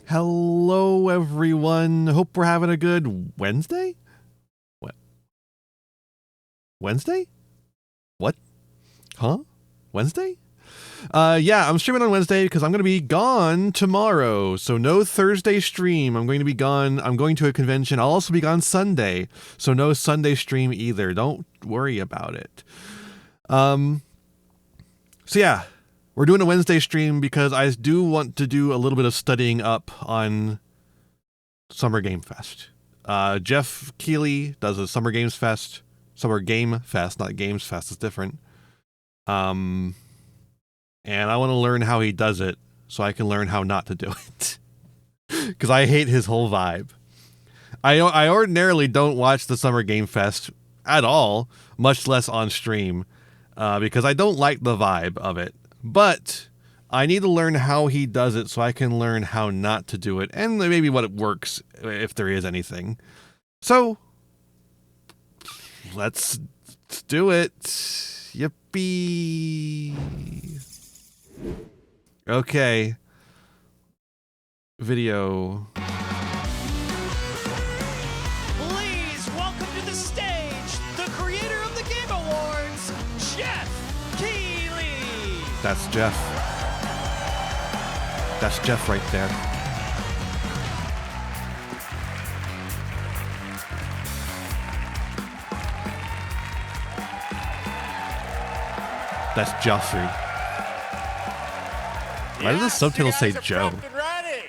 Hello, everyone. Hope we're having a good Wednesday? What? Wednesday? What? Huh? Wednesday? Yeah, I'm streaming on Wednesday because I'm going to be gone tomorrow. So no Thursday stream. I'm going to be gone. I'm going to a convention. I'll also be gone Sunday. So no Sunday stream either. Don't worry about it. So yeah, we're doing a Wednesday stream because I do want to do a little bit of studying up on Summer Game Fest. Geoff Keighley does a Summer Game Fest, not Games Fest, it's different. And I want to learn how he does it so I can learn how not to do it. Because I hate his whole vibe. I ordinarily don't watch the Summer Game Fest at all, much less on stream, because I don't like the vibe of it. But I need to learn how he does it so I can learn how not to do it, and maybe what it works, if there is anything. So, let's do it. Yippee. Okay. Video. Please welcome to the stage the creator of the Game Awards, Geoff Keighley. That's Geoff. That's Geoff right there. That's Joffrey. Why does the subtitle say Joe? Ready.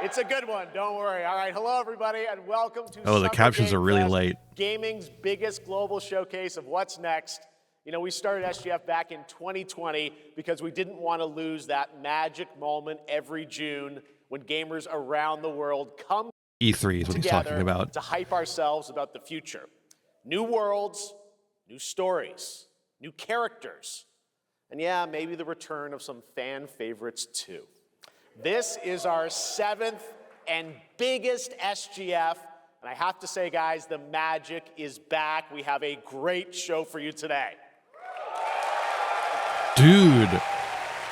It's a good one, don't worry. All right, hello everybody, and welcome to the captions are really late. Gaming's biggest global showcase of what's next. You know, we started SGF back in 2020 because we didn't want to lose that magic moment every June when gamers around the world come E3 is what he's talking about. To hype ourselves about the future. New worlds, new stories, new characters, and yeah, maybe the return of some fan favorites too. This is our 7th and biggest SGF, and I have to say, guys, the magic is back. We have a great show for you today. Dude,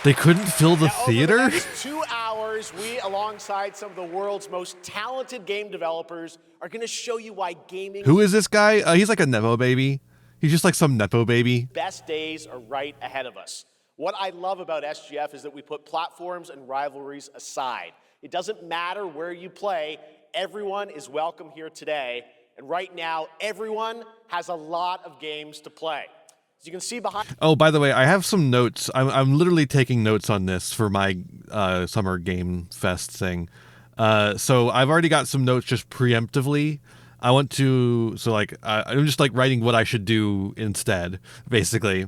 they couldn't fill the theater? Over the next 2 hours, we, alongside some of the world's most talented game developers, are going to show you why gaming... Who is this guy? He's like a Nepo baby. He's just like some Nepo baby. Best days are right ahead of us. What I love about SGF is that we put platforms and rivalries aside. It doesn't matter where you play, everyone is welcome here today. And right now, everyone has a lot of games to play. As you can see behind... Oh, by the way, I have some notes. I'm literally taking notes on this for my Summer Game Fest thing. So I've already got some notes just preemptively. I want to, I'm just like writing what I should do instead, basically.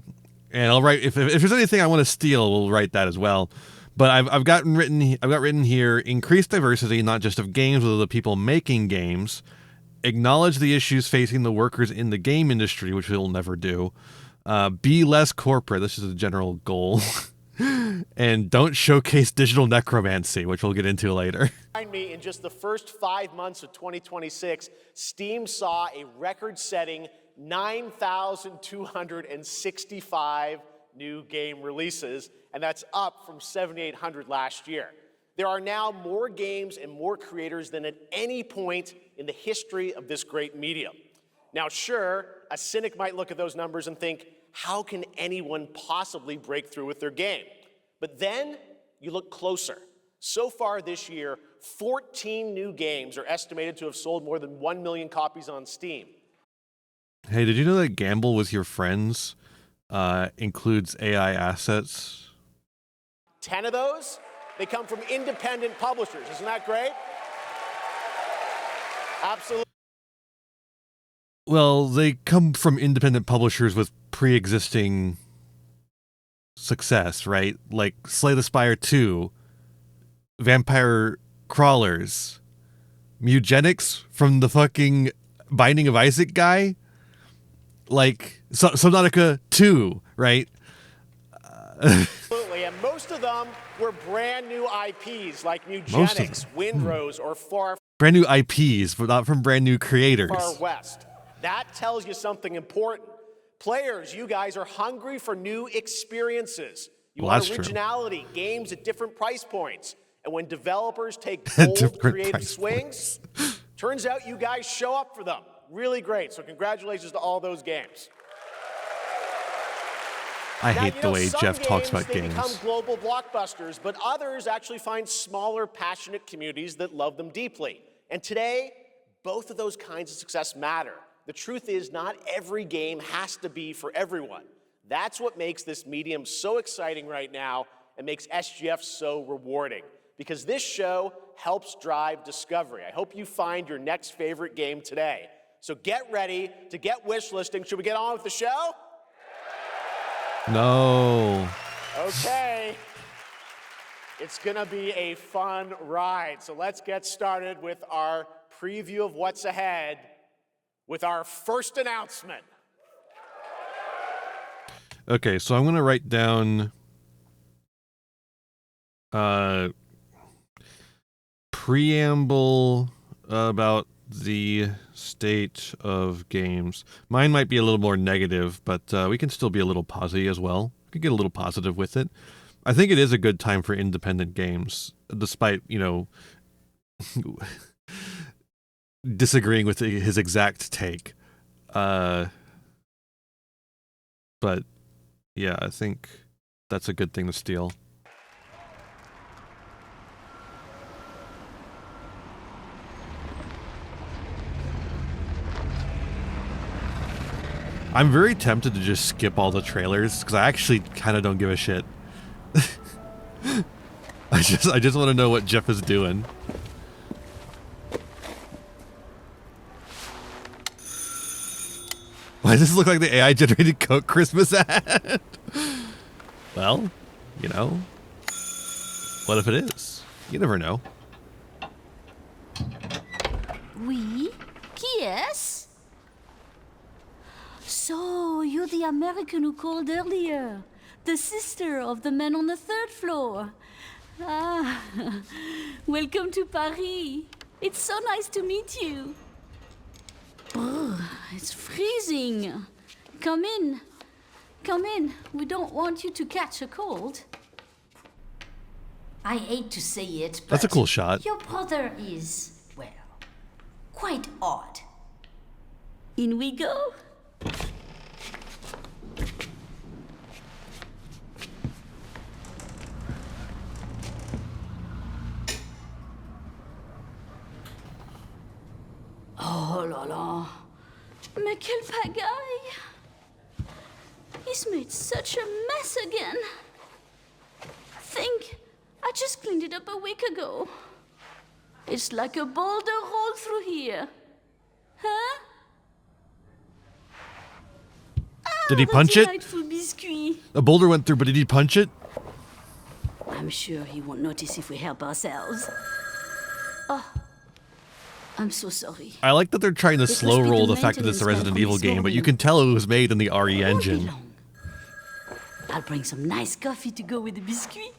And I'll write, if there's anything I want to steal, we'll write that as well. But I've got written here, increase diversity, not just of games, but of the people making games. Acknowledge the issues facing the workers in the game industry, which we'll never do. Be less corporate, this is a general goal. And don't showcase digital necromancy, which we'll get into later. Behind me, in just the first 5 months of 2026, Steam saw a record-setting 9,265 new game releases, and that's up from 7,800 last year. There are now more games and more creators than at any point in the history of this great medium. Now, sure, a cynic might look at those numbers and think, how can anyone possibly break through with their game? But then you look closer. So far this year, 14 new games are estimated to have sold more than 1 million copies on Steam. Hey, did you know that Gamble with Your Friends includes AI assets? 10 of those, they come from independent publishers. Isn't that great? Absolutely. Well, they come from independent publishers with pre-existing success, right? Like Slay the Spire 2, Vampire Crawlers, Mugenics from the fucking Binding of Isaac guy, like Subnautica 2, right? Absolutely, and most of them were brand new IPs like Mugenics, Windrose, or brand new IPs, but not from brand new creators. Far West. That tells you something important. Players, you guys are hungry for new experiences. You want originality, games at different price points. And when developers take bold, Different creative price swings, turns out you guys show up for them. Really great. So congratulations to all those games. I Now, hate the way some Jeff talks about they games. become global blockbusters, but others actually find smaller, passionate communities that love them deeply. And today, both of those kinds of success matter. The truth is, not every game has to be for everyone. That's what makes this medium so exciting right now and makes SGF so rewarding. Because this show helps drive discovery. I hope you find your next favorite game today. So get ready to get wish listing. Should we get on with the show? No. Okay. It's gonna be a fun ride. So let's get started with our preview of what's ahead with our first announcement. Okay, so I'm gonna write down preamble about the state of games. Mine might be a little more negative, but we can still be a little positive as well. We can get a little positive with it. I think it is a good time for independent games, despite, you know, disagreeing with his exact take. But yeah, I think that's a good thing to steal. I'm very tempted to just skip all the trailers because I actually kind of don't give a shit. I just want to know what Jeff is doing. Why does this look like the AI generated Coke Christmas ad? Well, you know, what if it is? You never know. Oui? Qui est-ce? So, you're the American who called earlier. The sister of the man on the third floor. Ah, welcome to Paris. It's so nice to meet you. Brr, it's freezing. Come in. Come in. We don't want you to catch a cold. I hate to say it, but That's a cool shot. your brother is, well, quite odd. In we go. Oh là là. Mais quelle pagaille. He's made such a mess again. Think, I just cleaned it up a week ago. It's like a boulder rolled through here. Huh? Did he Ah, punch the it? delightful biscuit. A boulder went through, but did he punch it? I'm sure he won't notice if we help ourselves. Oh, I'm so sorry. I like that they're trying to It slow must be roll the the fact that it's a maintenance man Resident from Evil this game, but you morning. can tell it was made in the RE Won't be engine. long. I'll bring some nice coffee to go with the biscuit.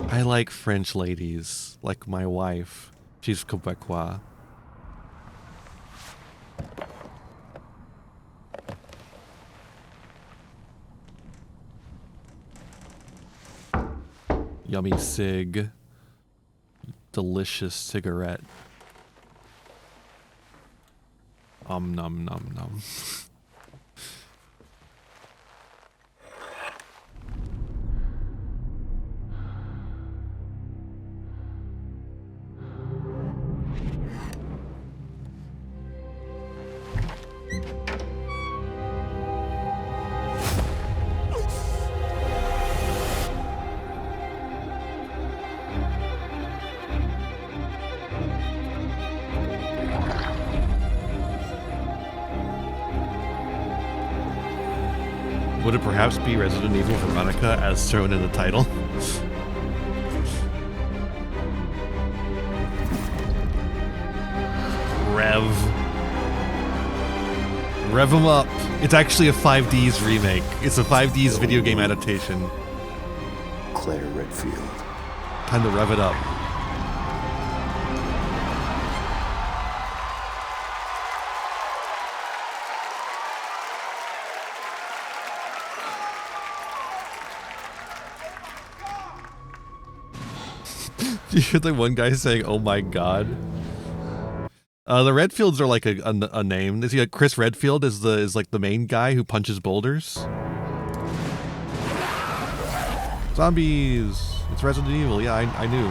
I like French ladies, like my wife. She's Quebecois. Yummy cig. Delicious cigarette. Nom nom nom. Would it perhaps be Resident Evil Veronica as thrown in the title? Rev 'em up. It's actually a 5D's remake. It's a 5D's video game adaptation. Claire Redfield. Time to rev it up. You hear the one guy saying, "Oh my god." The Redfields are like a name. Is he like Chris Redfield is like the main guy who punches boulders? Zombies. It's Resident Evil. Yeah, I knew.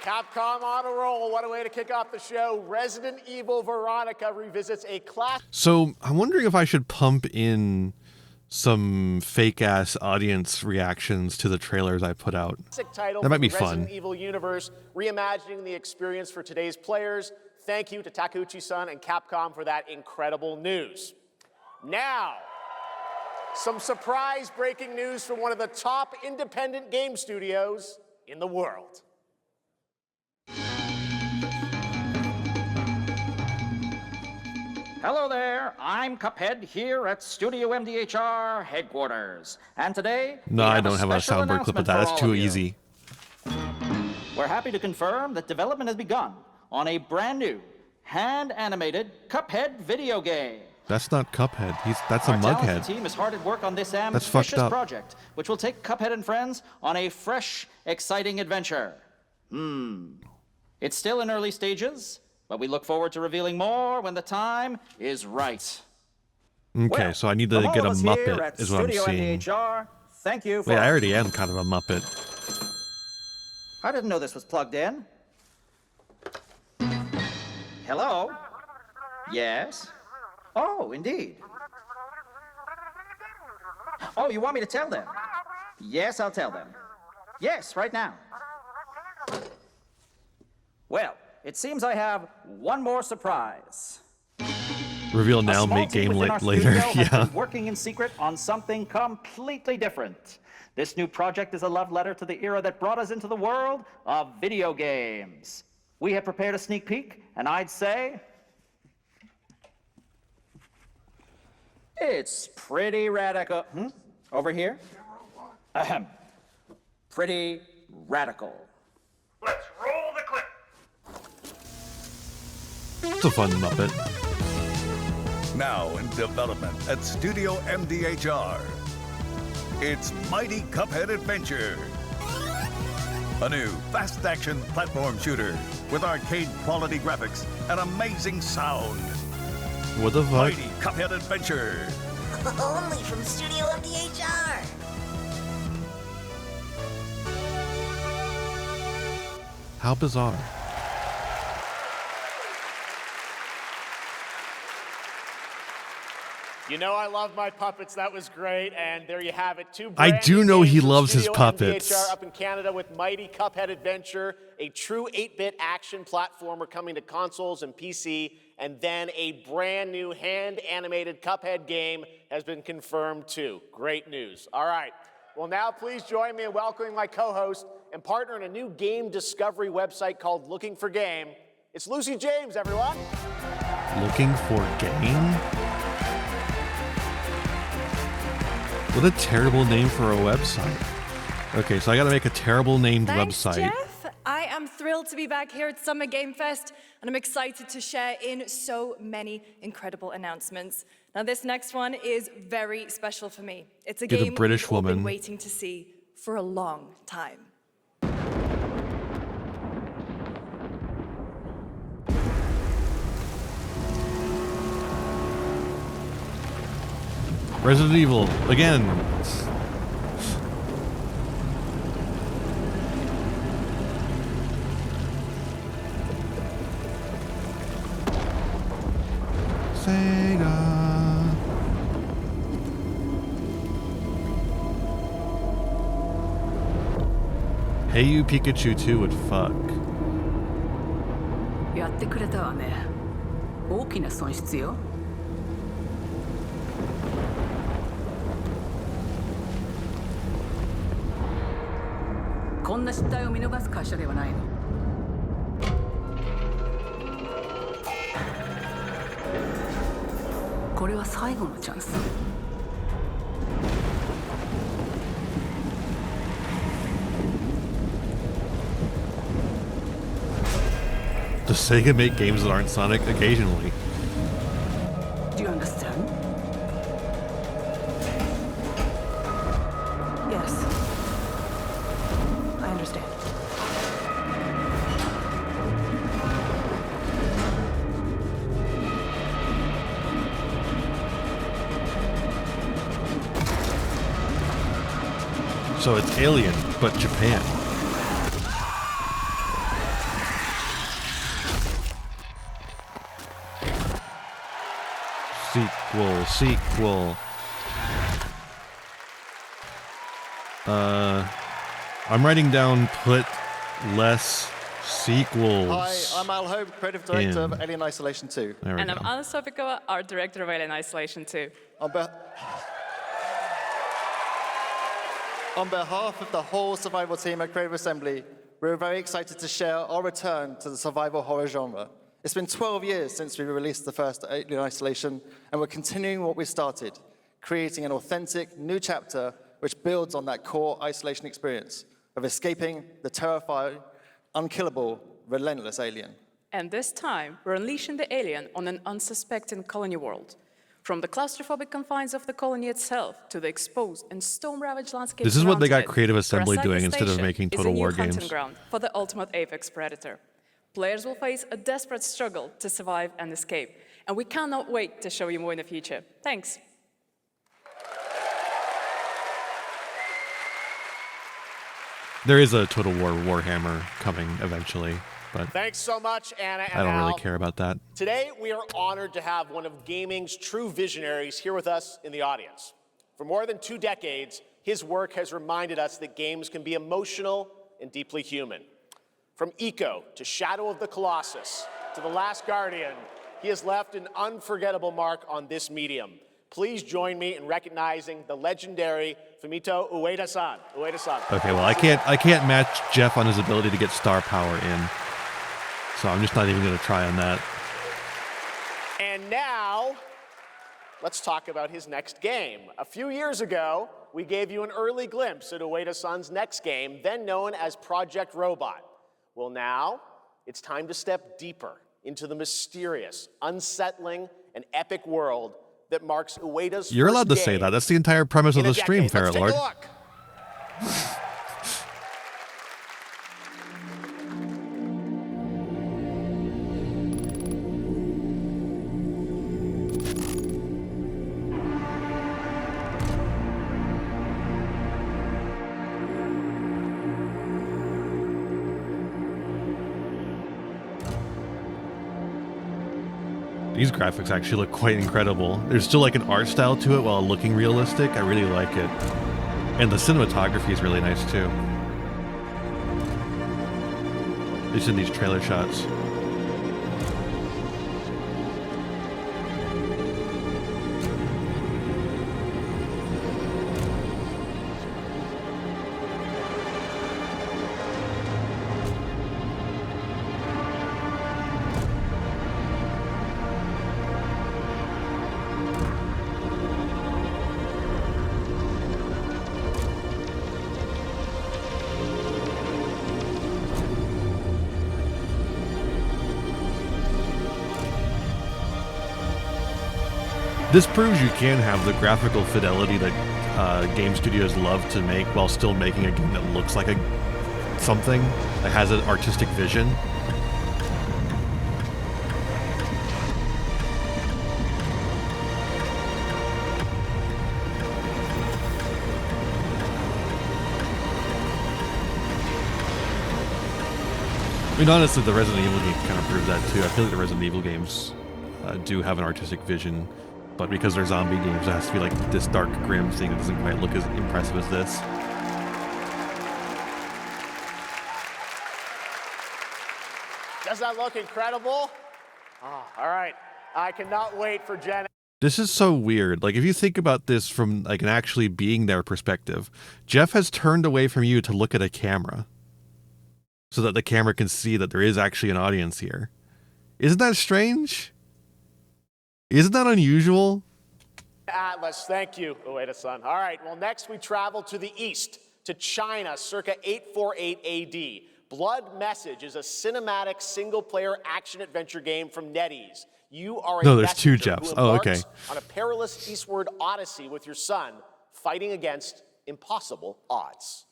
Capcom on a roll. What a way to kick off the show. Resident Evil Veronica revisits a classic. So I'm wondering if I should pump in some fake ass audience reactions to the trailers I put out. Title That might be from the fun. Resident Evil universe, reimagining the experience for today's players. Thank you to Takeuchi-san and Capcom for that incredible news. Now, some surprise breaking news from one of the top independent game studios in the world. Hello there, I'm Cuphead here at Studio MDHR headquarters. And today, No, we I don't have a special soundboard clip of announcement that. for That's all too of you. easy. We're happy to confirm that development has begun on a brand new, hand-animated Cuphead video game. That's not Cuphead. That's a Our talented mughead. team is hard at work on this That's fucked ambitious up. project, which will take Cuphead and friends on a fresh, exciting adventure. It's still in early stages, but we look forward to revealing more when the time is right. Okay, Well, so I need to from get a all of us here Muppet, at is what I'm Studio seeing. MDHR, thank you for... Wait, I already am kind of a Muppet. I didn't know this was plugged in. Hello? Yes? Oh, indeed. Oh, you want me to tell them? Yes, I'll tell them. Yes, right now. Well, it seems I have one more surprise. Reveal A now, small make team game within our later. studio has Yeah. been working in secret on something completely different. This new project is a love letter to the era that brought us into the world of video games. We have prepared a sneak peek, and I'd say it's pretty radical. Over here? Ahem. Pretty radical. Let's roll the clip. It's a fun Muppet. Now in development at Studio MDHR. It's Mighty Cuphead Adventure. A new fast-action platform shooter with arcade-quality graphics and amazing sound. What the fuck? Mighty Cuphead Adventure. Only from Studio MDHR. How bizarre. You know I love my puppets. That was great. And there you have it. Two I brand do new know games he from loves his Studio puppets. MDHR up in Canada with Mighty Cuphead Adventure, a true 8-bit action platformer coming to consoles and PC, and then a brand new hand-animated Cuphead game has been confirmed too. Great news. All right. Well, now please join me in welcoming my co-host and partner in a new game discovery website called Looking for Game. It's Lucy James, everyone. Looking for game? What a terrible name for a website. Okay, so I gotta make a terrible named Thanks, website. Jeff. I am thrilled to be back here at Summer Game Fest, and I'm excited to share in so many incredible announcements. Now, this next one is very special for me. It's a You're the game British we've all been woman. waiting to see for a long time. Resident Evil, again. Sega. Hey You Pikachu 2 would fuck. やってくれたわね。大きな損失よ。こんな失態を見逃す会社ではないの。これは最後のチャンス。Does Sega make games that aren't Sonic? Occasionally. Do you understand? So it's Alien, but Japan. Sequel. I'm writing down put less sequels. Hi, I'm Al Hope, creative director of Alien Isolation 2. And I'm Anna Sopikova, art director of Alien Isolation 2. On behalf of the whole survival team at Creative Assembly, we're very excited to share our return to the survival horror genre. It's been 12 years since we released the first Alien Isolation, and we're continuing what we started, creating an authentic new chapter which builds on that core isolation experience of escaping the terrifying, unkillable, relentless alien. And this time, we're unleashing the alien on an unsuspecting colony world. From the claustrophobic confines of the colony itself to the exposed and storm-ravaged landscapes. This is what they got around it, Creative Assembly doing Kurosaki instead of Station making is Total a new War hunting games. ground for the ultimate apex predator. Players will face a desperate struggle to survive and escape, and we cannot wait to show you more in the future. Thanks. There is a Total War Warhammer coming eventually, but Thanks so much, Anna and I don't Al. really care about that. Today, we are honored to have one of gaming's true visionaries here with us in the audience. For more than 2 decades, his work has reminded us that games can be emotional and deeply human. From Eco to Shadow of the Colossus to The Last Guardian, he has left an unforgettable mark on this medium. Please join me in recognizing the legendary Fumito Ueda-san. Ueda-san. Okay, well I can't match Geoff on his ability to get star power in, so I'm just not even going to try on that. And now, let's talk about his next game. A few years ago, we gave you an early glimpse at Ueda-san's next game, then known as Project Robot. Well, now, it's time to step deeper into the mysterious, unsettling, and epic world that marks Ueda's You're allowed to first say game that. That's the entire premise of in a the stream, decade. Let's Ferret take a Lord. look. These graphics actually look quite incredible. There's still like an art style to it while looking realistic. I really like it. And the cinematography is really nice too. Just in these trailer shots. This proves you can have the graphical fidelity that game studios love to make while still making a game that looks like something that has an artistic vision. I mean, honestly, the Resident Evil games kind of prove that too. I feel like the Resident Evil games do have an artistic vision, but because they're zombie games, it has to be like this dark, grim thing that doesn't quite look as impressive as this. Does that look incredible? Oh, all right. I cannot wait for Jen. This is so weird. Like, if you think about this from like an actually being there perspective, Geoff has turned away from you to look at a camera so that the camera can see that there is actually an audience here. Isn't that strange? Isn't that unusual? Atlas, thank you, Ueda-san. All right, well, next we travel to the east, to China, circa 848 AD. Blood Message is a cinematic single-player action-adventure game from NetEase. You are a No, there's two messenger Geoffs. who Oh, embarks okay. on a perilous eastward odyssey with your son, fighting against impossible odds.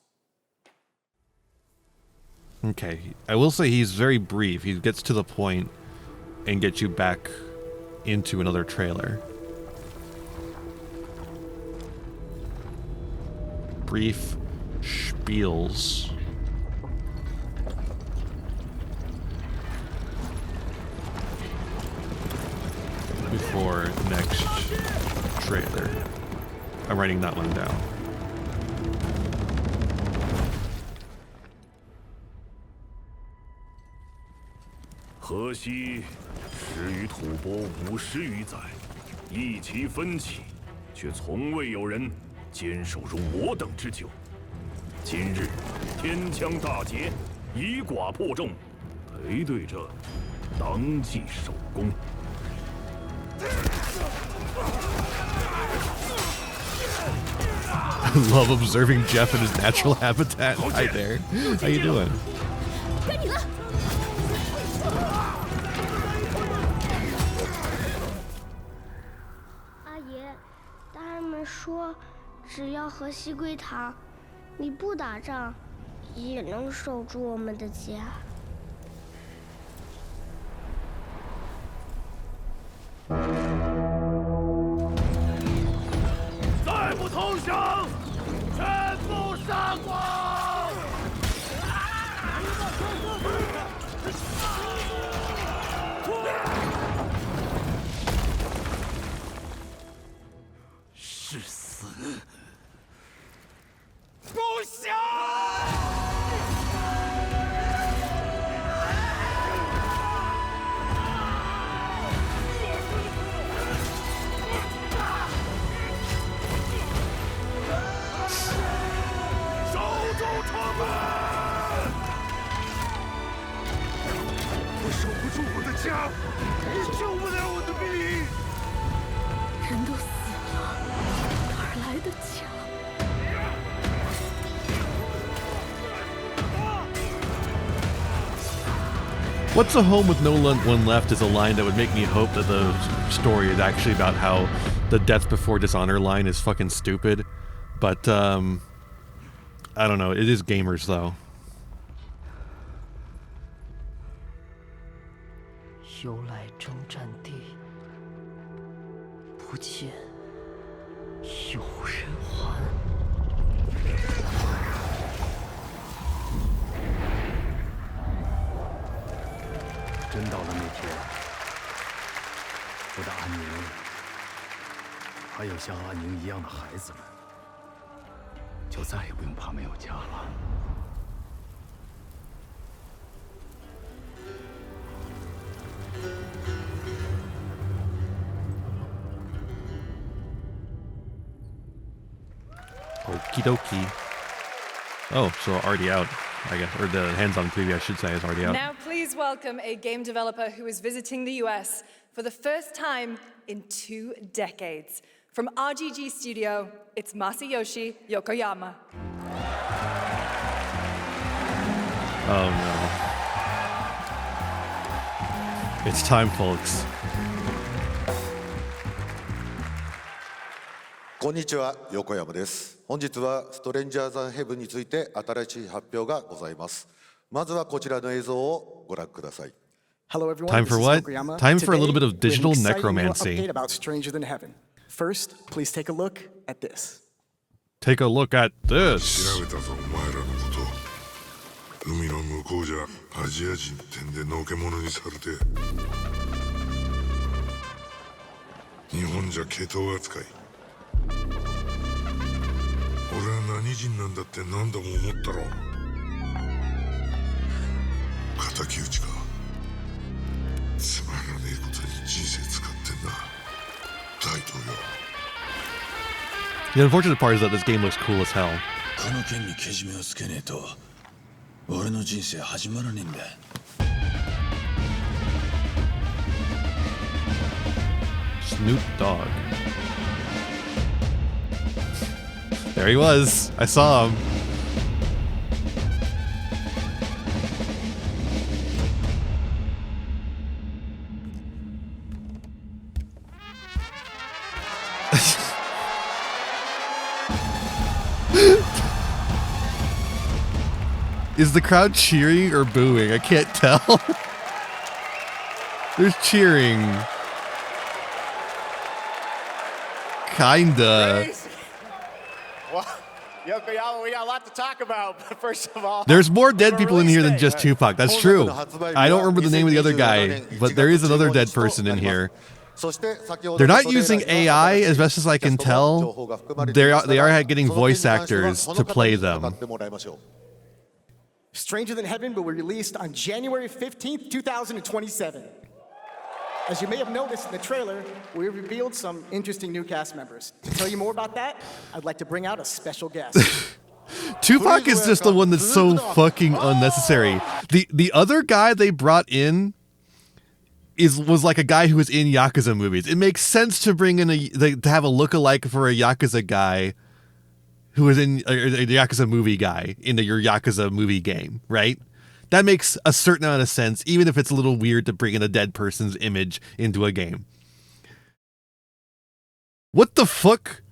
Okay, I will say he's very brief. He gets to the point and gets you back into another trailer. Brief, Beals. Before next trailer. I'm writing that one down.河西始于吐蕃50余载，一齐分起，却从未有人坚守如我等之久。今日天枪大捷，以寡破众，陪对着当即首功。I love observing Jeff in his natural habitat. Hi there. How you doing? 该你了。阿爷，大人们说，只要河西归唐，你不打仗，也能守住我们的家。再不投降，全部杀光！是死！不降！守住城门！我守不住我的家，救不了我的兵。人都死了，哪儿来的家？ What's a home with no one left is a line that would make me hope that the story is actually about how the death before dishonor line is fucking stupid. But, I don't know. It is gamers, though. 由来征战地，不见有人还。 真到了那天，我的安宁，还有像安宁一样的孩子们，就再也不用怕没有家了。Okie dokie. Oh, so already out, I guess. Or the hands-on preview, I should say, is already out. Now, please welcome a game developer who is visiting the US for the first time in 2 decades. From RGG Studio, it's Masayoshi Yokoyama. Oh no. It's time, folks. こんにちは、横山です。本日はストレンジャーズ・ヘブンについて新しい発表がございます。まずはこちらの映像をご覧ください。Hello everyone. Time for this is what? Yokoyama. Time for a little bit of Today, digital we have an exciting new necromancy. Update about Stranger Than Heaven. First, please take a look at this. Take a look at this. 調べたぞお前らのこと海の向こうじゃアジア人ってんでのけ者にされて日本じゃ毛頭扱い俺は何人なんだって何度も思ったろ敵討ちかつまらねえことに人生使ってんな大統領 The unfortunate part is that this game looks cool as hell. この剣にけじめをつけねえと俺の人生始まらねえんだ Snoop Dogg. There he was. I saw him. Is the crowd cheering or booing? I can't tell. There's cheering. Kinda. Yokoyama, we got a lot to talk about. But first of all, There's more dead people in here than just Tupac. That's true. I don't remember the name of the other guy, but there is another dead person in here. They're not using AI, as best as I can tell. They are getting voice actors to play them. Stranger Than Heaven will be released on January 15th, 2027. As you may have noticed in the trailer, we revealed some interesting new cast members. To tell you more about that, I'd like to bring out a special guest. Tupac is just the one that's so fucking unnecessary. The other guy they brought in was like a guy who was in Yakuza movies. It makes sense to bring in to have a lookalike for a Yakuza guy who was in a Yakuza movie guy in your Yakuza movie game, right? That makes a certain amount of sense, even if it's a little weird to bring in a dead person's image into a game. What the fuck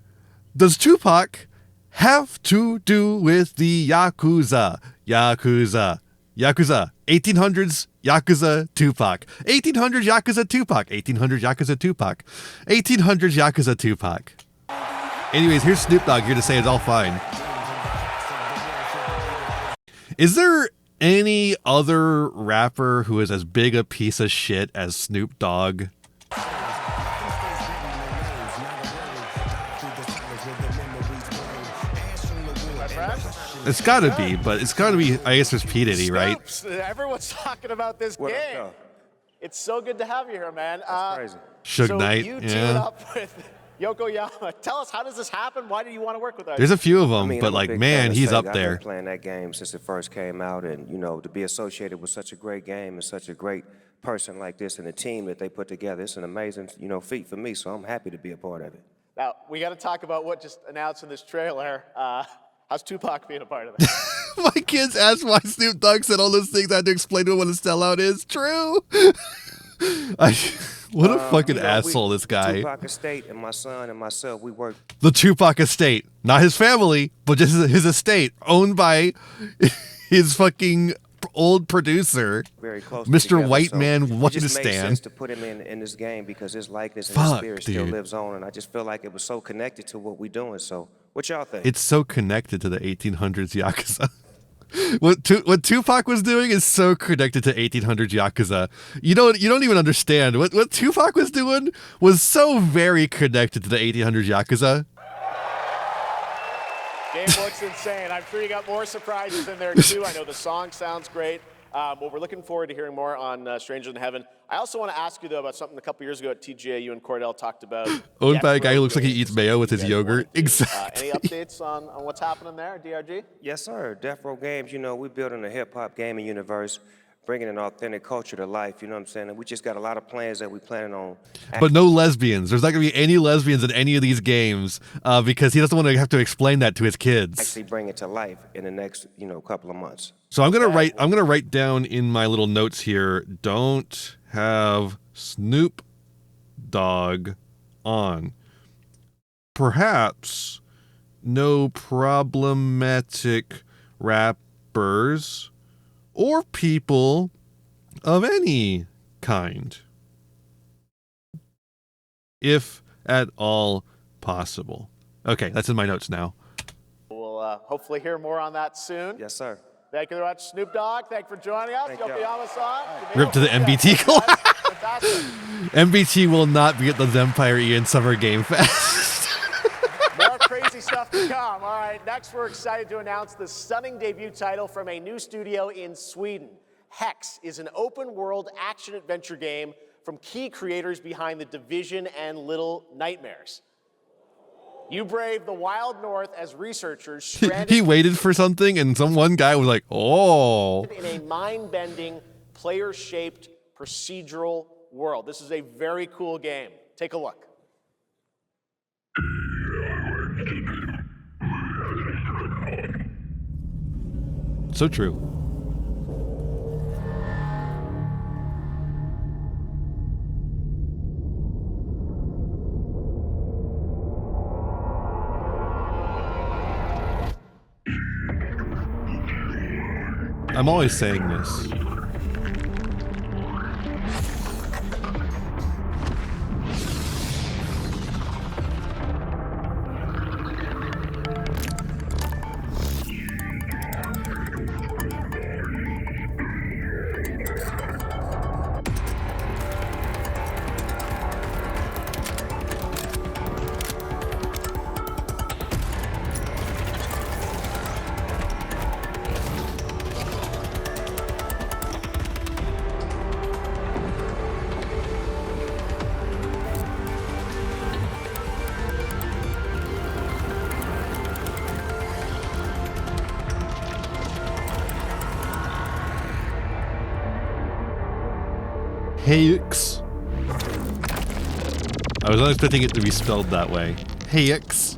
does Tupac have to do with the Yakuza? Yakuza. 1800s Yakuza Tupac. 1800s Yakuza Tupac. 1800s Yakuza Tupac. 1800s Yakuza Tupac. Anyways, here's Snoop Dogg here to say it's all fine. Is there any other rapper who is as big a piece of shit as Snoop Dogg? It's gotta be, but it's gotta be, I guess there's P. Diddy, right? Everyone's talking about this game. It's so good to have you here, man. That's crazy. So Knight, you yeah. teamed up with Yokoyama. Tell us, how does this happen? Why do you want to work with us? There's a few of them, I mean, but I'm a like, big man, fan of he's Sega. up there. I've been playing that game since it first came out, and you know, to be associated with such a great game and such a great person like this and the team that they put together, it's an amazing, feat for me. So I'm happy to be a part of it. Now, we got to talk about what just announced in this trailer. How's Tupac being a part of it? My kids asked why Snoop Dogg said all those things. I had to explain to him what a sellout is. True. What a fucking asshole this guy. Tupac Estate and my son and myself, we work. The Tupac Estate. Not his family, but just his estate. Owned by his fucking old producer, very close Mr. together. White So Man it just made Wonderstan. sense to put him in this game because his likeness and his Fuck, spirit still dude. lives on, and I just feel like it was so connected to what we're doing. So what y'all think? It's so connected to the 1800s Yakuza. What Tupac was doing is so connected to 1800s Yakuza. You don't even understand. What Tupac was doing was so very connected to the 1800s Yakuza. Game looks insane. I'm sure you got more surprises in there too. I know the song sounds great. Well, we're looking forward to hearing more on Stranger Than Heaven. I also want to ask you, though, about something a couple years ago at TGA you and Cordell talked about. Owned by a guy who looks like he eats mayo with his yogurt. Exactly. Any updates on what's happening there, DRG? Yes, sir. Death Row Games, we're building a hip-hop gaming universe, bringing an authentic culture to life, you know what I'm saying? And we just got a lot of plans that we're planning on. But no lesbians. There's not going to be any lesbians in any of these games because he doesn't want to have to explain that to his kids. Actually bring it to life in the next, couple of months. So I'm gonna write down in my little notes here, don't have Snoop Dogg on. Perhaps no problematic rappers or people of any kind, if at all possible. Okay, that's in my notes now. We'll hopefully hear more on that soon. Yes, sir. Thank you very much, Snoop Dogg. Thank you for joining us. Yokoyama-san. Rip to the MBT class. MBT will not be at the Empire Ian Summer Game Fest. More crazy stuff to come. All right, next we're excited to announce the stunning debut title from a new studio in Sweden. Hex is an open-world action-adventure game from key creators behind The Division and Little Nightmares. You brave the wild north as researchers stranded He waited for something, and one guy was like, "Oh!" in a mind-bending, player-shaped procedural world. This is a very cool game. Take a look. So true. I'm always saying this. Hex. I was not expecting it to be spelled that way. Hex.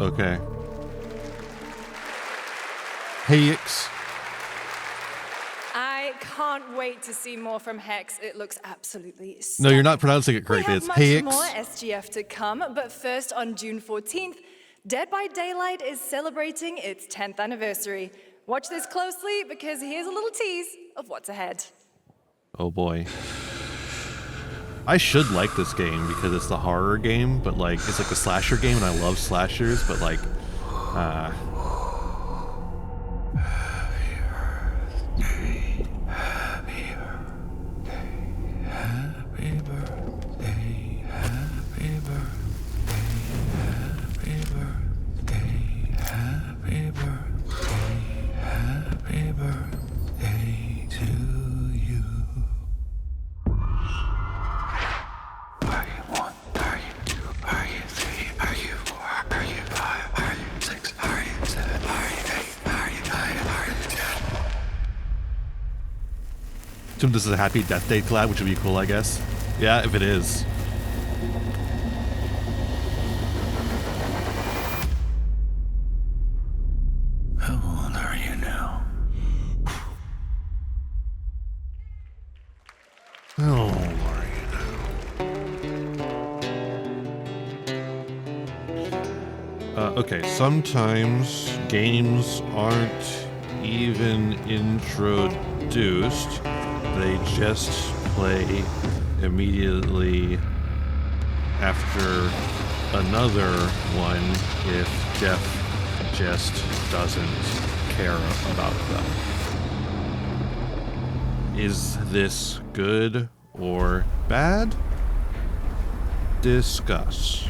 Okay. Hex. I can't wait to see more from Hex. It looks absolutely No, stunning. you're not pronouncing it correctly. We It's have Hex. much more SGF to come, but first on June 14th, Dead by Daylight is celebrating its 10th anniversary. Watch this closely because here's a little tease of what's ahead. Oh boy. I should like this game because it's the horror game, but like it's like a slasher game and I love slashers, but like assume this is a Happy Death Day collab, which would be cool, I guess. Yeah, if it is. How old are you now? How old are you now? Okay, sometimes games aren't even introduced. They just play immediately after another one if Geoff just doesn't care about them. Is this good or bad? Discuss.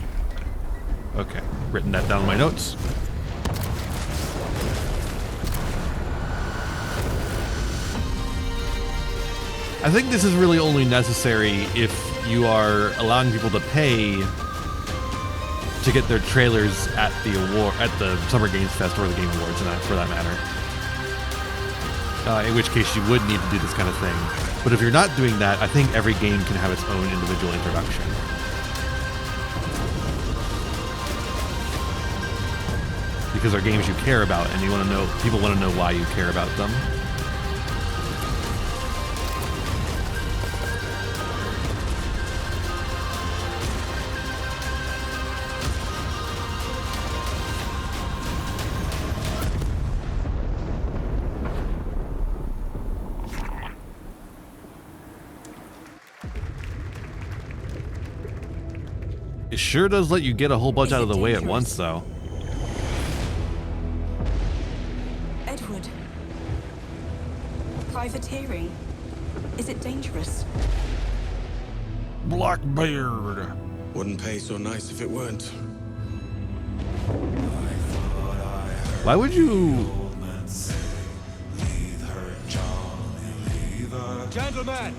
Okay, written that down in my notes. I think this is really only necessary if you are allowing people to pay to get their trailers at the Summer Games Fest or the Game Awards, for that matter. In which case you would need to do this kind of thing. But if you're not doing that, I think every game can have its own individual introduction. Because they're games you care about, and you want to know, people want to know why you care about them. It sure does let you get a whole bunch out of the way at once, though. Edward. Privateering. Is it dangerous? Blackbeard. Wouldn't pay so nice if it weren't. Why would you... Gentlemen,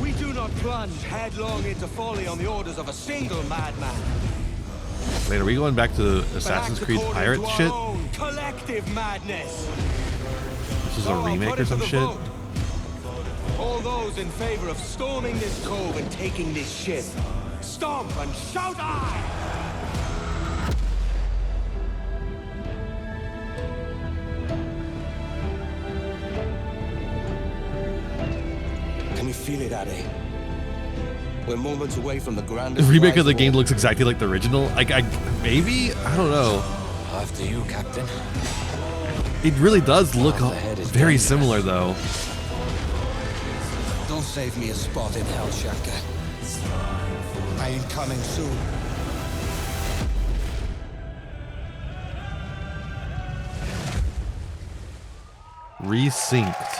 we do not plunge headlong into folly on the orders of a single madman. Wait, are we going back to the Assassin's Creed pirate shit? Collective madness. This is a remake or some shit? All those in favor of storming this cove and taking this ship, stomp and shout aye! Can you feel it, Addy? We're moments away from the grandest... The remake of the game looks exactly like the original. Maybe? I don't know. After you, Captain. It really does look very similar, though. Don't save me a spot in Hell, Shaka. I ain't coming soon. Resynced.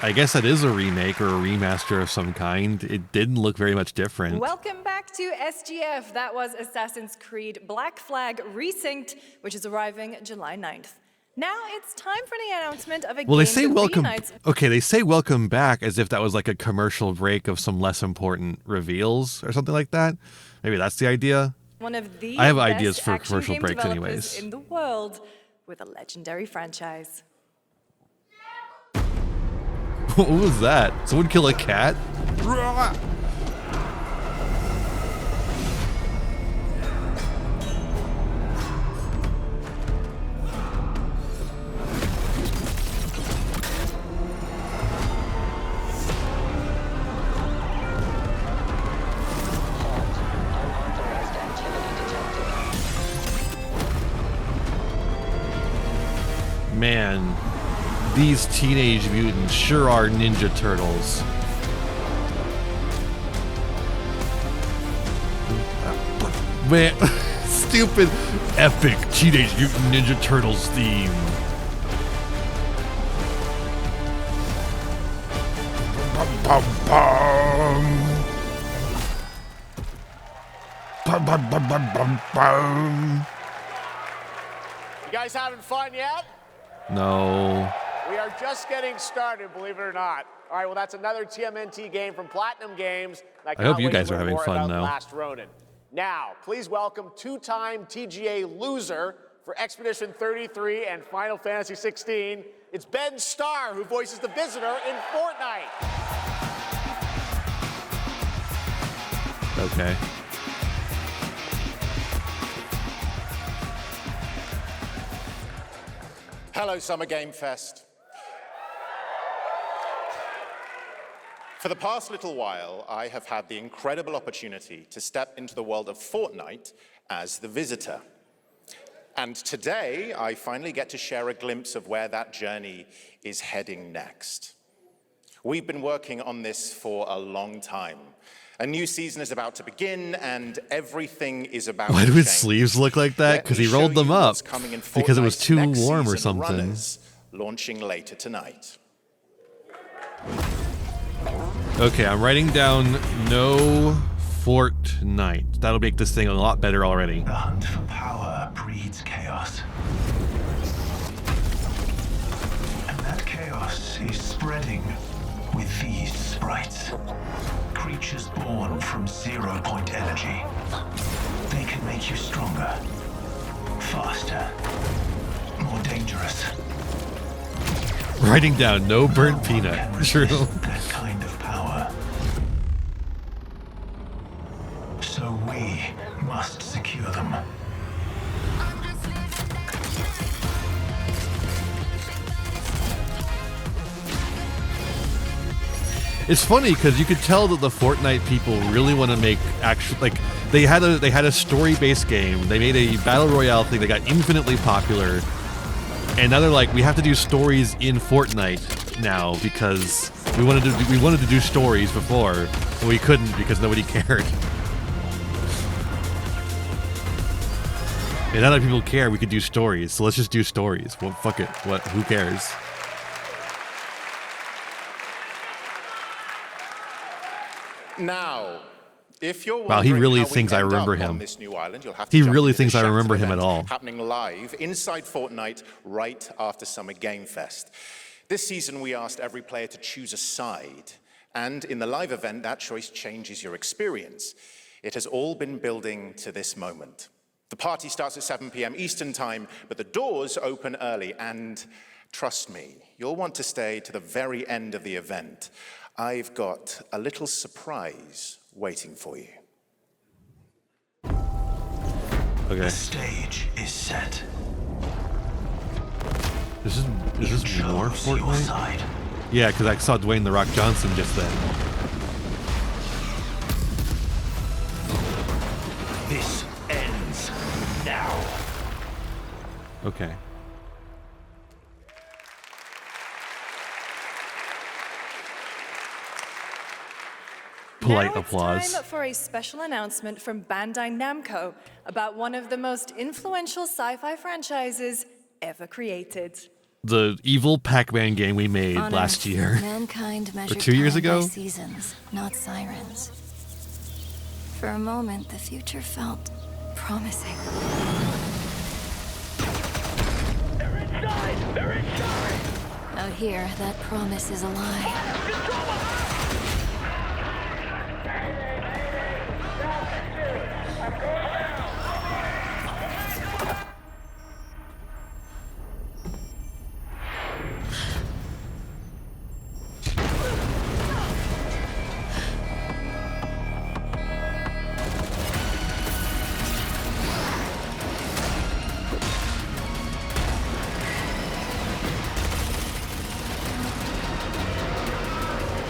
I guess that is a remake or a remaster of some kind. It didn't look very much different. Welcome back to SGF. That was Assassin's Creed Black Flag Resynced, which is arriving July 9th. Now it's time for the announcement of a Well, game they say that welcome. reunites... Okay, they say welcome back as if that was like a commercial break of some less important reveals or something like that. Maybe that's the idea. One of the I have best ideas for action commercial game breaks developers anyways. in the world with a legendary franchise. What was that? Someone kill a cat? Man, these Teenage Mutants sure are Ninja Turtles. Man, stupid, epic Teenage Mutant Ninja Turtles theme. Bum, bum, bum. Bum, bum, bum, bum, bum, bum. You guys having fun yet? No. We are just getting started, believe it or not. All right, well, that's another TMNT game from Platinum Games. I hope you guys are having fun now. Last Ronin. Now, please welcome two-time TGA loser for Expedition 33 and Final Fantasy 16. It's Ben Starr, who voices the Visitor in Fortnite. Okay. Hello, Summer Game Fest. For the past little while, I have had the incredible opportunity to step into the world of Fortnite as the Visitor. And today, I finally get to share a glimpse of where that journey is heading next. We've been working on this for a long time. A new season is about to begin, and everything is about Why to do his change. sleeves look like that? Because he rolled them up. Because it was too warm or something. Runners, launching later tonight. Okay, I'm writing down no Fortnite. That'll make this thing a lot better already. The hunt for power breeds chaos. And that chaos is spreading with these sprites. Creatures born from 0-point energy. They can make you stronger, faster, more dangerous. Writing down no burnt peanut. True. That kind of power. So we must secure them. It's funny because you could tell that the Fortnite people really want to make actual, like, they had a story-based game. They made a battle royale thing that got infinitely popular, and now they're like, we have to do stories in Fortnite now because we wanted to do stories before, and we couldn't because nobody cared. And now that people care, we could do stories. So let's just do stories. Well, fuck it. What? Who cares? Now, if you're Wow, he wondering really how we thinks I end remember up him. on this new island, you'll have to He jump really into thinks the I Shattered remember him at event all. Happening live inside Fortnite right after Summer Game Fest. This season, we asked every player to choose a side, and in the live event, that choice changes your experience. It has all been building to this moment. The party starts at 7 p.m. Eastern Time, but the doors open early, and trust me, you'll want to stay to the very end of the event. I've got a little surprise waiting for you. Okay. The stage is set. Is this more Fortnite? Yeah, because I saw Dwayne The Rock Johnson just then. This ends now. Okay. Polite now it's applause. time for a special announcement from Bandai Namco about one of the most influential sci-fi franchises ever created. the evil Pac-Man game we made On last Earth, year. Mankind Or measured 2 years time ago. by seasons, not sirens. For a moment, the future felt promising. They're inside! They're inside! Out here, that promise is a lie.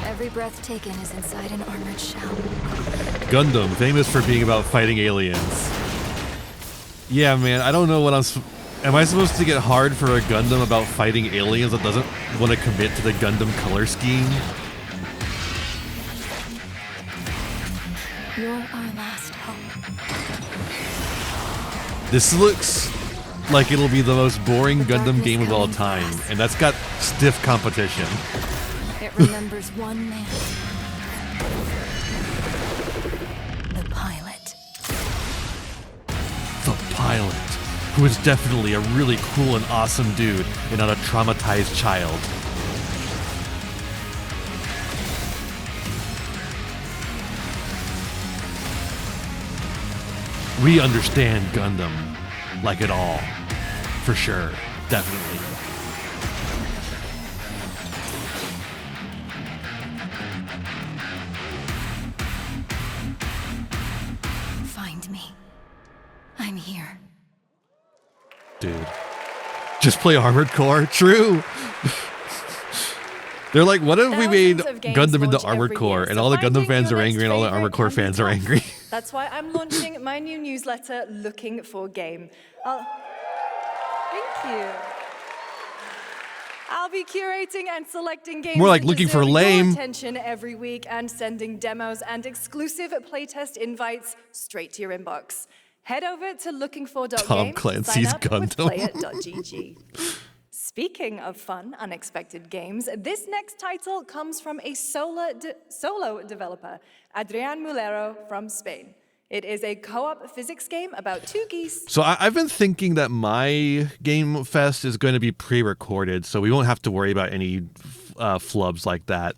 Every breath taken is inside an armored shell. Gundam, famous for being about fighting aliens. Yeah, man, I don't know what am I supposed to get hard for a Gundam about fighting aliens that doesn't want to commit to the Gundam color scheme? You're our last hope. This looks like it'll be the most boring Gundam game of all time, and that's got stiff competition. It remembers one man. The pilot. The pilot, who is definitely a really cool and awesome dude and not a traumatized child. We understand Gundam, like it all. For sure, definitely. Find me. I'm here. Dude. Just play Armored Core? True. They're like, what if we made Gundam into Armored Core and all the Gundam fans are angry and all the Armored Core fans are angry? That's why I'm launching my new newsletter, Looking for Game. Thank you. I'll be curating and selecting games More like that looking for deserve your lame. attention every week and sending demos and exclusive playtest invites straight to your inbox. Head over to lookingfor.game. Tom Clancy's sign up with Gundam. playit.gg. Speaking of fun, unexpected games, this next title comes from a solo developer, Adrian Mulero from Spain. It is a co-op physics game about two geese. So I've been thinking that my Game Fest is going to be pre-recorded, so we won't have to worry about any flubs like that.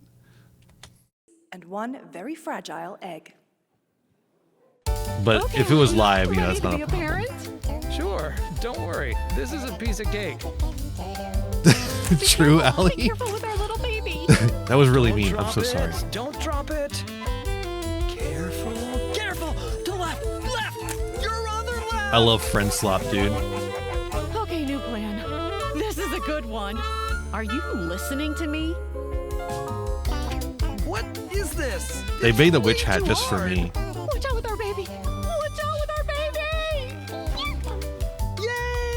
And one very fragile egg. But if it was live, you know, that's not a problem. parent? Sure, don't worry. This is a piece of cake. True, Allie? Careful with our little baby. That was really mean. I'm so sorry. Don't drop it. Careful. Careful. To left. Left. Your other left. I love friend slop, dude. Okay, new plan. This is a good one. Are you listening to me? What is this? They made the witch hat just for me. Watch out with our baby. Watch out with our baby. Yay!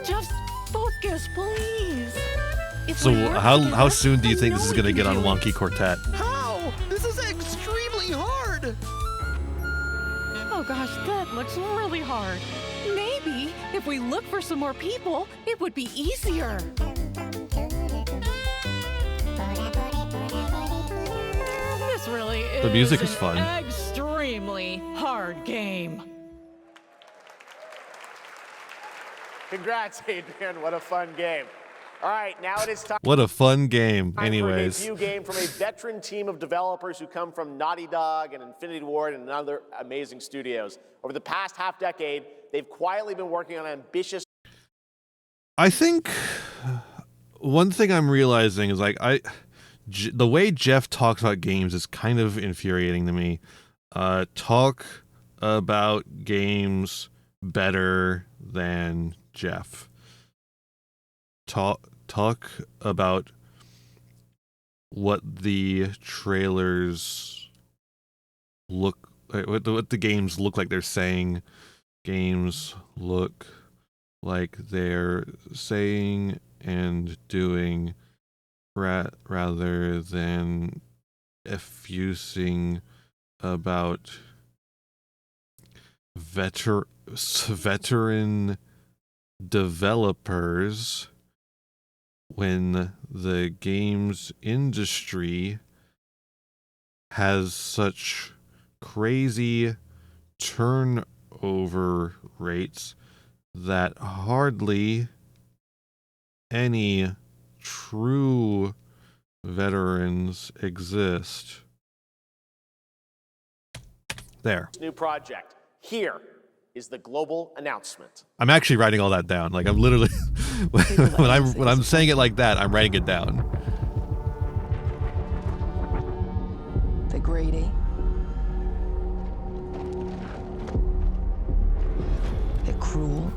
Just focus, please. If So we work how together, soon do you I think know this is we going to can get on do it. Wonky Quartet? How? This is extremely hard. Oh gosh, that looks really hard. Maybe if we look for some more people, it would be easier. This really is The music is an fun. extremely hard game. Congrats, Adrian. What a fun game. All right, now it is time. What a fun game. For a Anyways. debut game from a veteran team of developers who come from Naughty Dog and Infinity Ward and other amazing studios. Over the past half decade, they've quietly been working on ambitious. I think one thing I'm realizing is the way Geoff talks about games is kind of infuriating to me. Talk about games better than Geoff. Talk about what the trailers look like, what the games look like they're saying games look like they're saying and doing rather than effusing about veteran developers when the games industry has such crazy turnover rates that hardly any true veterans exist. There. New project. Here is the global announcement. I'm actually writing all that down. Like I'm literally when I'm saying it like that, I'm writing it down. They're greedy. They're cruel.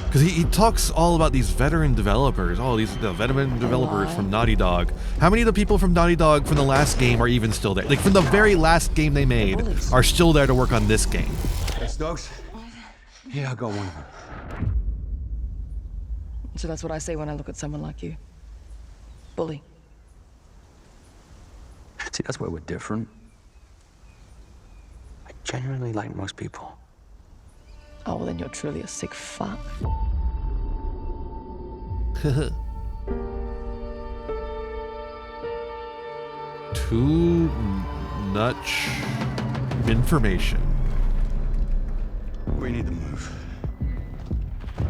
Because he talks all about these veteran developers. Oh, these veteran developers from Naughty Dog. How many of the people from Naughty Dog from the last game are even still there? Like from the very last game they made are still there to work on this game. Hey, Stokes? Yeah, I got one of them. So that's what I say when I look at someone like you. Bully. See, that's where we're different. I genuinely like most people. Oh, well, then you're truly a sick fuck. Too much information. We need to move.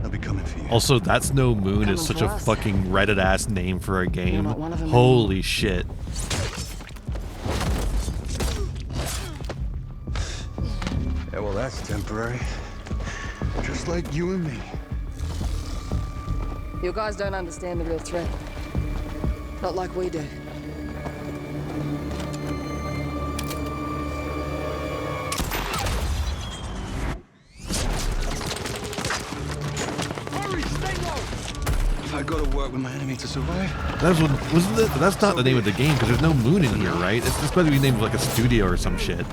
They'll be coming for you. Also, That's No Moon is such a fucking Reddit-ass name for a game. Holy shit. Yeah, well, that's temporary. Just like you and me. You guys don't understand the real threat. Not like we do. I gotta work with my enemy to survive. That's not the name of the game because there's no moon in here, right? It's supposed to be named like a studio or some shit.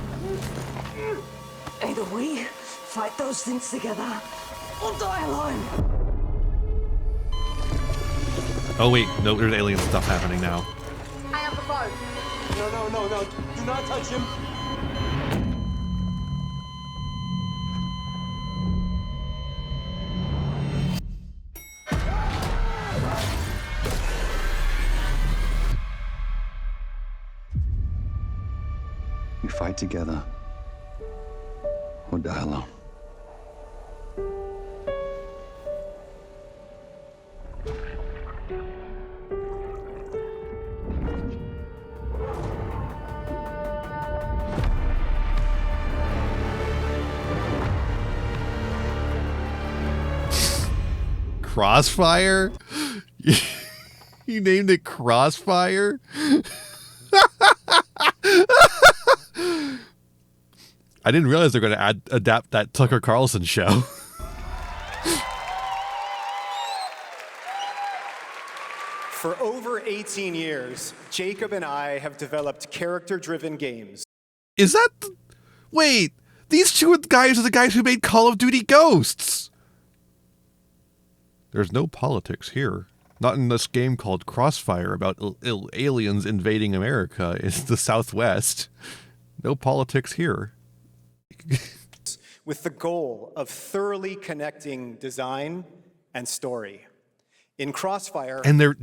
Either we fight those things together or die alone. Oh wait, no, there's alien stuff happening now. I have the phone. No. Do not touch him. We fight together or die alone. Crossfire? You named it Crossfire? I didn't realize they're going to adapt that Tucker Carlson show. For over 18 years, Jacob and I have developed character-driven games. Is that... Wait, these two guys are the guys who made Call of Duty Ghosts. There's no politics here. Not in this game called Crossfire about aliens invading America in the Southwest. No politics here. With the goal of thoroughly connecting design and story. In Crossfire... And they're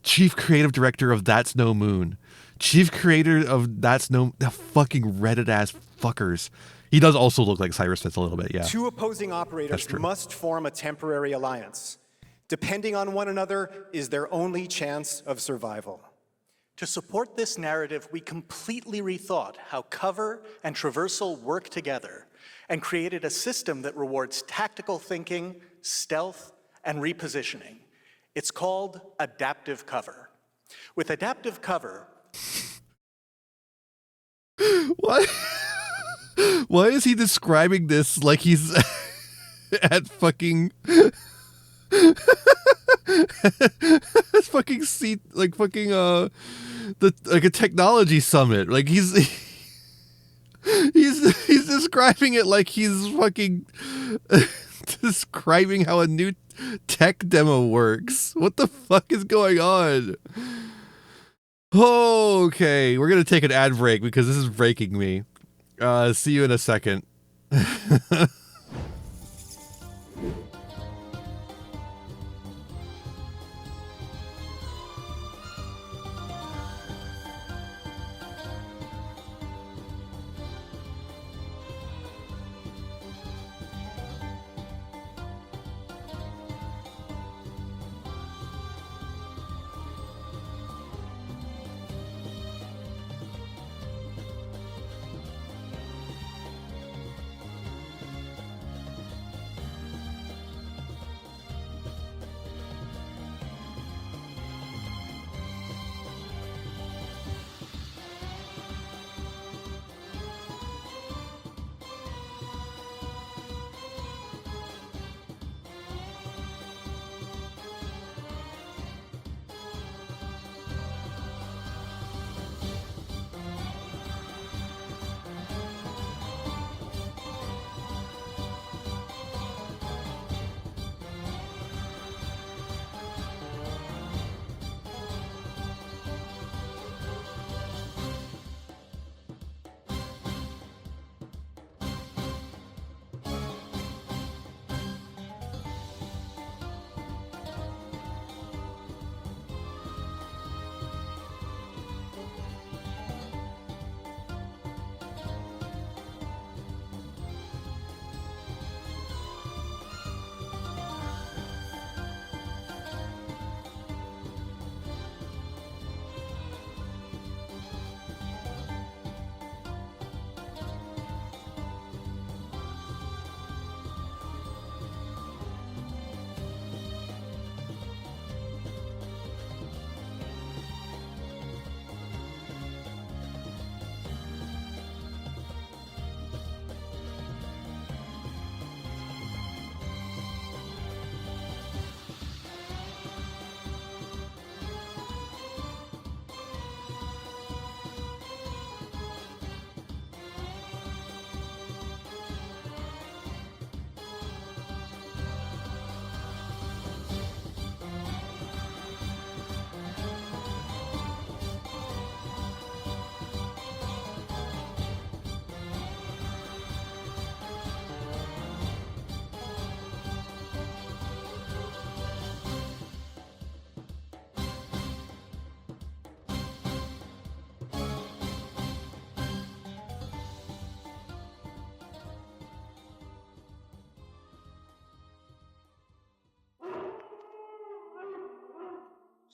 chief creative director of That's No Moon. Chief creator of That's No... The fucking Reddit-ass fuckers. He does also look like Cyrus Fitz a little bit, yeah. Two opposing operators must form a temporary alliance. Depending on one another is their only chance of survival. To support this narrative, we completely rethought how cover and traversal work together and created a system that rewards tactical thinking, stealth, and repositioning. It's called adaptive cover. With adaptive cover... What? Why is he describing this like he's at fucking... That's fucking seat, like fucking like a technology summit. Like he's describing it like he's fucking describing how a new tech demo works. What the fuck is going on? Okay, we're gonna take an ad break because this is breaking me. See you in a second.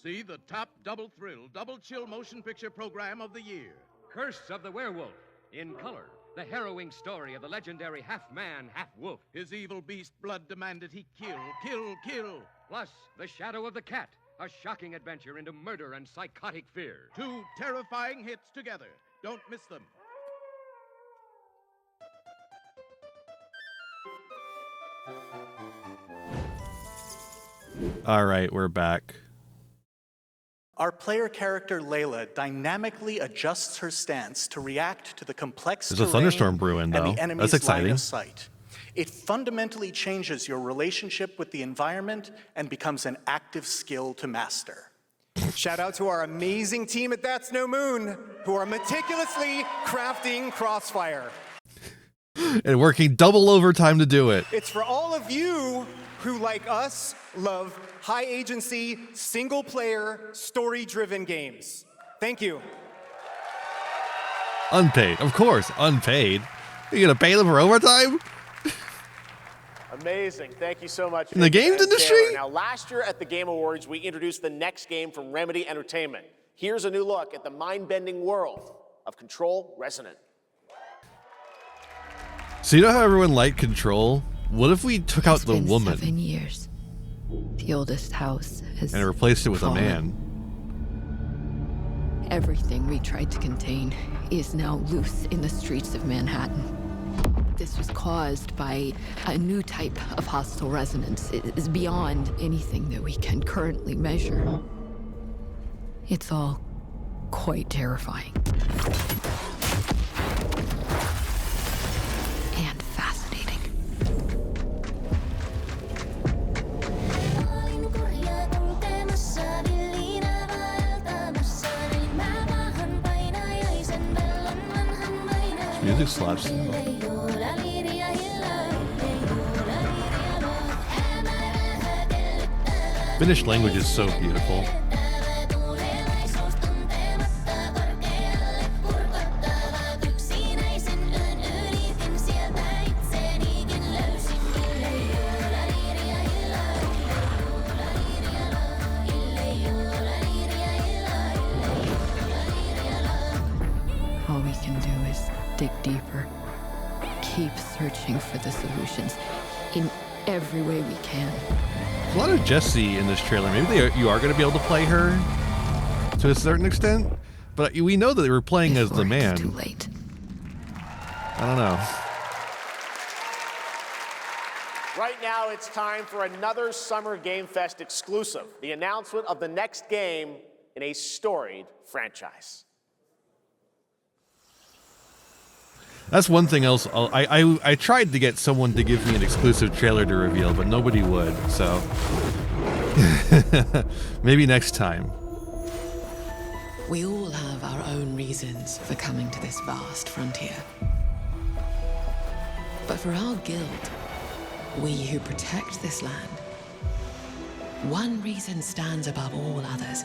See the top double thrill, double chill motion picture program of the year. Curse of the Werewolf, in color. The harrowing story of the legendary half-man, half-wolf. His evil beast blood demanded he kill. Plus, The Shadow of the Cat, a shocking adventure into murder and psychotic fear. 2 terrifying hits together. Don't miss them. All right, we're back. Our player character Layla dynamically adjusts her stance to react to the complex There's a terrain thunderstorm brewing, and though. the enemy's That's exciting. line of sight. It fundamentally changes your relationship with the environment and becomes an active skill to master. Shout out to our amazing team at That's No Moon, who are meticulously crafting Crossfire. And working double overtime to do it. It's for all of you who, like us, love high agency, single player, story driven games. Thank you. Unpaid, of course, unpaid. You gonna pay them for overtime? Amazing. Thank you so much. In the games industry? Taylor. Now, last year at the Game Awards, we introduced the next game from Remedy Entertainment. Here's a new look at the mind-bending world of Control Resonant. So you know how everyone liked Control? What if we took out the woman 7 years. The oldest house has and replaced it with a fallen. man? Everything we tried to contain is now loose in the streets of Manhattan. This was caused by a new type of hostile resonance. It is beyond anything that we can currently measure. It's all quite terrifying. And fascinating. This music slaps. Finnish language is so beautiful. All we can do is dig deeper. Keep searching for the solutions in every way we can. There's a lot of Jessie in this trailer. Maybe you are going to be able to play her to a certain extent, but we know that they were playing as the man. Too late. I don't know. Right now, it's time for another Summer Game Fest exclusive, the announcement of the next game in a storied franchise. That's one thing else. I tried to get someone to give me an exclusive trailer to reveal, but nobody would, so maybe next time. We all have our own reasons for coming to this vast frontier. But for our guild, we who protect this land, one reason stands above all others: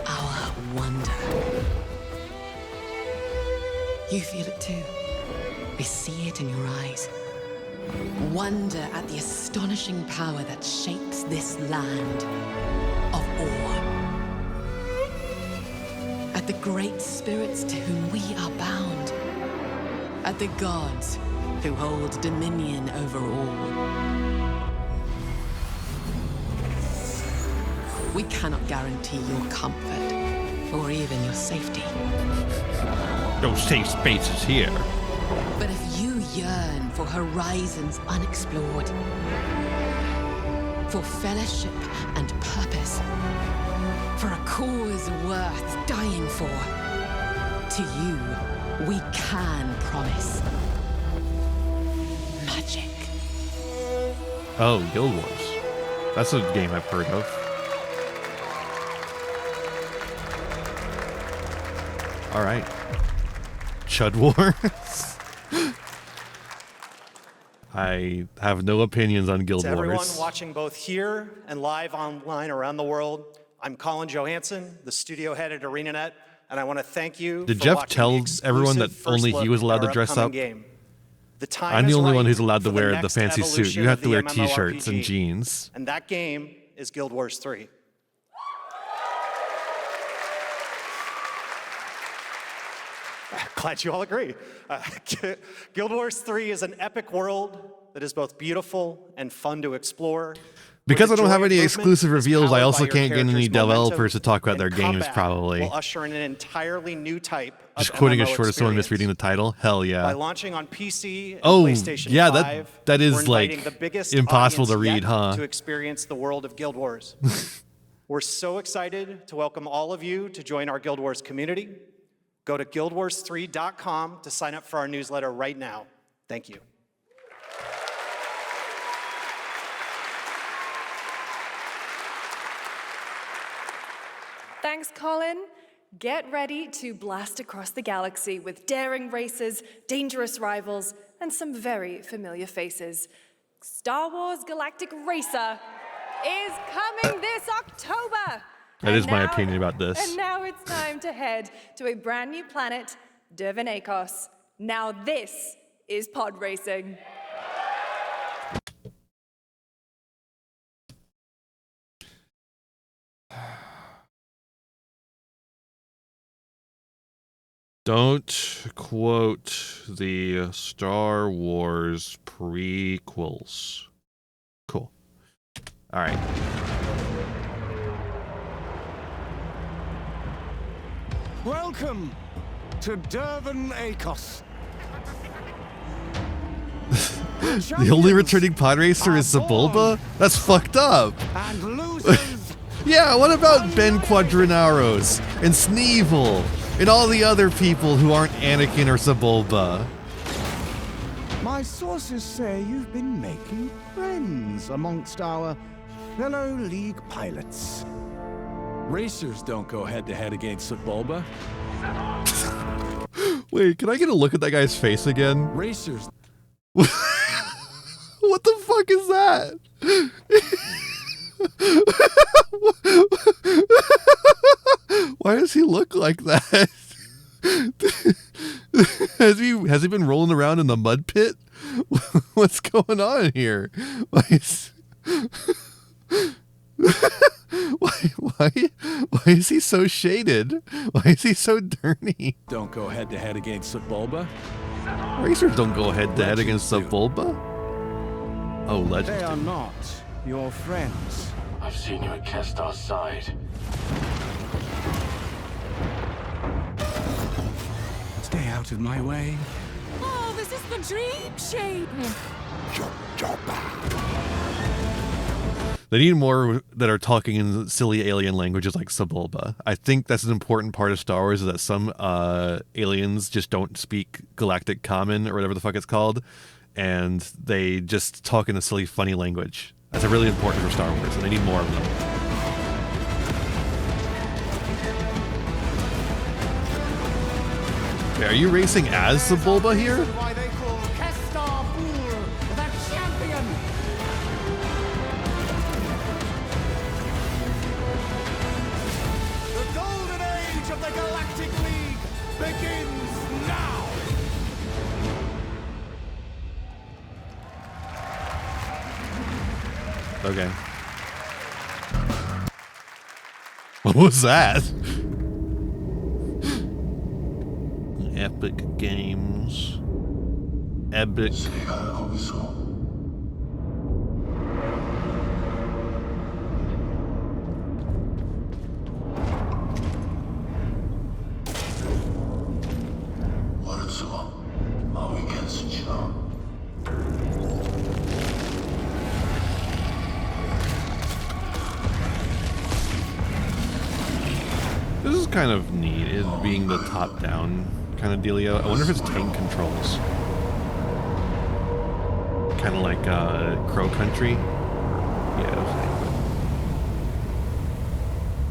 our wonder. You feel it too. We see it in your eyes. Wonder at the astonishing power that shapes this land of awe. At the great spirits to whom we are bound. At the gods who hold dominion over all. We cannot guarantee your comfort or even your safety. No safe spaces here. But if you yearn for horizons unexplored, for fellowship and purpose, for a cause worth dying for, to you, we can promise magic. Oh, Guild Wars. That's a game I've heard of. All right. Chud Wars. I have no opinions on Guild To Wars. everyone watching both here and live online around the world, I'm Colin Johansson, the studio head at ArenaNet, and I want to thank you Did for Geoff watching tell the everyone that exclusive only first he look was allowed at to dress our up? upcoming game. The time I'm the is only right one who's allowed to for the wear the next fancy suit. evolution You have of to the wear t-shirts and MMORPG. jeans. And that game is Guild Wars 3. Glad you all agree. Guild Wars 3 is an epic world that is both beautiful and fun to explore. Because I don't have any movement exclusive is reveals, I powered also by your can't get any character's developers to talk about momentum, their and games, combat probably. will usher in an entirely new type of Just quoting MMO as short as someone experience. misreading the title. Hell By yeah. launching on PC and Oh, PlayStation yeah, 5, that is, we're inviting like, the biggest impossible to audience read, yet huh? to experience the world of Guild Wars. We're so excited to welcome all of you to join our Guild Wars community. Go to guildwars3.com to sign up for our newsletter right now. Thank you. Thanks, Colin. Get ready to blast across the galaxy with daring races, dangerous rivals, and some very familiar faces. Star Wars Galactic Racer is coming this October. That is my opinion about this. And now it's time to head to a brand new planet, Dervenakos. Now this is pod racing. Don't quote the Star Wars prequels. Cool. All right. Welcome to Dervenakos. The only returning pod racer is Sebulba? That's fucked up. And losers. Yeah, what about Ben Quadranaros and Sneevil and all the other people who aren't Anakin or Sebulba? My sources say you've been making friends amongst our fellow League pilots. Racers don't go head-to-head against Sebulba. Wait, can I get a look at that guy's face again? Racers. What the fuck is that? Why does he look like that? Has he been rolling around in the mud pit? What's going on here? Why is he so shaded? Why is he so dirty? Don't go head-to-head against Sebulba. Racers don't go head-to-head against Sebulba. Oh, legends. They are not your friends. I've seen you at Kestar's side. Stay out of my way. Oh, this is the dream shape. They need more that are talking in silly alien languages like Sebulba. I think that's an important part of Star Wars, is that some aliens just don't speak Galactic Common or whatever the fuck it's called, and they just talk in a silly, funny language. That's really important for Star Wars, and they need more of them. Okay, are you racing as Sebulba here? Why they call Kestar fwuh the champion. The golden age of the Galactic League begins now. Okay. What was that? Epic Games. Epic. This is kind of neat, it being the top-down kind of dealio. I wonder if it's tank controls. Kind of like Crow Country. Yeah.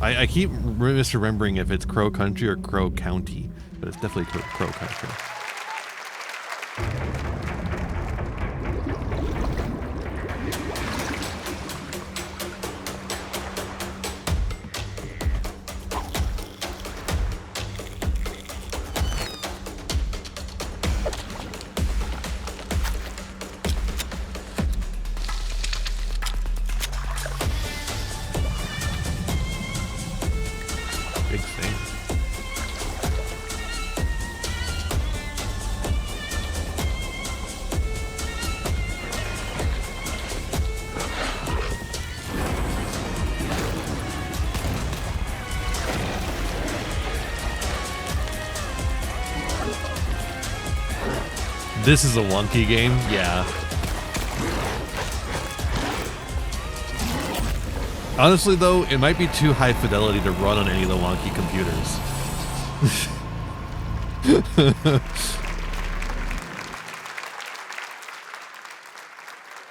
I keep misremembering if it's Crow Country or Crow County, but it's definitely Crow Country. Big thing. This is a wonky game, yeah. Honestly, though, it might be too high fidelity to run on any of the wonky computers.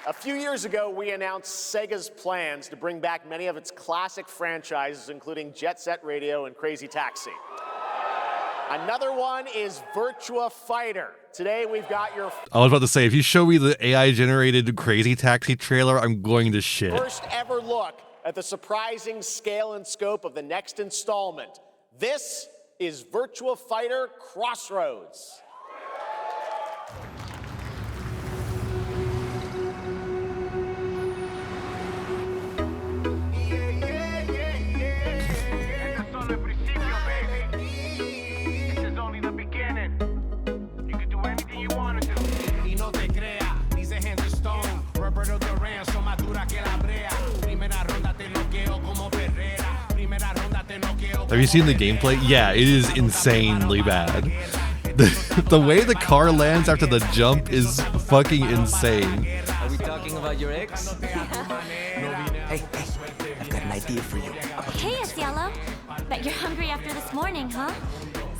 A few years ago, we announced Sega's plans to bring back many of its classic franchises, including Jet Set Radio and Crazy Taxi. Another one is Virtua Fighter. Today, we've got your I was about to say, if you show me the AI-generated Crazy Taxi trailer, I'm going to shit. first ever look at the surprising scale and scope of the next installment. This is Virtua Fighter Crossroads. Have you seen the gameplay? Yeah, it is insanely bad. The way the car lands after the jump is fucking insane. Are we talking about your ex? Hey, I've got an idea for you. Hey, Cielo. Bet you're hungry after this morning, huh?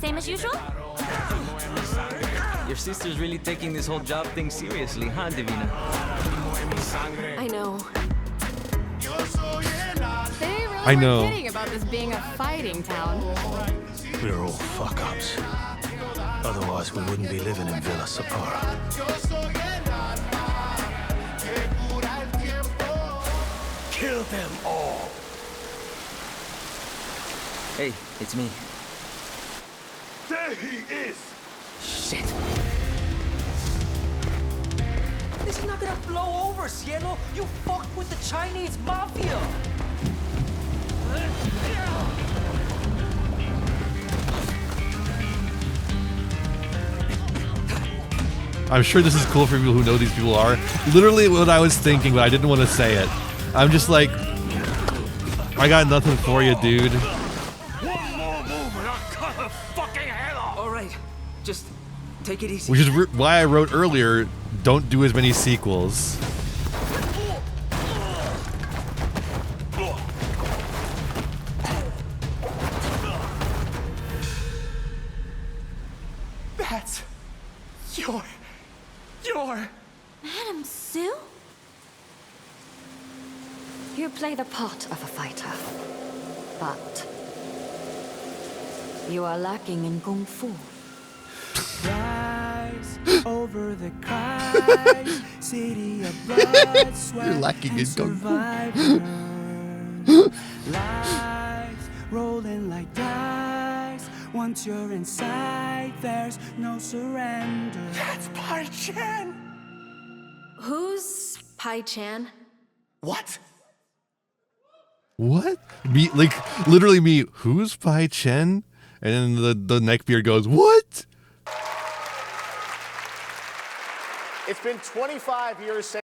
Same as usual? Your sister's really taking this whole job thing seriously, huh, Divina? I know. They really I know. weren't kidding about this being a fighting town. We're all fuck-ups. Otherwise, we wouldn't be living in Villa Sapara. Kill them all. Hey, it's me. There he is. Shit. This is not gonna blow over, Cielo. You fucked with the Chinese mafia. I'm sure this is cool for people who know these people are. Literally what I was thinking, but I didn't want to say it. I'm just like, I got nothing for you, dude. One more move and I'll cut her fucking head off. All right, just take it easy. Which is why I wrote earlier, don't do as many sequels. That's your. Madam Sue? You play the part of a fighter, but you are lacking in kung fu. Rise over the cries, city of blood, sweat, You're lacking in kung fu. Lives rolling like dice. Once you're inside, there's no surrender. That's Pai Chan. Who's Pai Chan? What? What? Me, like, literally me, who's Pai Chen? And then the neckbeard goes, what? It's been 25 years since.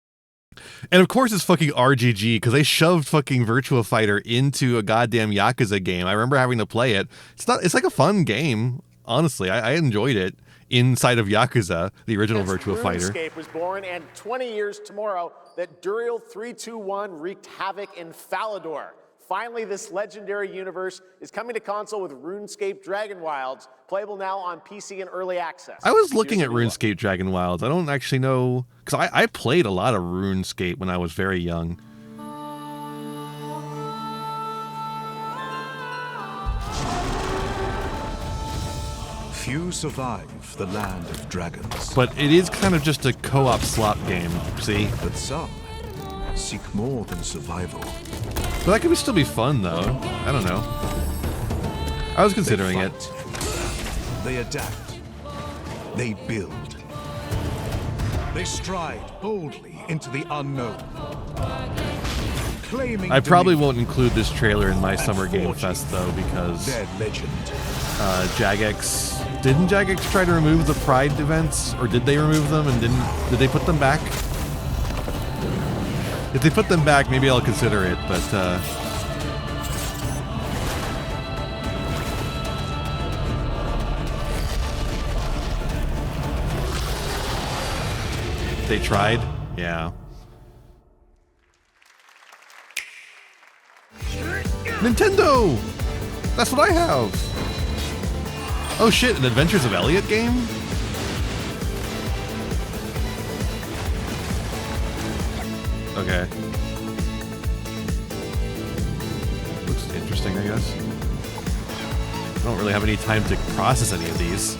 And of course it's fucking RGG, because they shoved fucking Virtua Fighter into a goddamn Yakuza game. I remember having to play it. It's like a fun game, honestly. I enjoyed it inside of Yakuza, the original Virtua Fighter. RuneScape was born, and 20 years tomorrow that Duriel 321 wreaked havoc in Falador. Finally, this legendary universe is coming to console with RuneScape Dragon Wilds, playable now on PC in early access. I was looking at RuneScape Dragon Wilds. I don't actually know, because I played a lot of RuneScape when I was very young. Few survive the land of dragons. But it is kind of just a co-op slot game, see? But some seek more than survival. But that could still be fun, though. I don't know. I was considering it. They adapt. They build. They stride boldly into the unknown. Claiming I probably won't include this trailer in my Summer Game Fest, though, because their legend. Jagex... Didn't Jagex try to remove the Pride events? Or did they remove them and did they put them back? If they put them back, maybe I'll consider it, but They tried? Yeah. Nintendo! That's what I have! Oh shit, an Adventures of Elliot game? Okay. Looks interesting, I guess. I don't really have any time to process any of these.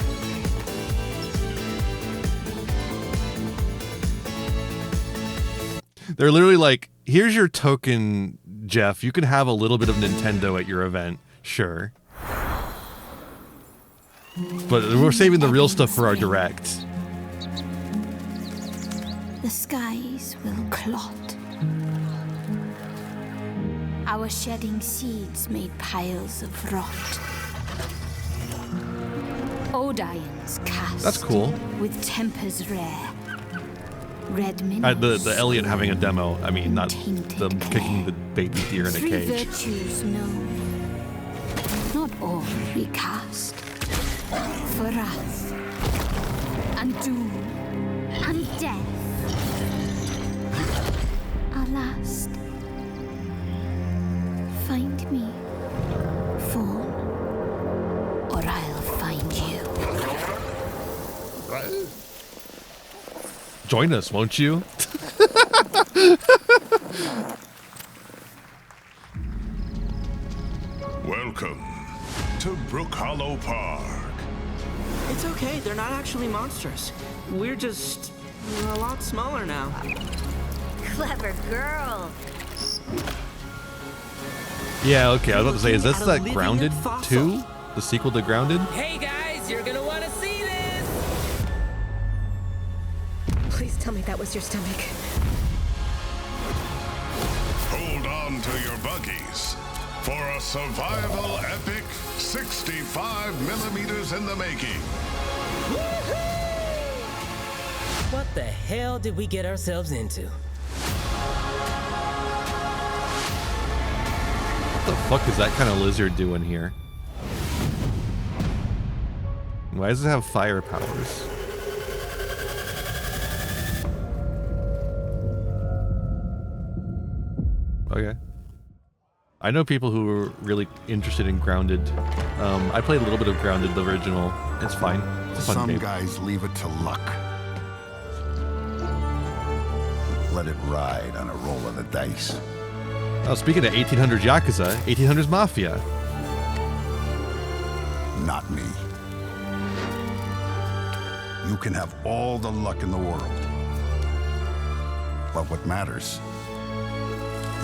They're literally like, here's your token, Geoff. You can have a little bit of Nintendo at your event. Sure. But we're saving the real stuff for our direct. The skies will clot. Our shedding seeds made piles of rot. Odion's cast. That's cool. With tempers rare. Red minnows. The Elliot having a demo. I mean, not them kicking the baby deer in a Three cage. virtues known. Not all recast. For wrath. And doom. And death. Alas. Find me, Fawn, or I'll find you. Join us, won't you? Welcome to Brook Hollow Park. It's okay, they're not actually monsters. We're just a lot smaller now. Clever girl. Yeah, okay, I was about to say, is this that Grounded 2? The sequel to Grounded? Hey guys, you're gonna want to see this! Please tell me that was your stomach. Hold on to your buggies for a survival epic 65 millimeters in the making. What the hell did we get ourselves into? What the fuck is that kind of lizard doing here? Why does it have fire powers? Okay. I know people who were really interested in Grounded. I played a little bit of Grounded, the original. It's fine. It's a fun Some game. guys leave it to luck. Let it ride on a roll of the dice. Oh, speaking of 1800 Yakuza, 1800s Mafia. Not me. You can have all the luck in the world. But what matters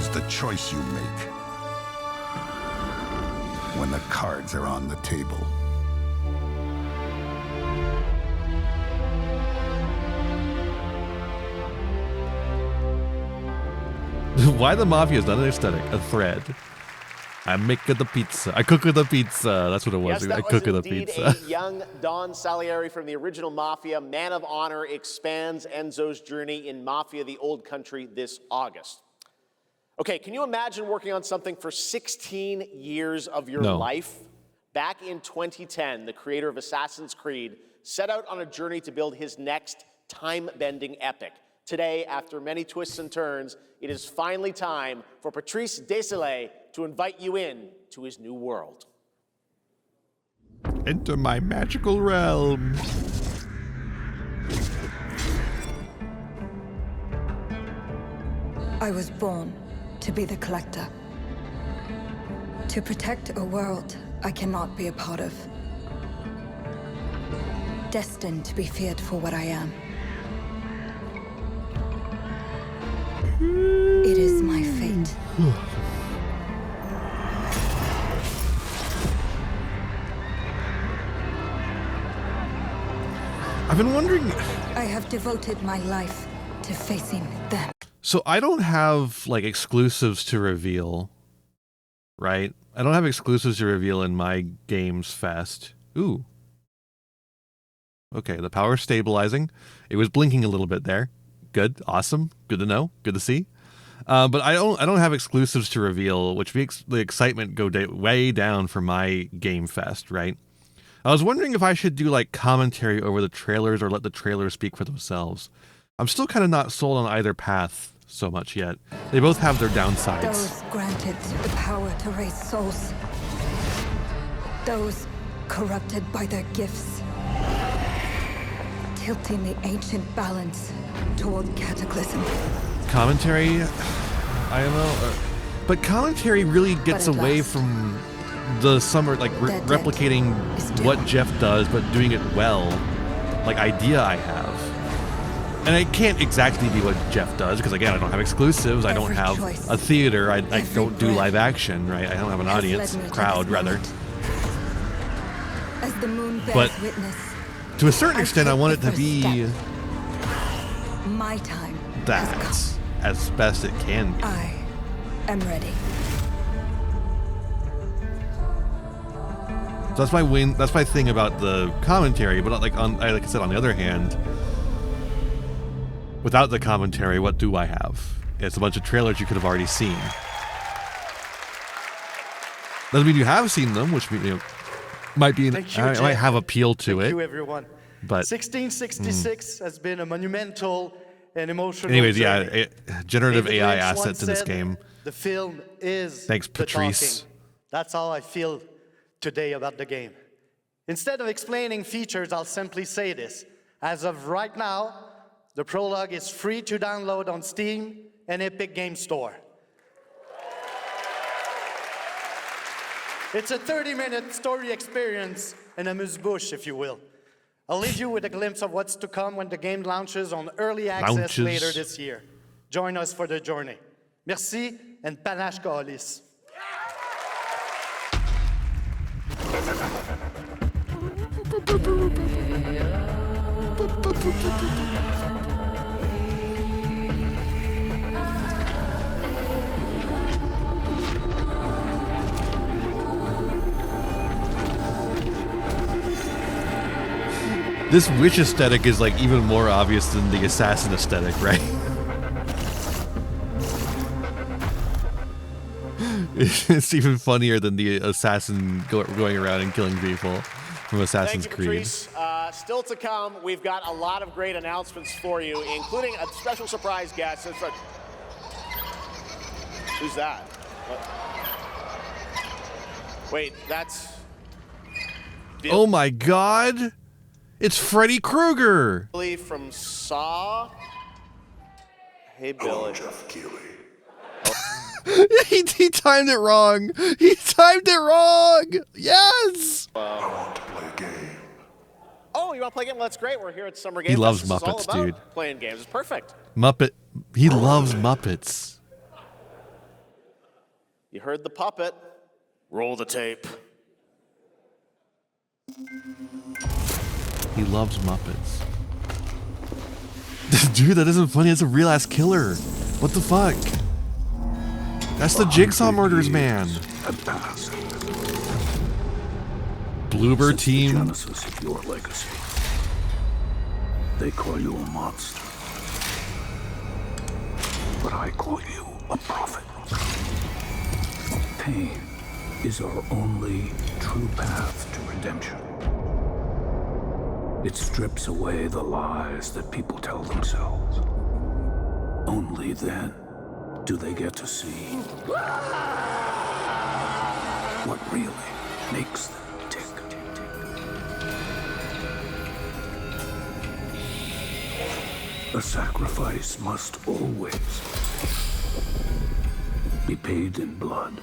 is the choice you make when the cards are on the table. Why the Mafia is not an aesthetic, a thread. I make the pizza. I cook the pizza. That's what it was. Yes, that I cook was the indeed pizza. a young Don Salieri from the original Mafia. Man of Honor expands Enzo's journey in Mafia: The Old Country this August. Okay, can you imagine working on something for 16 years of your No. life? Back in 2010, the creator of Assassin's Creed set out on a journey to build his next time-bending epic. Today, after many twists and turns, it is finally time for Patrice Désilets to invite you in to his new world. Enter my magical realm. I was born to be the collector. To protect a world I cannot be a part of. Destined to be feared for what I am. It is my fate. I've been wondering. I have devoted my life to facing them. So I don't have like exclusives to reveal, right? I don't have exclusives to reveal in my Games Fest. Ooh. Okay, the power stabilizing. It was blinking a little bit there. Good, awesome, good to know, good to see. But I don't have exclusives to reveal, which makes the excitement go way down for my Game Fest, right? I was wondering if I should do like commentary over the trailers or let the trailers speak for themselves. I'm still kind of not sold on either path so much yet. They both have their downsides. Those granted the power to raise souls. Those corrupted by their gifts. Tilting the ancient balance toward cataclysm. Commentary, IMO, but commentary really gets away from the summer, like replicating what Geoff does, but doing it well, like idea I have. And it can't exactly be what Geoff does, because again, I don't have exclusives, I don't have a theater, I don't do live action, right? I don't have an audience, crowd rather. As the moon bears But witness, to a certain extent, I want it to be my time that as best it can be. I am ready. So that's my win. That's my thing about the commentary. But like I said, on the other hand, without the commentary, what do I have? It's a bunch of trailers you could have already seen. Doesn't mean you have seen them, which might be might have appeal to it. Thank you, everyone. But 1666 has been a monumental and emotional. Anyways, journey. generative David AI Lynch assets once in this said, game. The film is Thanks, the Patrice. talking. That's how I feel today about the game. Instead of explaining features, I'll simply say this. As of right now, the prologue is free to download on Steam and Epic Game Store. It's a 30-minute story experience and amuse-bouche, if you will. I'll leave you with a glimpse of what's to come when the game launches on early access later this year. Join us for the journey. Merci and panache Kaolis. This witch aesthetic is like even more obvious than the assassin aesthetic, right? It's even funnier than the assassin going around and killing people from Assassin's Creed. Patrice. Still to come, we've got a lot of great announcements for you, including a special surprise guest. Who's that? What? Wait, that's... Oh my God! It's Freddy Krueger! Billy from Saw. Hey, Billy. he timed it wrong. He timed it wrong. Yes. I want to play a game. Oh, you want to play a game? Well, that's great. We're here at Summer Game He loves Fest. This is all Muppets, about dude. Playing games. It's perfect. Muppet. He loves Muppets. You heard the puppet. Roll the tape. He loves Muppets. Dude, that isn't funny. It's a real ass killer. What the fuck? That's the Jigsaw murders, man. Bloober team. Genesis of your legacy. They call you a monster, but I call you a prophet. Pain is our only true path to redemption. It strips away the lies that people tell themselves. Only then do they get to see what really makes them tick. A sacrifice must always be paid in blood.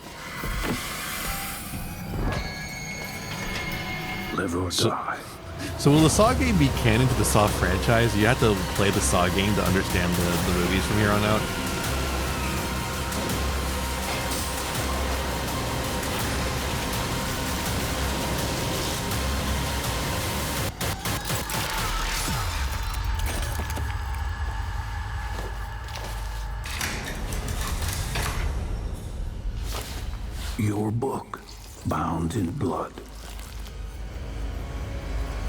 Live or die. So will the Saw game be canon to the Saw franchise? You have to play the Saw game to understand the movies from here on out? Your book, bound in blood,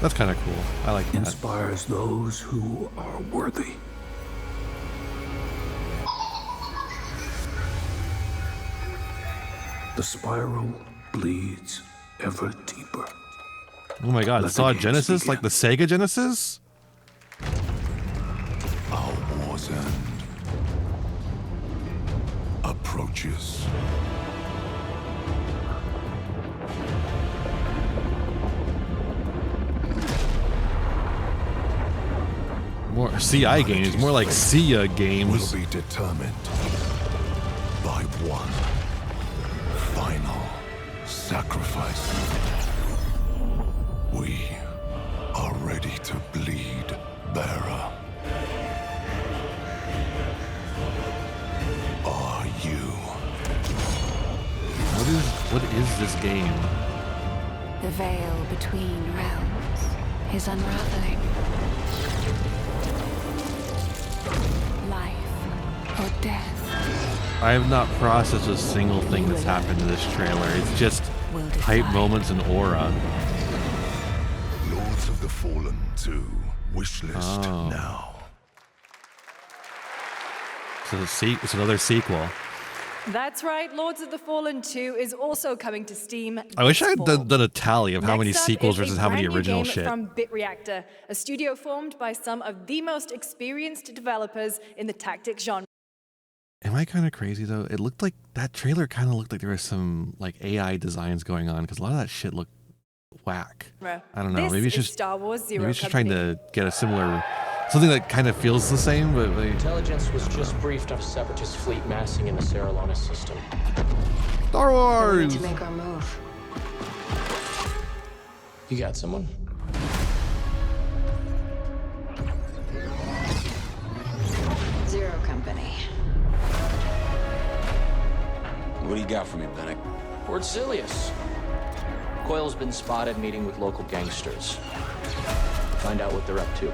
That's kind of cool. I like that. inspires those who are worthy. The spiral bleeds ever deeper. Oh my God, Let Saw the games Genesis? begin. Like the Sega Genesis? Our approaches. More CI games, more like SIA games. Will be determined by one final sacrifice. We are ready to bleed, bearer. Are you? What is this game? The veil between realms is unraveling. Life or death. I have not processed a single thing that's happened in this trailer. It's just hype moments and aura. Lords of the Fallen 2, wishlist now. So it's another sequel. That's right, Lords of the Fallen 2 is also coming to Steam. I wish I had done a tally of how many Next up sequels is a versus how many brand new original game shit. From BitReactor, a studio formed by some of the most experienced developers in the tactics genre. Am I kind of crazy though? It looked like that trailer kind of looked like there was some like AI designs going on because a lot of that shit looked whack. I don't know. This Maybe it's is just Star Wars Zero maybe it's just Company. trying to get a similar something that kind of feels the same, but like, Intelligence was just briefed of a separatist fleet massing in the Serralona system. Star We Wars. need to make our move. You got someone? Zero Company. What do you got for me, Bennett? Port Silius. Coil's been spotted meeting with local gangsters. Find out what they're up to.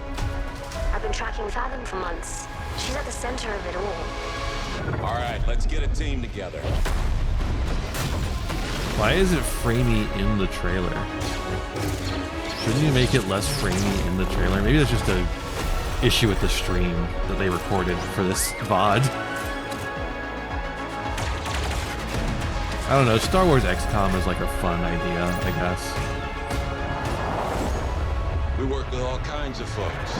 I've been tracking Fathom for months. She's at the center of it all. All right, let's get a team together. Why is it framey in the trailer? Shouldn't you make it less framey in the trailer? Maybe that's just a issue with the stream that they recorded for this VOD. I don't know, Star Wars XCOM is like a fun idea, I guess. We work with all kinds of folks.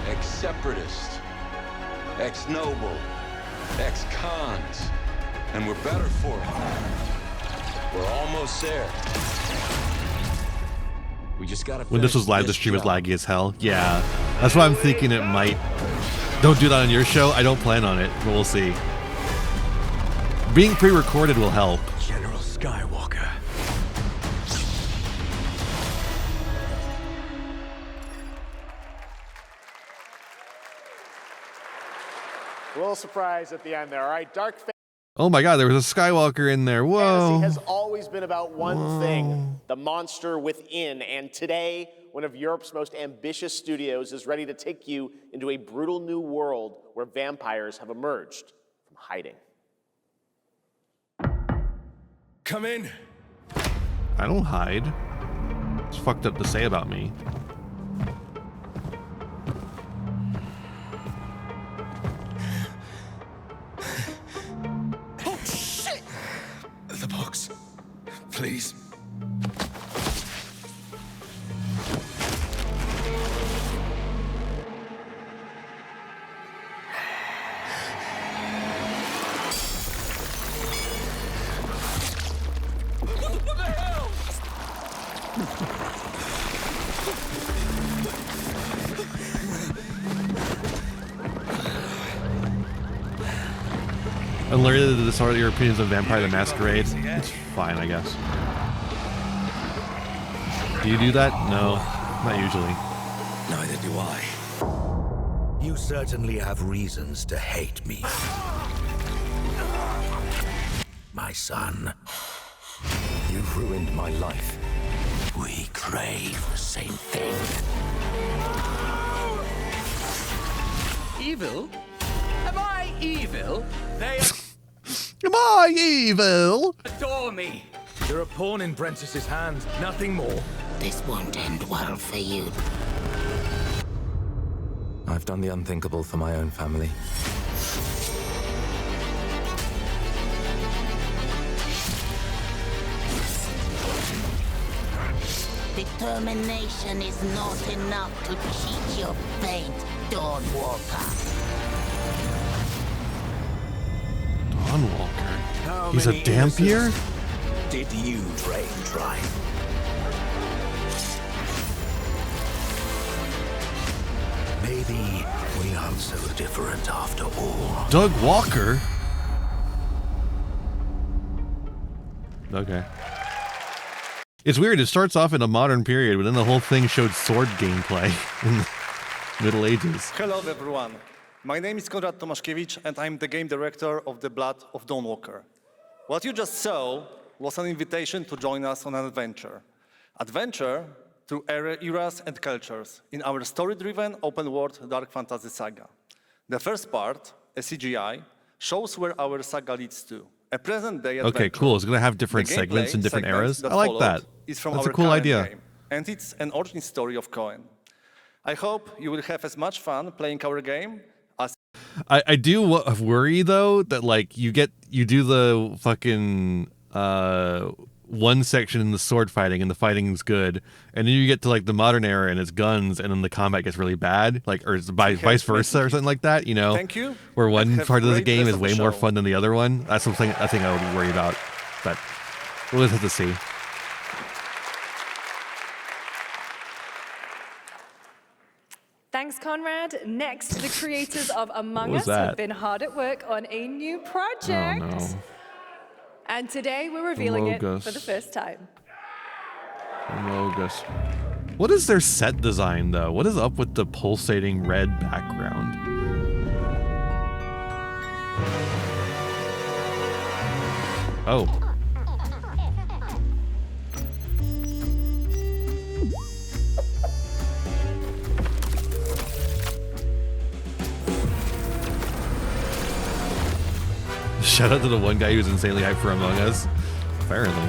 Ex-separatists, ex-noble, ex-cons, and we're better for it. We're almost there. We just gotta When this was live, the stream was laggy as hell. Yeah, that's why I'm thinking it might. Don't do that on your show. I don't plan on it, but we'll see. Being pre-recorded will help. General Skywalker. A little surprise at the end there. All right, Dark Oh my god, there was a Skywalker in there. Whoa. Fantasy has always been about one thing, the monster within. And today, one of Europe's most ambitious studios is ready to take you into a brutal new world where vampires have emerged from hiding. Come in. I don't hide. It's fucked up to say about me. Oh, shit! The box. Please. What the hell? And learn the sort of your opinions on Vampire the Masquerade. It's fine, I guess. Do you do that? No, not usually. Neither do I. You certainly have reasons to hate me. My son, you've ruined my life. We crave the same thing. Evil? Am I evil? They Am I evil? adore me. You're a pawn in Brentus's hand, nothing more. This won't end well for you. I've done the unthinkable for my own family. Determination is not enough to cheat your fate, Dawnwalker. Dawnwalker. He's a Dampier? Did you drain dry? Maybe we aren't so different after all. Doug Walker? Okay. It's weird. It starts off in a modern period, but then the whole thing showed sword gameplay in the Middle Ages. Hello, everyone. My name is Konrad Tomaszkiewicz, and I'm the game director of The Blood of Dawnwalker. What you just saw was an invitation to join us on an adventure. Adventure through eras and cultures in our story-driven open-world dark fantasy saga. The first part, a CGI, shows where our saga leads to. A present-day adventure. Okay, cool. It's going to have different segments in different eras. I like that. That's a cool idea. Game, and it's an origin story of Cohen. I hope you will have as much fun playing our game as... I do worry, though, that, like, you do the fucking... one section in the sword fighting and the fighting's good, and then you get to like the modern era and it's guns and then the combat gets really bad, like, or it's vice versa or something like that, you know. Thank you. Where one part of the game is way more fun than the other one. That's something I think I would worry about, but we'll just have to see. Thanks, Conrad. Next, the creators of Among Us have been hard at work on a new project. Oh no. And today we're revealing it for the first time. Amogus. What is their set design, though? What is up with the pulsating red background? Oh. Shout out to the one guy who's insanely hyped for Among Us. Apparently.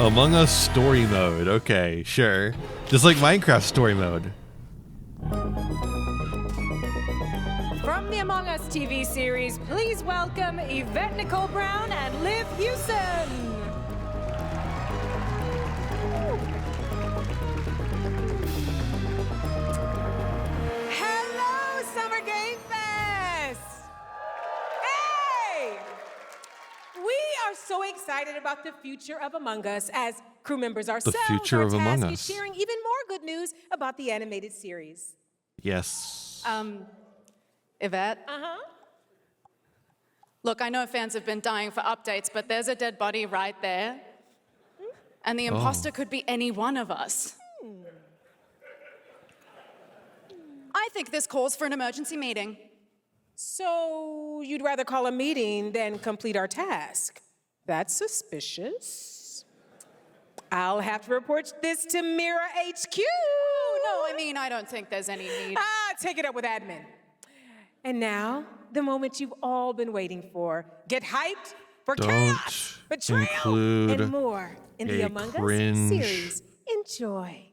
Among Us story mode. Okay, sure. Just like Minecraft story mode. From the Among Us TV series, please welcome Yvette Nicole Brown and Liv Hewson. Hello, Summer Game Fest! Hey! We are so excited about the future of Among Us as crew members ourselves. The future of Among Us. Us. Sharing even more good news about the animated series. Yes. Yvette? Uh-huh. Look, I know fans have been dying for updates, but there's a dead body right there. And the imposter could be any one of us. I think this calls for an emergency meeting. So you'd rather call a meeting than complete our task? That's suspicious. I'll have to report this to Mira HQ. Oh, no, I mean, I don't think there's any need. Take it up with admin. And now, the moment you've all been waiting for. Get hyped for chaos, betrayal, and more in the Among Us series. Enjoy.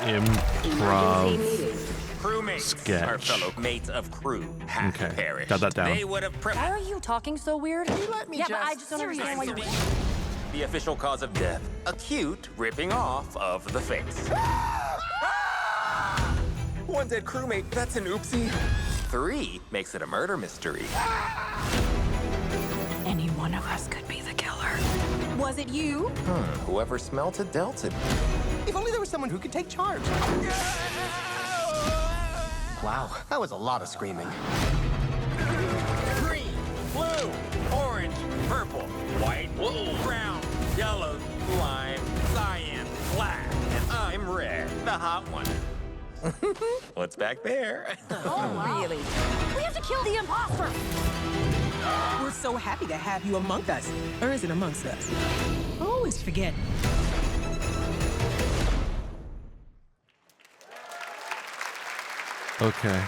Improv Crewmates, sketch. our fellow mates of crew, have perished. Got that down. They would have Why are you talking so weird? Let me but I just don't understand why you... The official cause of death, acute ripping off of the face. One dead crewmate, that's an oopsie. 3 makes it a murder mystery. Any one of us could be the killer. Was it you? Whoever smelt it dealt it. If only there was someone who could take charge. Wow, that was a lot of screaming. Green, blue, orange, purple, white, brown, yellow, lime, cyan, black, and I'm red, the hot one. What's back there? Oh, really? We have to kill the imposter! We're so happy to have you among us. Or is it amongst us? I always forget. Okay.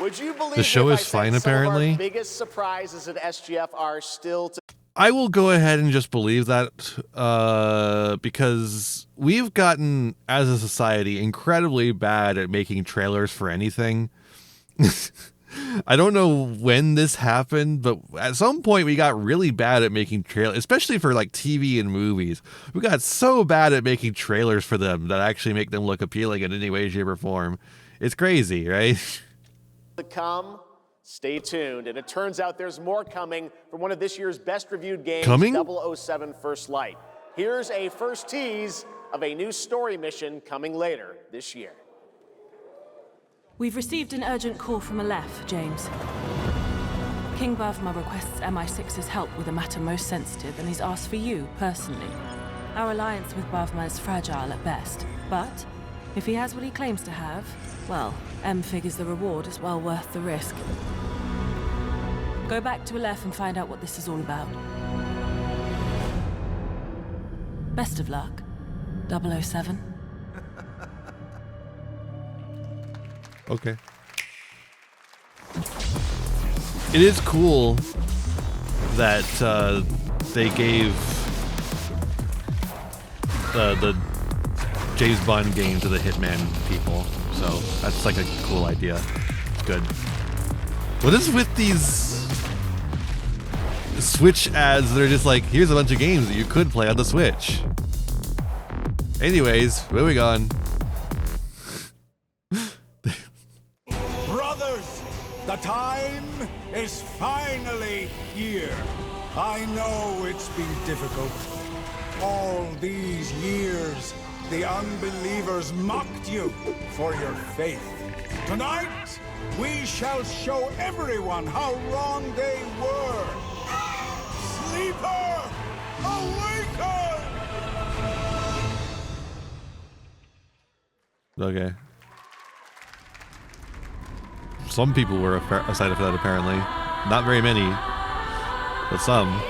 Would you believe the show if is I fine, said some of apparently. our biggest surprises at SGF are still to... I will go ahead and just believe that because we've gotten, as a society, incredibly bad at making trailers for anything. I don't know when this happened, but at some point we got really bad at making trailers, especially for like TV and movies. We got so bad at making trailers for them that actually make them look appealing in any way, shape, or form. It's crazy, right? To come, stay tuned. And it turns out there's more coming from one of this year's best reviewed games, 007 First Light. Here's a first tease of a new story mission coming later this year. We've received an urgent call from Aleph, James. King Bavma requests MI6's help with a matter most sensitive, and he's asked for you, personally. Our alliance with Bavma is fragile at best, but if he has what he claims to have, well, M figures the reward is well worth the risk. Go back to Aleph and find out what this is all about. Best of luck, 007. Okay. It is cool that they gave the James Bond game to the Hitman people, so that's like a cool idea. Good. What is with these Switch ads? They're just like, here's a bunch of games that you could play on the Switch. Anyways, moving on. The time is finally here. I know it's been difficult. All these years, the unbelievers mocked you for your faith. Tonight, we shall show everyone how wrong they were. Sleeper, awaken! Okay. Some people were excited for that, apparently. Not very many, but some.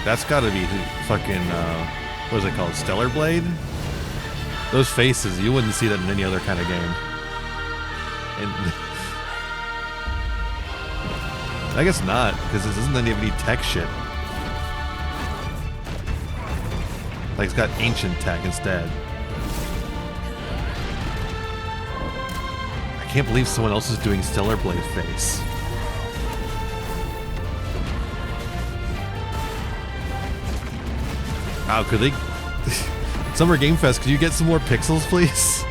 That's gotta be fucking, what is it called? Stellar Blade? Those faces, you wouldn't see that in any other kind of game. And I guess not, because this doesn't have any tech shit. Like, it's got ancient tech instead. I can't believe someone else is doing Stellar Blade face. Wow, could they... Summer Game Fest, could you get some more pixels, please?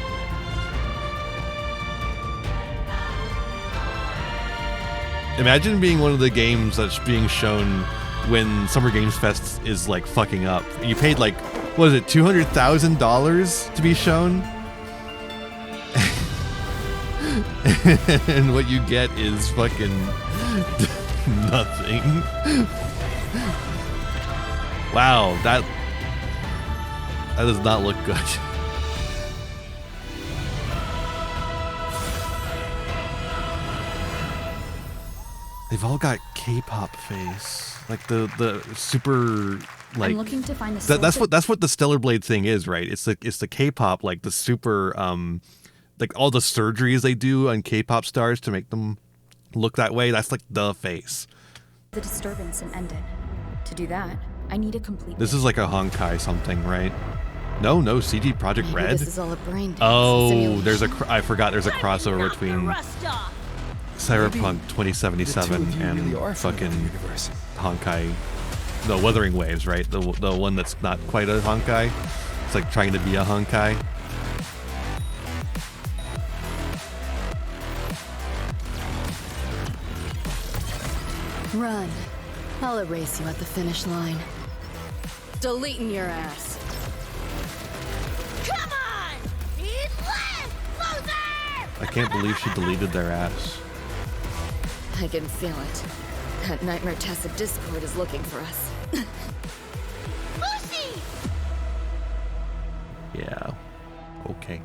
Imagine being one of the games that's being shown when Summer Games Fest is like fucking up. You paid like, what is it, $200,000 to be shown? And what you get is fucking nothing. Wow, that does not look good. They've all got K-pop face, like the super like. I'm looking to find the that's what the Stellar Blade thing is, right? It's the K-pop, like the super like all the surgeries they do on K-pop stars to make them look that way. That's like the face. The disturbance and end it. To do that, I need a complete. This is like a Honkai something, right? No, CD Projekt Red. This is all a brain dance. Oh, I forgot there's a crossover between Cyberpunk 2077 and fucking Honkai. No, Wuthering Waves, right? The one that's not quite a Honkai. It's like trying to be a Honkai. Run. I'll erase you at the finish line. Deleting your ass. Come on! Eat left, loser! I can't believe she deleted their ass. I can feel it. That nightmare test of Discord is looking for us. Lucy! Yeah. Okay.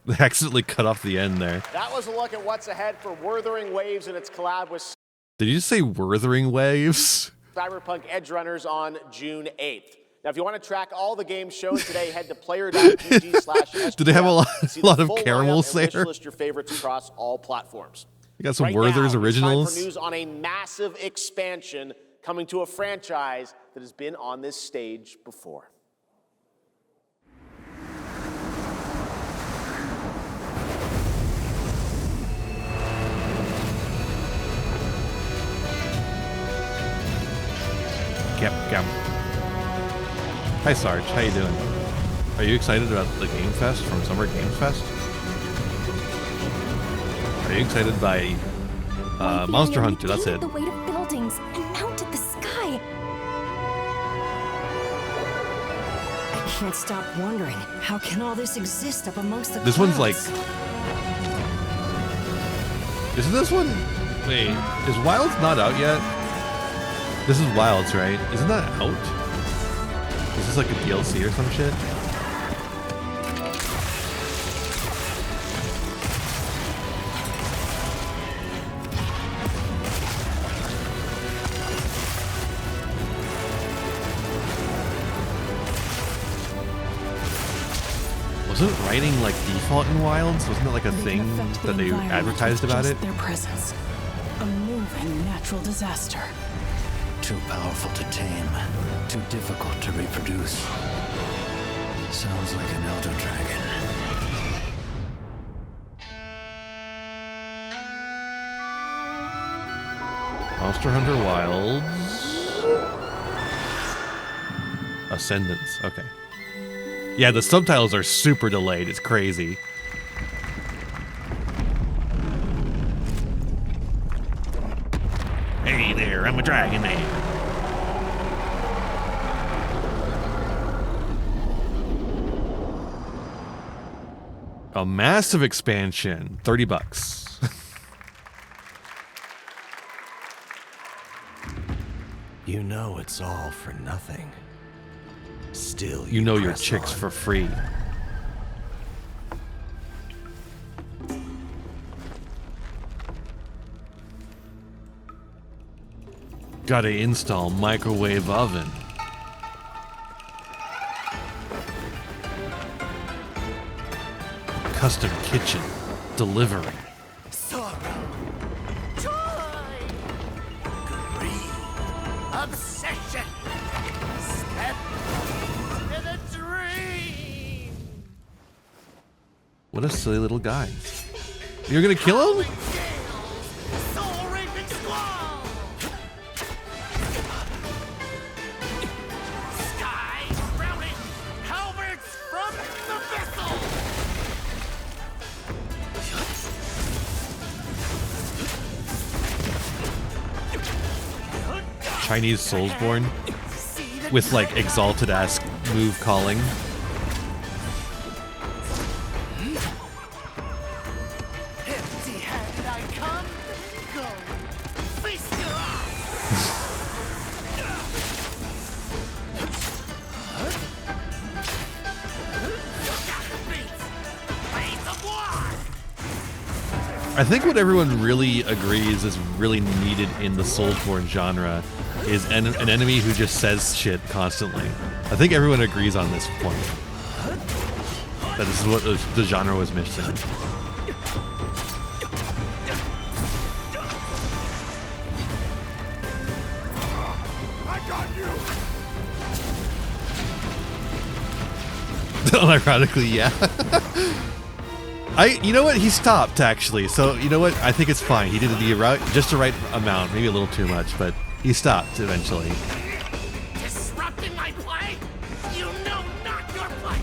They accidentally cut off the end there. That was a look at what's ahead for Wuthering Waves and its collab with Did you say Wuthering Waves? Cyberpunk Edge Runners on June 8th. Now, if you want to track all the games shown today, head to player.gg/SGF. Do they have a lot of caramels there? List your favorites across all platforms. We got some Right Werther's now, originals. It's time for news on a massive expansion coming to a franchise that has been on this stage before. Yep. Hi Sarge, how you doing? Are you excited about the Game Fest from Summer Games Fest? Are you excited by Monster Hunter? That's it. The weight of buildings and mounted the sky. I can't stop wondering, how can all this exist up amongst the This one's like... clouds? Isn't this one... Wait, is Wilds not out yet? This is Wilds, right? Isn't that out? Is this like a DLC or some shit? Wasn't writing like default in Wilds? Wasn't it like a thing that they advertised about it? Their presence. A moving natural disaster. Too powerful to tame. Too difficult to reproduce. Sounds like an elder dragon. Monster Hunter Wilds. Ascendance. Okay. Yeah, the subtitles are super delayed. It's crazy. Hey there, I'm a dragon man. A massive expansion, $30. You know it's all for nothing. Still, you know your chicks for free. Gotta install microwave oven. Custom kitchen. Delivery. Sorrow. Joy. Greed. Obsession. Step in a dream. What a silly little guy. You're gonna kill him? Soul-raping squall. Sky sprouting. Halberds from the vessel. Chinese Soulsborne with like exalted ass move calling. Empty-handed I come, go. Feast your I think what everyone really agrees is really needed in the Soulsborne genre is an enemy who just says shit constantly. I think everyone agrees on this point. That this is what the genre was missing. I got you. Unironically, yeah. You know what? He stopped actually. So you know what? I think it's fine. He did just the right amount, maybe a little too much, but he stopped eventually. Disrupting my play? You know not your place.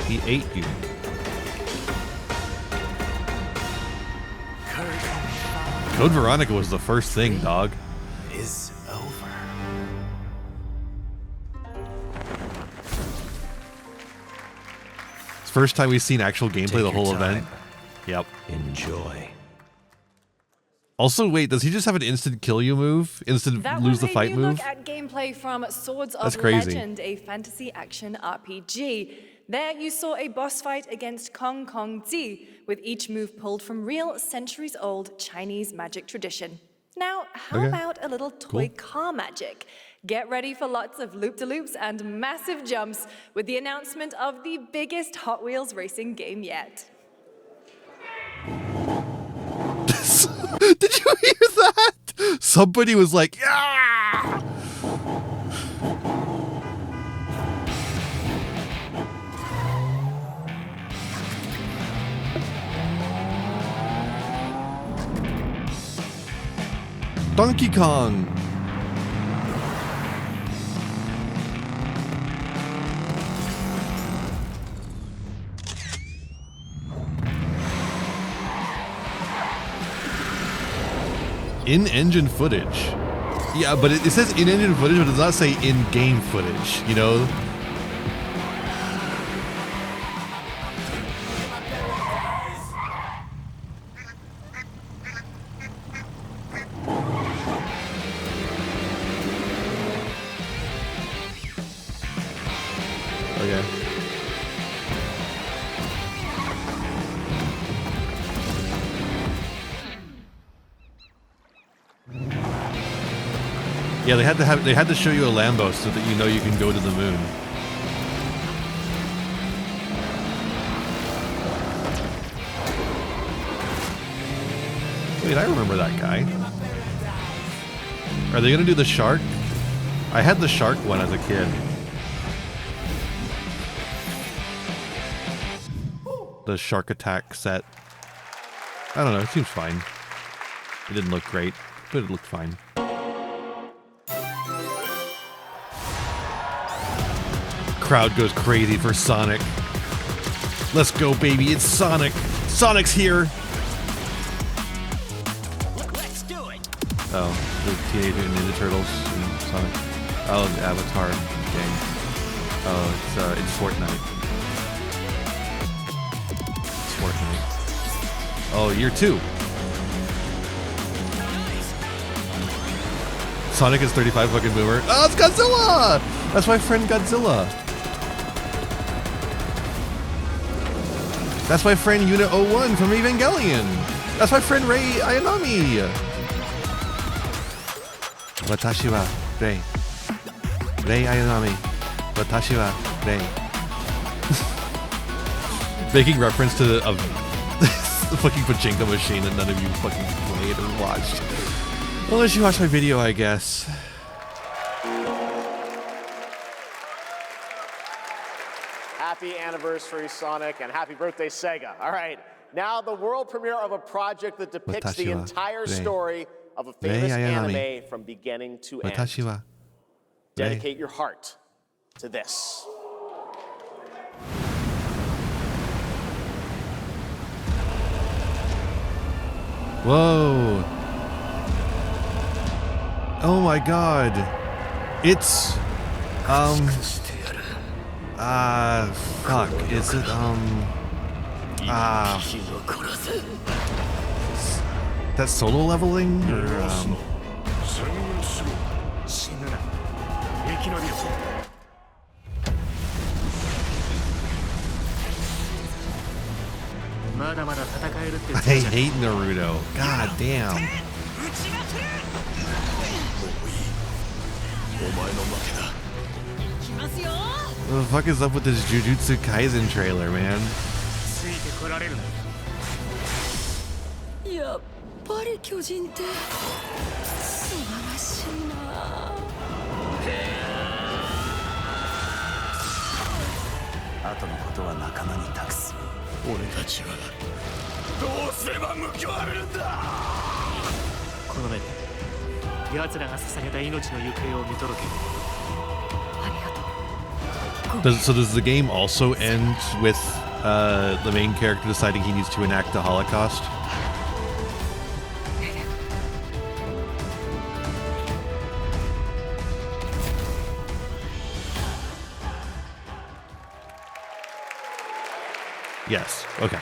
He ate you. Code Veronica was the first thing, dog. Is over. It's the first time we've seen actual gameplay Take the whole your time. event. Yep. Enjoy. Also, wait, does he just have an instant kill you move? Instant That lose was the a fight new move? look at gameplay from Swords That's of crazy. Legend, a fantasy action RPG. There you saw a boss fight against Kong Kong Zi, with each move pulled from real centuries-old Chinese magic tradition. Now, how Okay. about a little toy Cool. car magic? Get ready for lots of loop-de-loops and massive jumps with the announcement of the biggest Hot Wheels racing game yet. Did you hear that? Somebody was like, yeah! Donkey Kong. In-engine footage. Yeah, but it says in-engine footage, but it does not say in-game footage, you know? Okay. Yeah, they had to show you a Lambo so that you know you can go to the moon. Wait, I remember that guy. Are they gonna do the shark? I had the shark one as a kid. The shark attack set. I don't know, it seems fine. It didn't look great, but it looked fine. Crowd goes crazy for Sonic. Let's go, baby, it's Sonic. Sonic's here. Let's do it. Oh, the Teenage Mutant Ninja Turtles and Sonic. Oh, the Avatar gang. Oh, it's Fortnite. It's Fortnite. Oh, year 2. Sonic is 35 fucking boomer. Oh, it's Godzilla! That's my friend Godzilla. That's my friend Unit 01 from Evangelion. That's my friend Rei Ayanami. Watashi wa Rei. Rei Ayanami. Watashi wa Rei. Making reference to the fucking pachinko machine that none of you fucking played or watched. Unless you watched my video, I guess. Happy anniversary, Sonic, and happy birthday, Sega. All right, now the world premiere of a project that depicts the entire story of a famous anime from beginning to end. Dedicate your heart to this. Whoa. Oh my god. It's fuck. Is it that solo leveling or I hate Naruto. God damn. What the fuck is up with this Jujutsu Kaisen trailer, man? やっぱり巨人って素晴らしいな。後のことは仲間に託す。俺たちはどうすれば報われるんだ。この目で奴らが捧げた命の行方を見届ける。 So does the game also end with the main character deciding he needs to enact the Holocaust? Yes. Okay.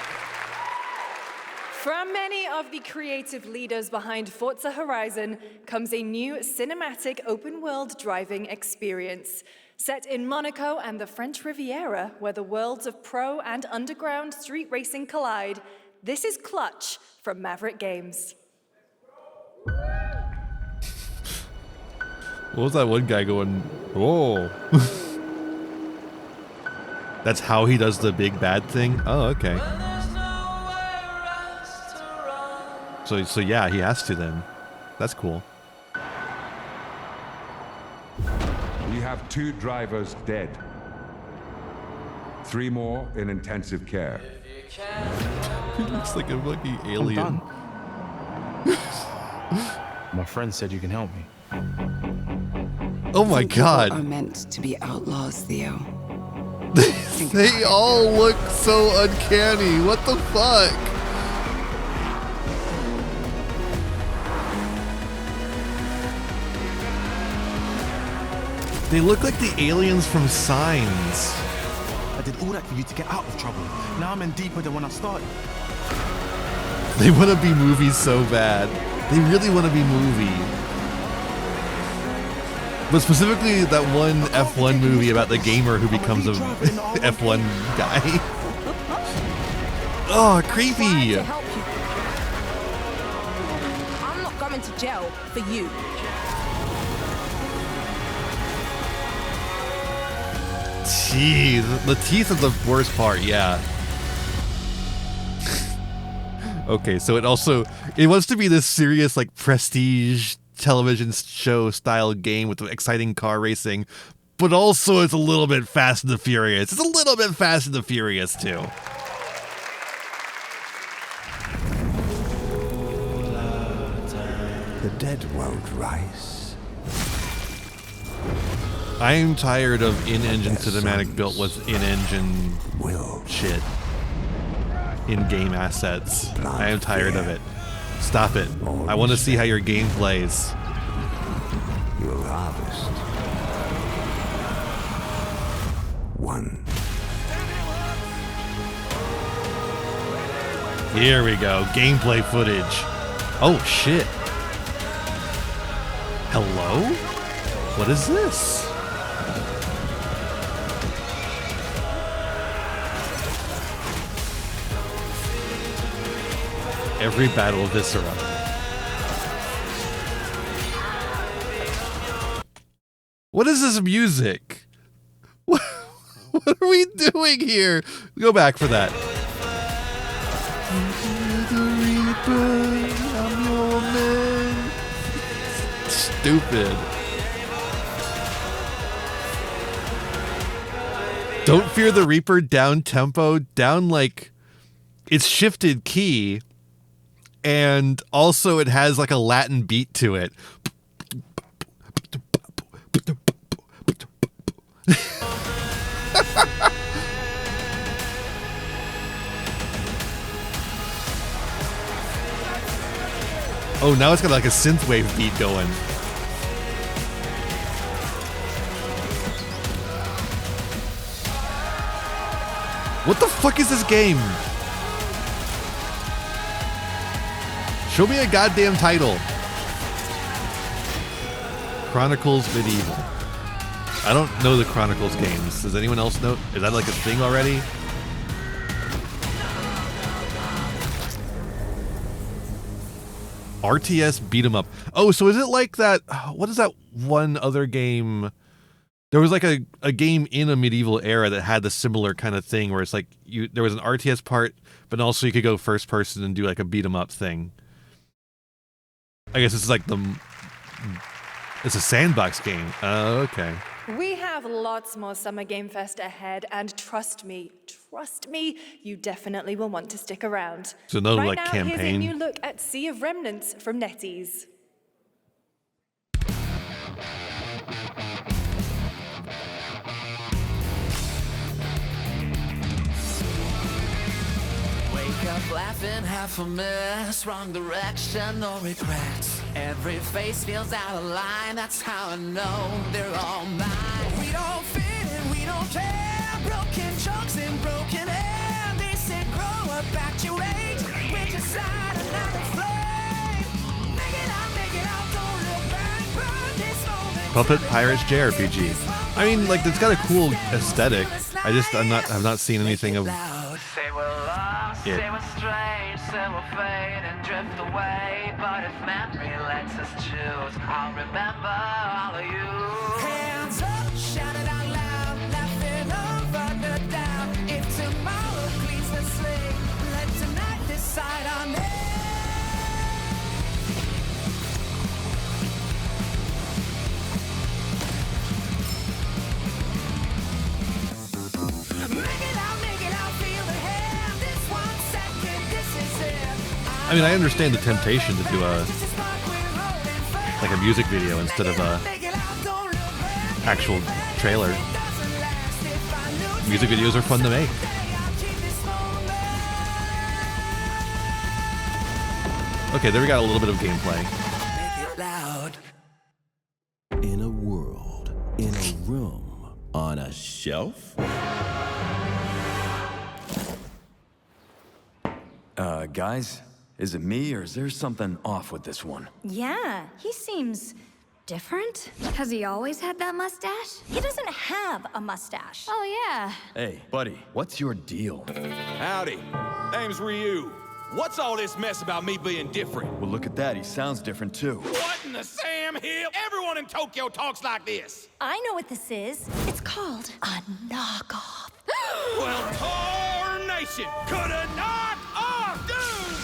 From many of the creative leaders behind Forza Horizon comes a new cinematic open-world driving experience. Set in Monaco and the French Riviera, where the worlds of pro and underground street racing collide, this is Clutch from Maverick Games. What was that one guy going? Whoa. That's how he does the big bad thing? Oh, okay. So yeah, he has to then. That's cool. We have 2 drivers dead. 3 more in intensive care. He looks like a fucking alien. My friend said you can help me. Oh my god. Are meant to be outlaws, Theo. They all look so uncanny. What the fuck? They look like the aliens from Signs. I did all that for you to get out of trouble. Now I'm in deeper than when I started. They want to be movies so bad. They really want to be movie. But specifically that one F1 movie about the gamer who becomes a F1 guy. Oh, creepy. I'm not going to jail for you. Jeez, the teeth are the worst part, yeah. Okay, so it wants to be this serious, like, prestige television show style game with exciting car racing, but also it's a little bit Fast and the Furious. It's a little bit Fast and the Furious, too. The dead won't rise. I'm tired of in-engine cinematic built with in-engine shit. In-game assets. I am tired of it. Stop it. I want to see how your game plays. You'll harvest. 1. Here we go. Gameplay footage. Oh, shit. Hello? What is this? Every battle viscera. What is this music? What are we doing here? Go back for that. Stupid. Don't Fear the Reaper down tempo, down like it's shifted key. And also it has like a Latin beat to it. Oh, now it's got like a synthwave beat going. What the fuck is this game? Show me a goddamn title. Chronicles Medieval. I don't know the Chronicles games. Does anyone else know? Is that like a thing already? RTS beat 'em up. Oh, so is it like that? What is that one other game? There was like a game in a medieval era that had the similar kind of thing where it's like there was an RTS part, but also you could go first person and do like a beat 'em up thing. I guess it's like it's a sandbox game. Oh, okay. We have lots more Summer Game Fest ahead, and trust me, you definitely will want to stick around. So no right like now, campaign. Here's a new look at Sea of Remnants from NetEase. Laughing, half a mess, wrong direction, no regrets. Every face feels out of line, that's how I know they're all mine. We don't fit and we don't care, broken chunks and broken air. They said grow up at your age, we're just light another flame. Make it out, don't look back, burn this moment. Puppet Pirates JRPG. I mean, like it's got a cool aesthetic. I've not seen anything of. Say we're alive. Say we're strange, say we'll fade and drift away. But if memory lets us choose, I'll remember all of you. Hands up, shout it out loud, laughing over the doubt. If tomorrow cleans the slate, let tonight decide on it. I mean, I understand the temptation to do a music video instead of a actual trailer. Music videos are fun to make. Okay, there we got a little bit of gameplay. In a world, in a room, on a shelf? Guys? Is it me, or is there something off with this one? Yeah, he seems different. Has he always had that mustache? He doesn't have a mustache. Oh, yeah. Hey, buddy, what's your deal? Howdy. Name's Ryu. What's all this mess about me being different? Well, look at that. He sounds different, too. What in the Sam Hill? Everyone in Tokyo talks like this. I know what this is. It's called a knockoff. Well, tarnation! Could a knock-off do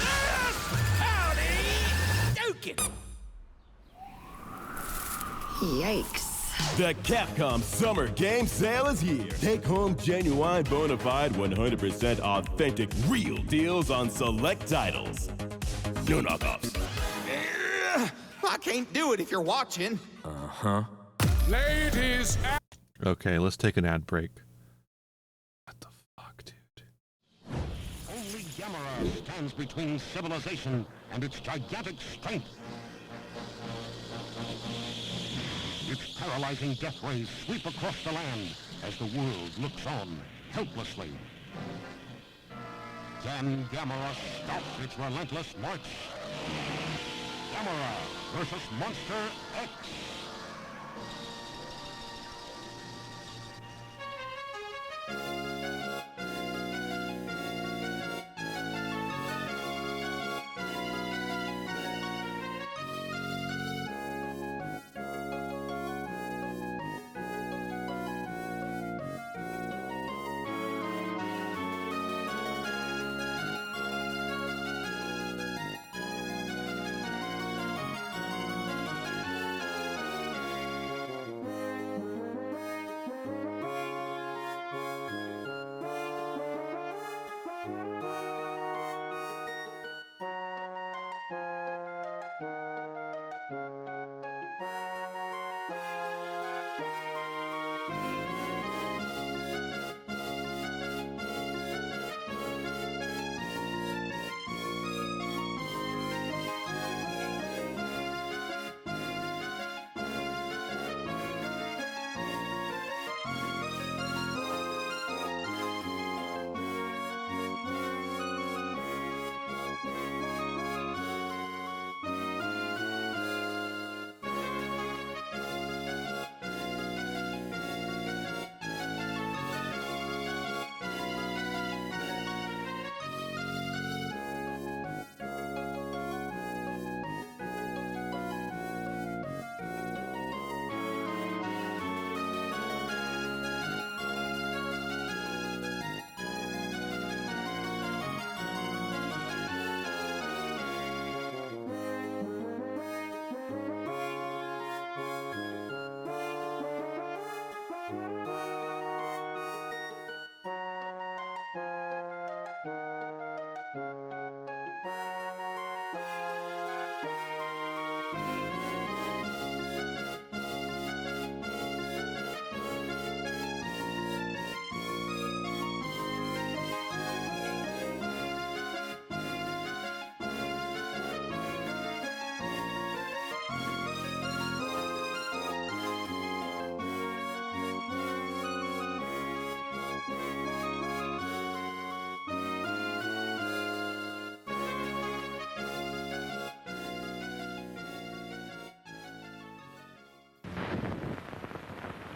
this? Howdy, Dukin'. Yikes. The Capcom Summer Game Sale is here. Take home genuine, bona fide, 100% authentic, real deals on select titles. No knockoffs. I can't do it if you're watching. Uh-huh. Ladies. Okay, let's take an ad break. What the fuck, dude? Only Gamera stands between civilization and its gigantic strength. Its paralyzing death rays sweep across the land as the world looks on helplessly. Can Gamera stop its relentless march? Gamera versus Monster X.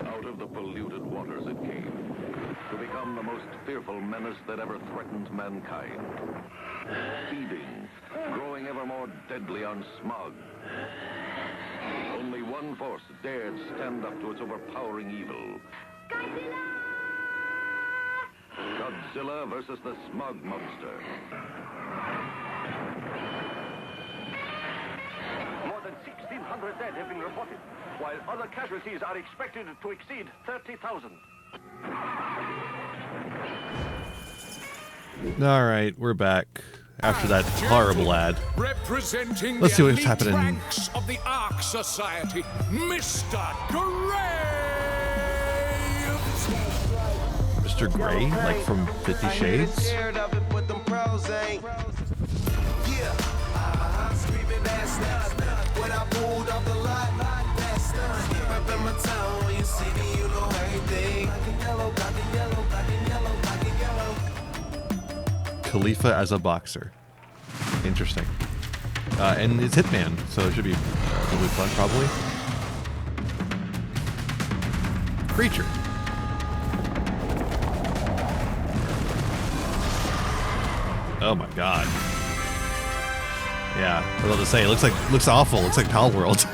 Out of the polluted waters it came. to become the most fearful menace that ever threatened mankind. Feeding, growing ever more deadly on smog. Only one force dared stand up to its overpowering evil. Godzilla versus the smog monster. More than 1,600 dead have been reported, while other casualties are expected to exceed 30,000. All right, we're back after that horrible ad. Representing Let's see what's elite happening. ranks of the Ark Society, Mr. Graves. Mr. Gray, like from 50 Shades? Khalifa as a boxer. Interesting. And it's Hitman, so it should be really fun, probably. Creature. Oh my god. Yeah, I was about to say, it looks awful. It looks like Pal World.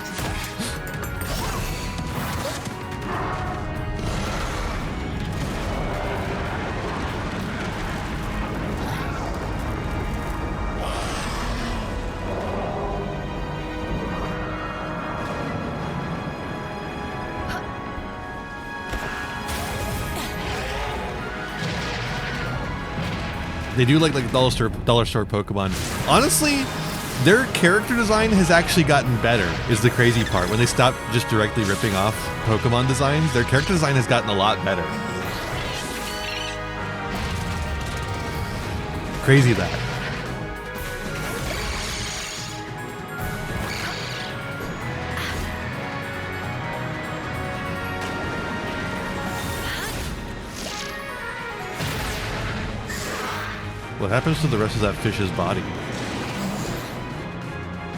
They do like dollar store Pokemon. Honestly, their character design has actually gotten better, is the crazy part. When they stopped just directly ripping off Pokemon designs, their character design has gotten a lot better. Crazy that. What happens to the rest of that fish's body?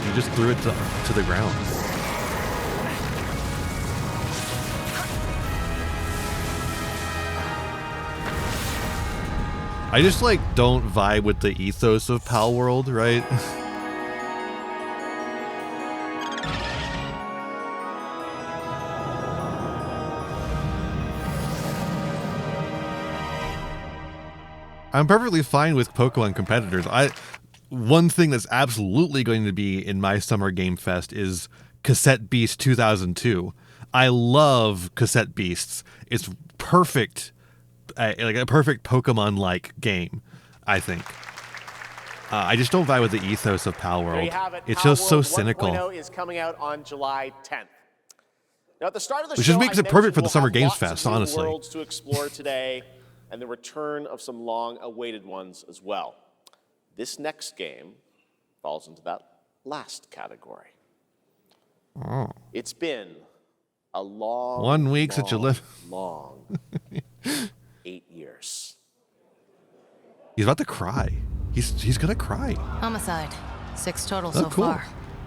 You just threw it to the ground. I just like don't vibe with the ethos of Pal World, right? I'm perfectly fine with Pokemon competitors. One thing that's absolutely going to be in my Summer Game Fest is Cassette Beast 2002. I love Cassette Beasts. It's perfect, like a perfect Pokemon-like game, I think. I just don't vibe with the ethos of Pal World. There you have it. It's Pal just so World cynical. 1.0 is coming out on July 10th. Now, at the start of the Which show, just makes I it perfect for the mentioned Summer we'll Games have lots Fest, of new honestly. worlds to explore today, and the return of some long-awaited ones as well. This next game falls into that last category. Oh. It's been a long, 1 week since you left. long 8 years. He's about to cry. He's gonna cry. Homicide. 6 total Oh, so cool. far.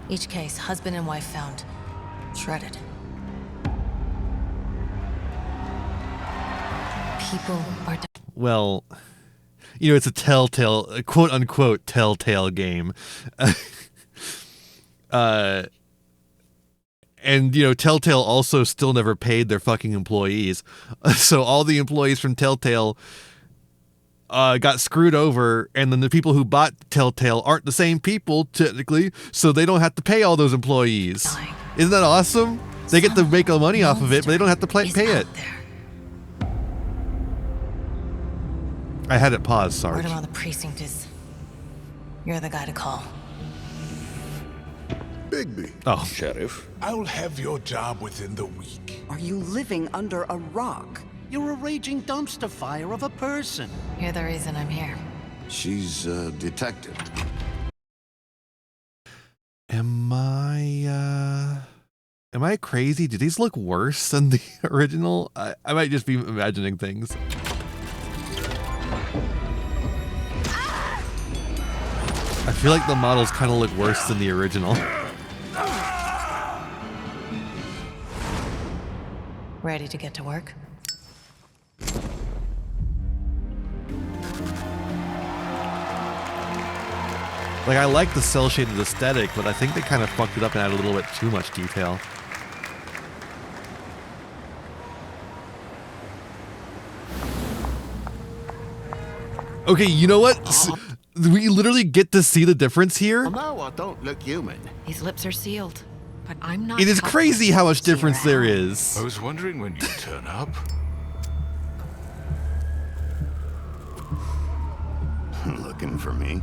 Each case, husband and wife found. Shredded. People are Well, it's a telltale, a quote unquote telltale game. And Telltale also still never paid their fucking employees. So all the employees from Telltale got screwed over, and then the people who bought Telltale aren't the same people, technically, so they don't have to pay all those employees. Isn't that awesome? They get to make money off of it, but they don't have to pay it. I had it paused, Sarge. Word around the precinct is you're the guy to call. Bigby. Oh. Sheriff. I'll have your job within the week. Are you living under a rock? You're a raging dumpster fire of a person. You're the reason I'm here. She's a detective. Am I crazy? Do these look worse than the original? I might just be imagining things. I feel like the models kind of look worse than the original. Ready to get to work? Like, I like the cel-shaded aesthetic, but I think they kind of fucked it up and added a little bit too much detail. Okay, you know what? We literally get to see the difference here. No, I don't look human. His lips are sealed, but I'm not. It is crazy how much difference there is. I was wondering when you'd turn up. Looking for me?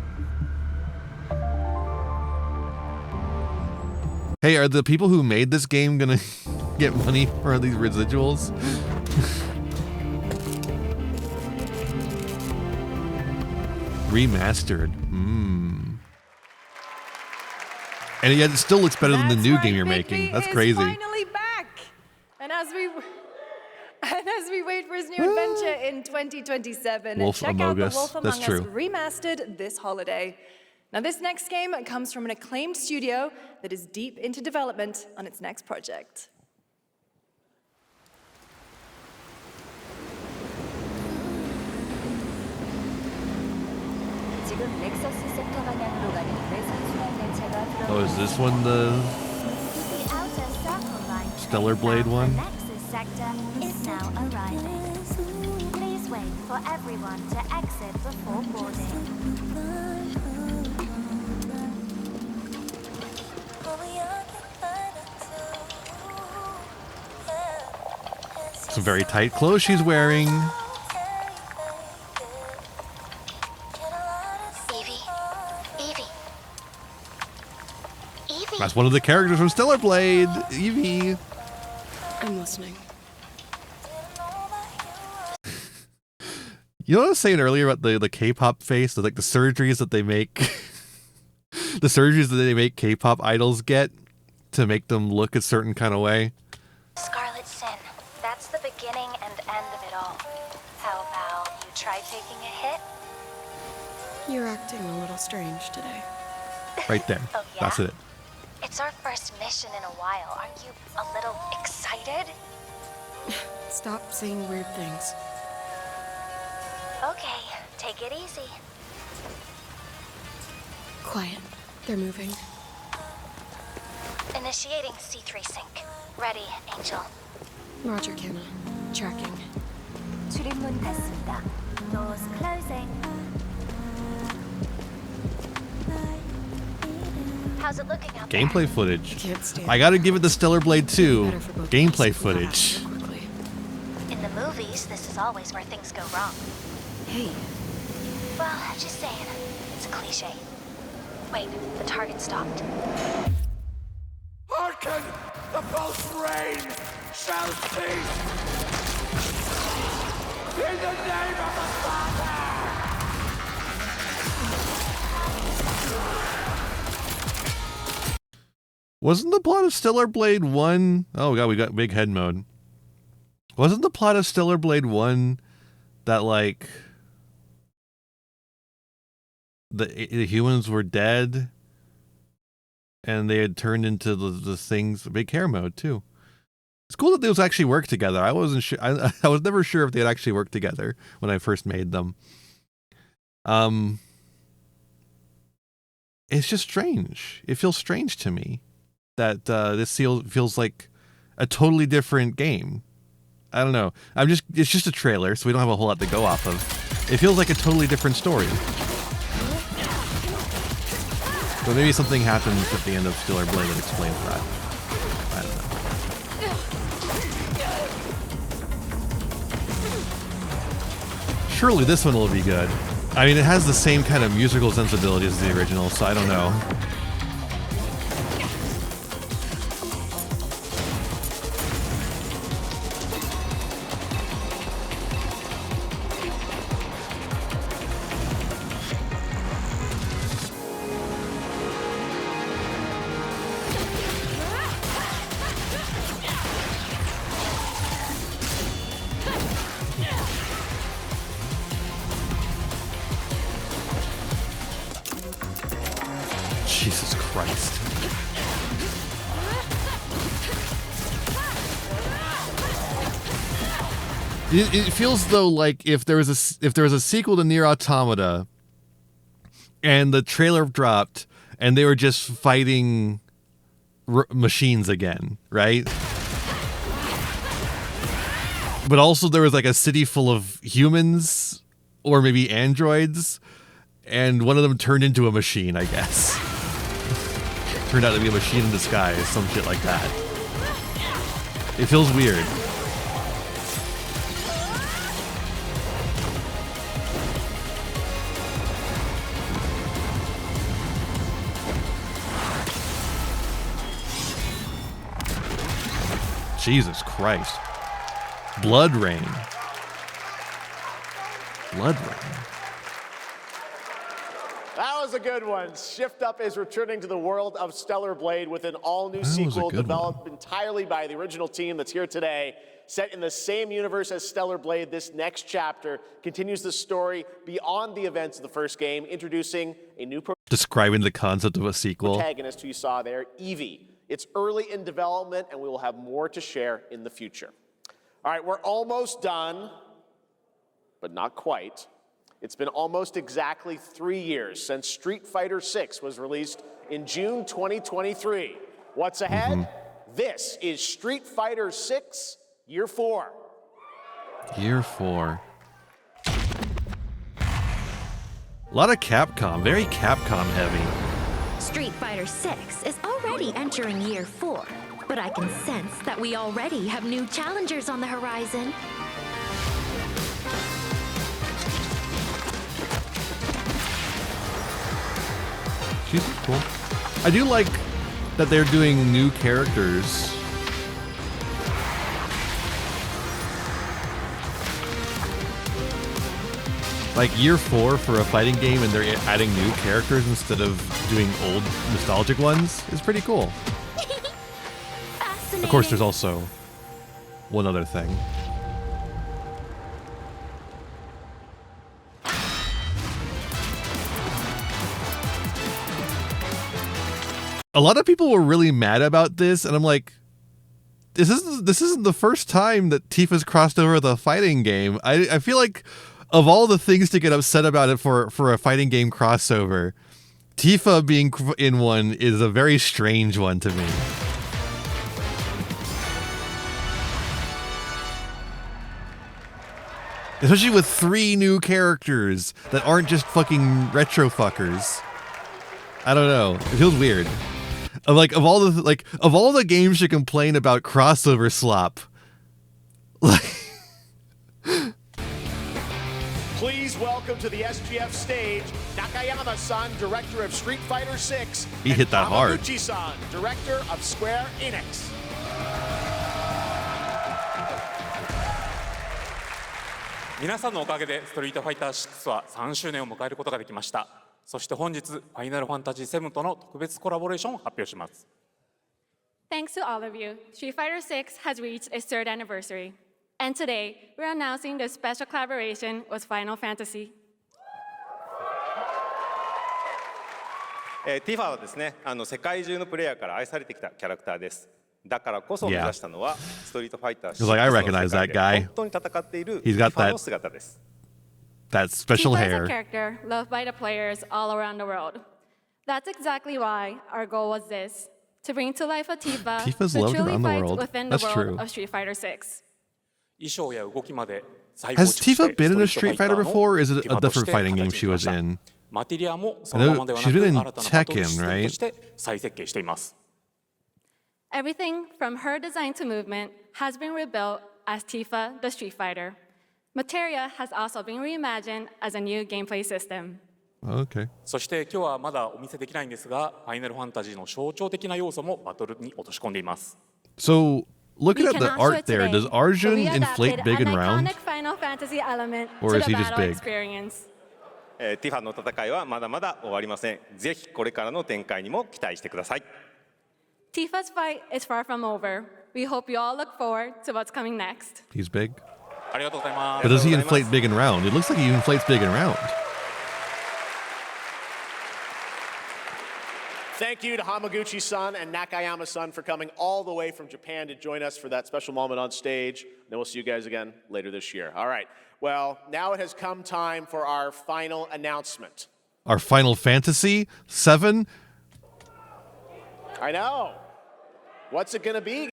Hey, are the people who made this game gonna get money for these residuals? Remastered. And yet it still looks better than the new game you're making. That's crazy. Finally back. And as we wait for his new adventure in 2027, Wolf check Among out The Us. Wolf Among That's Us true. remastered this holiday. Now, this next game comes from an acclaimed studio that is deep into development on its next project. Oh, is this one the Stellar Blade one? Nexus sector is now arriving. Please wait for everyone to exit before boarding. Some very tight clothes she's wearing. That's one of the characters from Stellar Blade, Evie. I'm listening. You know what I was saying earlier about the K-pop face, like the surgeries that they make, the surgeries that they make K-pop idols get to make them look a certain kind of way. Scarlet Sin. That's the beginning and end of it all. How about you try taking a hit? You're acting a little strange today. Right there. Oh, yeah? That's it. It's our first mission in a while. Aren't you a little excited? Stop saying weird things. Okay, take it easy. Quiet. They're moving. Initiating C3 sync. Ready, Angel. Roger, Kenna. Tracking. 출입문 닫습니다. Doors closing. How's it looking out Gameplay there? footage. Can't stand I gotta give it the Stellar Blade 2 Better for both gameplay of us. footage. In the movies, this is always where things go wrong. Hey. Well, just saying. It's a cliche. Wait, the target stopped. Hearken! The pulse rain shall cease! In the name of the Father! Wasn't the plot of Stellar Blade 1... Oh god, we got big head mode. Wasn't the plot of Stellar Blade 1 that, like, the humans were dead and they had turned into the things... Big hair mode, too. It's cool that those actually work together. I wasn't sure... I was never sure if they had actually worked together when I first made them. It's just strange. It feels strange to me that this feels like a totally different game. I don't know. It's just a trailer, so we don't have a whole lot to go off of. It feels like a totally different story. But maybe something happens at the end of Stellar Blade that explains that. I don't know. Surely this one will be good. I mean, it has the same kind of musical sensibilities as the original, so I don't know. Jesus Christ. It feels though like if there was a sequel to Nier Automata and the trailer dropped, and they were just fighting machines again, right? But also there was like a city full of humans, or maybe androids, and one of them turned into a machine, I guess. Turned out to be a machine in disguise, some shit like that. It feels weird. Jesus Christ. Blood Rain. Blood Rain. That was a good one. Shift Up is returning to the world of Stellar Blade with an all-new sequel developed entirely by the original team that's here today. Set in the same universe as Stellar Blade, this next chapter continues the story beyond the events of the first game, introducing a new Describing the concept of a sequel. protagonist who you saw there, Evie. It's early in development, and we will have more to share in the future. All right, we're almost done, but not quite. It's been almost exactly 3 years since Street Fighter VI was released in June 2023. What's ahead? This is Street Fighter VI Year 4. Year 4. A lot of Capcom, very Capcom heavy. Street Fighter VI is already entering Year 4, but I can sense that we already have new challengers on the horizon. She's cool. I do like that they're doing new characters. Like Year 4 for a fighting game, and they're adding new characters instead of doing old nostalgic ones is pretty cool. Of course, there's also one other thing. A lot of people were really mad about this, and I'm like, this isn't the first time that Tifa's crossed over the fighting game. I feel like of all the things to get upset about it for a fighting game crossover, Tifa being in one is a very strange one to me. Especially with 3 new characters that aren't just fucking retro fuckers. I don't know. It feels weird. Of all the games to complain about crossover slop. Please welcome to the SGF stage, Nakayama-san, director of Street Fighter VI. He hit that hard. Hamaguchi-san, director of Square Enix. 皆さんのおかげでストリートファイター6は3周年を迎えることができました。そして本日、ファイナルファンタジー7との特別コラボレーションを発表します。Thanks to all of you, Street Fighter VI has reached its 3rd anniversary. And today, we're announcing the special collaboration with Final Fantasy. Tifa はですね、世界中のプレイヤーから愛されてきたキャラクターです。だからこそ目指したのは、ストリートファイター6の世界で本当に戦っているティファの姿です。That special hair. Tifa is a character loved by the players all around the world. That's exactly why our goal was this: to bring to life a Tifa Tifa's who loved truly around the fights world. within the That's world true. of Street Fighter VI. Has Tifa been in a Street Fighter before, or is it a different fighting game she was in? I know she's been in Tekken, right? Everything from her design to movement has been rebuilt as Tifa the Street Fighter. Materia has also been reimagined as a new gameplay system. Okay. そして今日はまだお見せできないんですが、ファイナルファンタジーの象徴的な要素もバトルに落とし込んでいます。So, looking at the art there, does Arjun inflate big and round? Or is he just big? ティファの戦いはまだまだ終わりません。ぜひこれからの展開にも期待してください。Tifa's fight is far from over. We hope you all look forward to what's coming next. He's big. ありがとうございます。 But does he inflate big and round? It looks like he inflates big and round. Thank you to Hamaguchi-san and Nakayama-san for coming all the way from Japan to join us for that special moment on stage. Then we'll see you guys again later this year. All right. Well, now it has come time for our final announcement. Our Final Fantasy 7? I know. What's it gonna be?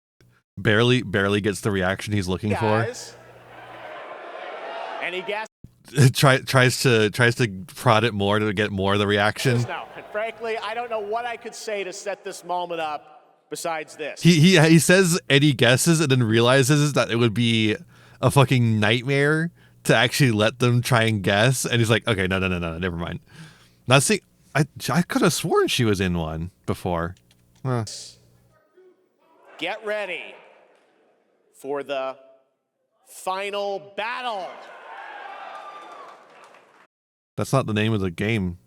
Barely gets the reaction he's looking Guys. Any guess? for. Tries to prod it more to get more of the reaction. No. And frankly, I don't know what I could say to set this moment up besides this. He says any guesses and then realizes that it would be a fucking nightmare to actually let them try and guess, and he's like, okay, no, never mind. Now see, I could have sworn she was in one before. Get ready for the final battle. That's not the name of the game.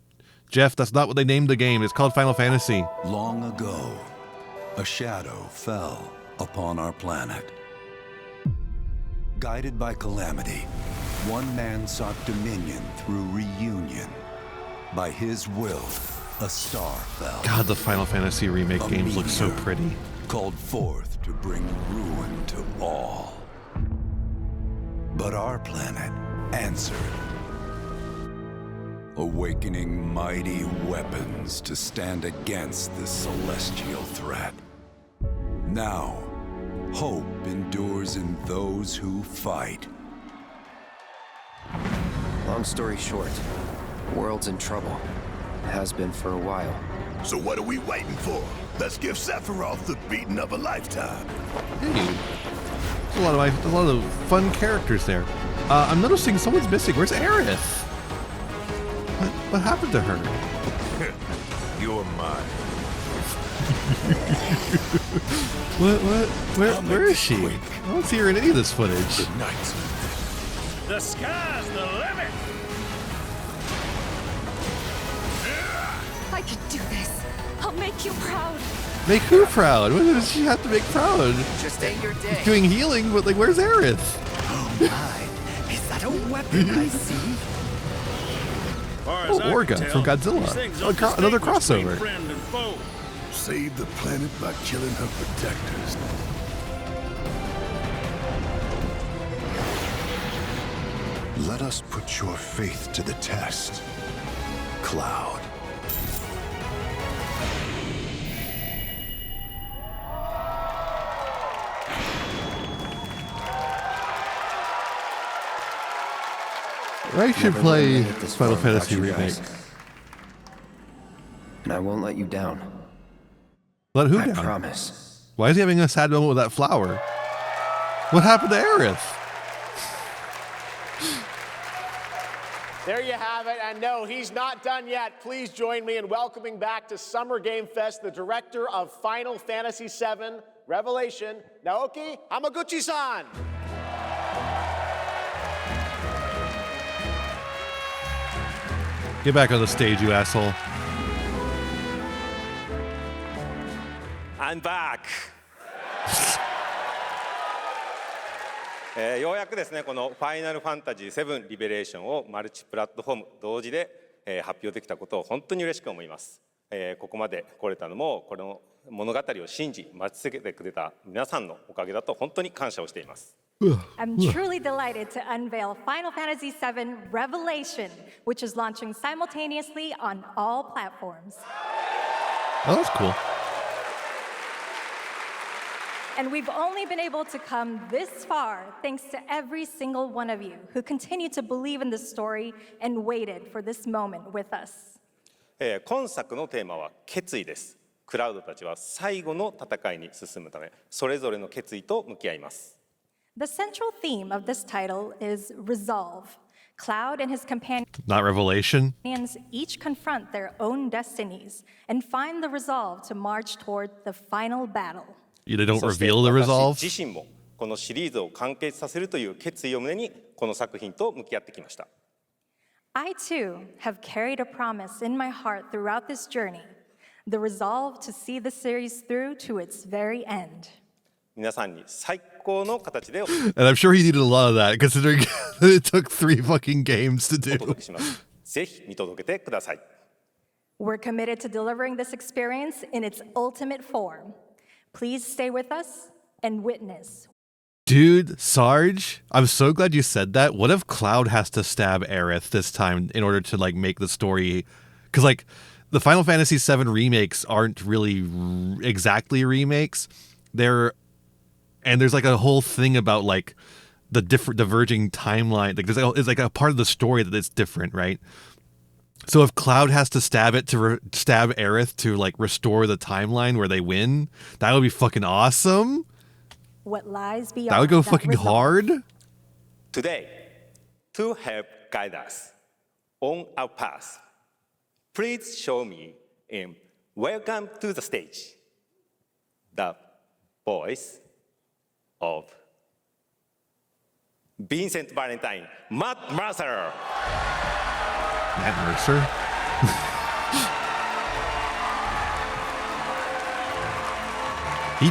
Geoff, that's not what they named the game. It's called Final Fantasy. Long ago, a shadow fell upon our planet. Guided by calamity, one man sought dominion through reunion. By his will, a star fell. God, the Final Fantasy remake games look so pretty. Called forth to bring ruin to all. But our planet answered, awakening mighty weapons to stand against this celestial threat. Now, hope endures in those who fight. Long story short, the world's in trouble. Has been for a while. So what are we waiting for? Let's give Sephiroth the beating of a lifetime. Hey, there's a lot of fun characters there. I'm noticing someone's missing. Where's Aerith? What happened to her? You're mine. Where is she? I don't see her in any of this footage. Good night. The sky's the limit. I could do this. I'll make you proud. Make who proud? What does she have to make proud? Just ain't your day. Doing healing, but like, where's Aerith? Oh my, is that a weapon I see? Oh, Orga from Godzilla. Another crossover. Save the planet by killing her protectors. Let us put your faith to the test, Cloud. I should play Final Fantasy Remake. And I won't let you down. Let who down? I promise. Why is he having a sad moment with that flower? What happened to Aerith? There you have it, and no, he's not done yet. Please join me in welcoming back to Summer Game Fest the director of Final Fantasy VII Revelation, Naoki Hamaguchi-san. Get back on the stage, you asshole. I'm back. ようやくですね、このファイナルファンタジー7リベレーションをマルチプラットフォーム同時で発表できたことを本当に嬉しく思います。ここまで来れたのもこの物語を信じ待ち続けてくれた皆さんのおかげだと本当に感謝をしています。I'm truly delighted to unveil Final Fantasy VII Revelation, which is launching simultaneously on all platforms. Oh, that's cool. And we've only been able to come this far thanks to every single one of you who continue to believe in this story and waited for this moment with us. 今作のテーマは決意です。クラウドたちは最後の戦いに進むため、それぞれの決意と向き合います。The central theme of this title is resolve. Cloud and his companions Not Revelation. each confront their own destinies and find the resolve to march toward the final battle. They don't reveal the resolve. 私自身もこのシリーズを完結させるという決意を胸にこの作品と向き合ってきました。I too have carried a promise in my heart throughout this journey, the resolve to see the series through to its very end. 皆さんに最高の形で And I'm sure he needed a lot of that, considering it took 3 fucking games to do. お届けします。ぜひ見届けてください。We're committed to delivering this experience in its ultimate form. Please stay with us and witness. Dude, Sarge, I'm so glad you said that. What if Cloud has to stab Aerith this time in order to like make the story Because like the Final Fantasy VII remakes aren't really exactly remakes. There's like a whole thing about like the different diverging timeline. Like it's like a part of the story that it's different, right? So if Cloud has to stab Aerith to like restore the timeline where they win, that would be fucking awesome. What lies beyond That would go fucking resolve. hard. Today, to help guide us on our path, please show me in Welcome to the Stage the voice of Vincent Valentine, Matt Mercer. Matt Mercer? He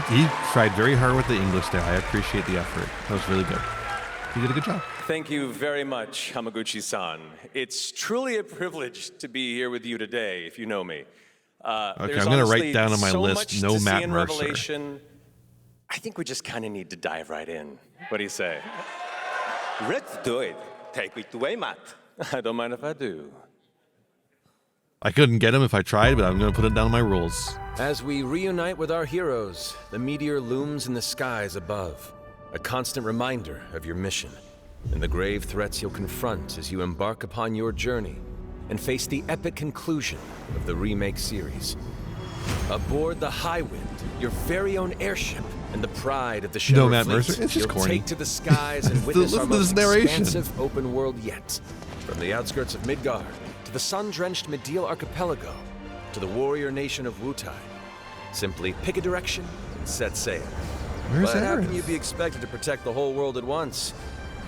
tried very hard with the English there. I appreciate the effort. That was really good. He did a good job. Thank you very much, Hamaguchi-san. It's truly a privilege to be here with you today, if you know me. Okay, I'm going to write down on my list, no Matt Mercer. Revelation. I think we just kind of need to dive right in. What do you say? Let's do it. Take it away, Matt. I don't mind if I do. I couldn't get him if I tried, but I'm going to put it down in my rules. As we reunite with our heroes, the meteor looms in the skies above, a constant reminder of your mission and the grave threats you'll confront as you embark upon your journey and face the epic conclusion of the remake series. Aboard the Highwind, your very own airship and the pride of the Shinra No, Matt fleet, Mercer, it's just you'll corny. take to the skies and witness our Listen to this most narration. expansive open world yet. From the outskirts of Midgard to the sun-drenched Medial Archipelago to the warrior nation of Wutai. Simply pick a direction and set sail. Where's But how Aerith? can you be expected to protect the whole world at once?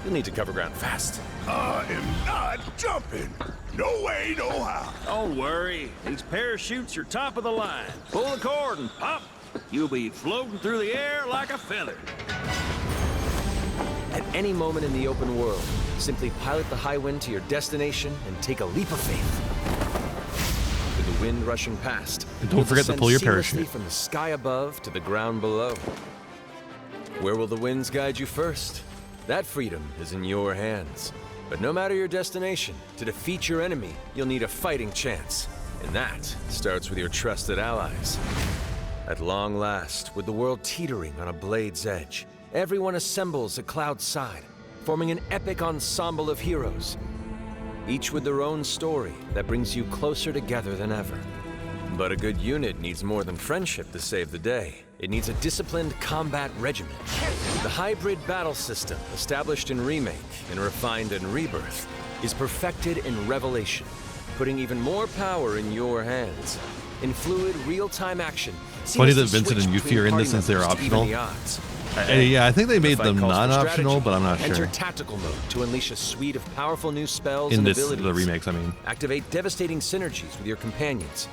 You'll need to cover ground fast. I am not jumping. No way, no how. Don't worry. These parachutes are top of the line. Pull the cord and pop. You'll be floating through the air like a feather. At any moment in the open world, simply pilot the Highwind to your destination and take a leap of faith. With the wind rushing past, And don't you'll forget to descend pull your seamlessly parachute. from the sky above to the ground below. Where will the winds guide you first? That freedom is in your hands. But no matter your destination, to defeat your enemy, you'll need a fighting chance. And that starts with your trusted allies. At long last, with the world teetering on a blade's edge, everyone assembles at Cloud's side, forming an epic ensemble of heroes, each with their own story that brings you closer together than ever. But a good unit needs more than friendship to save the day. It needs a disciplined combat regimen. The hybrid battle system, established in Remake and refined in Rebirth, is perfected in Revelation, putting even more power in your hands. In fluid, real-time action, Funny that seamlessly Vincent and switch Yuffie are in between this since they're party members to optional. even the odds. Yeah, I think they made The them fight calls for non-optional, strategy. but I'm not Enter sure. tactical mode to unleash a suite of powerful new spells In and this, abilities. the remakes, I mean. Activate devastating synergies with your companions.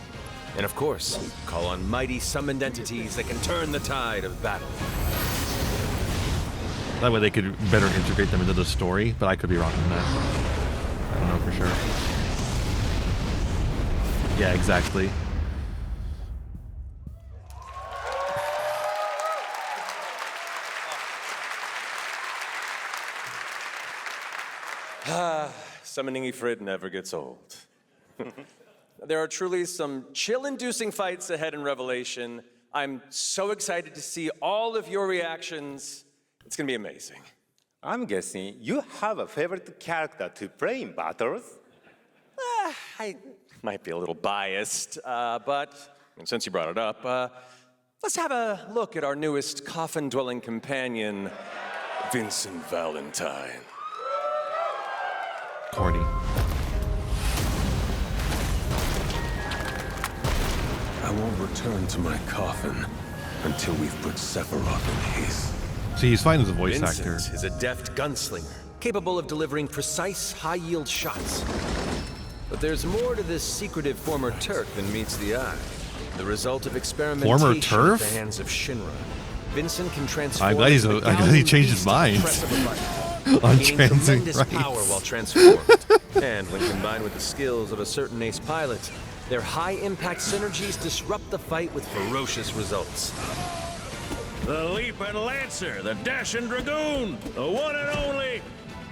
And of course, call on mighty summoned entities that can turn the tide of battle. That way they could better integrate them into the story, but I could be wrong on that. I don't know for sure. Yeah, exactly. Summoning Ifrit never gets old. There are truly some chill-inducing fights ahead in Revelation. I'm so excited to see all of your reactions. It's gonna be amazing. I'm guessing you have a favorite character to play in battles? I might be a little biased, but since you brought it up, let's have a look at our newest coffin-dwelling companion, Vincent Valentine. Corny. I won't return to my coffin until we've put Sephiroth in haste. See, he's fine as a voice Vincent actor. is a deft gunslinger, capable of delivering precise, high-yield shots. But there's more to this secretive former Turk than meets the eye. The result of experimentation Former at turf? the hands of Shinra. Vincent can transform. I'm glad he's. into the I'm glad he Gallon changed his beast at the mind press of a button, on gaining transing tremendous rights. power while transformed. And when combined with the skills of a certain ace pilot, their high-impact synergies disrupt the fight with ferocious results. The Leaping Lancer, the Dashing Dragoon, the one and only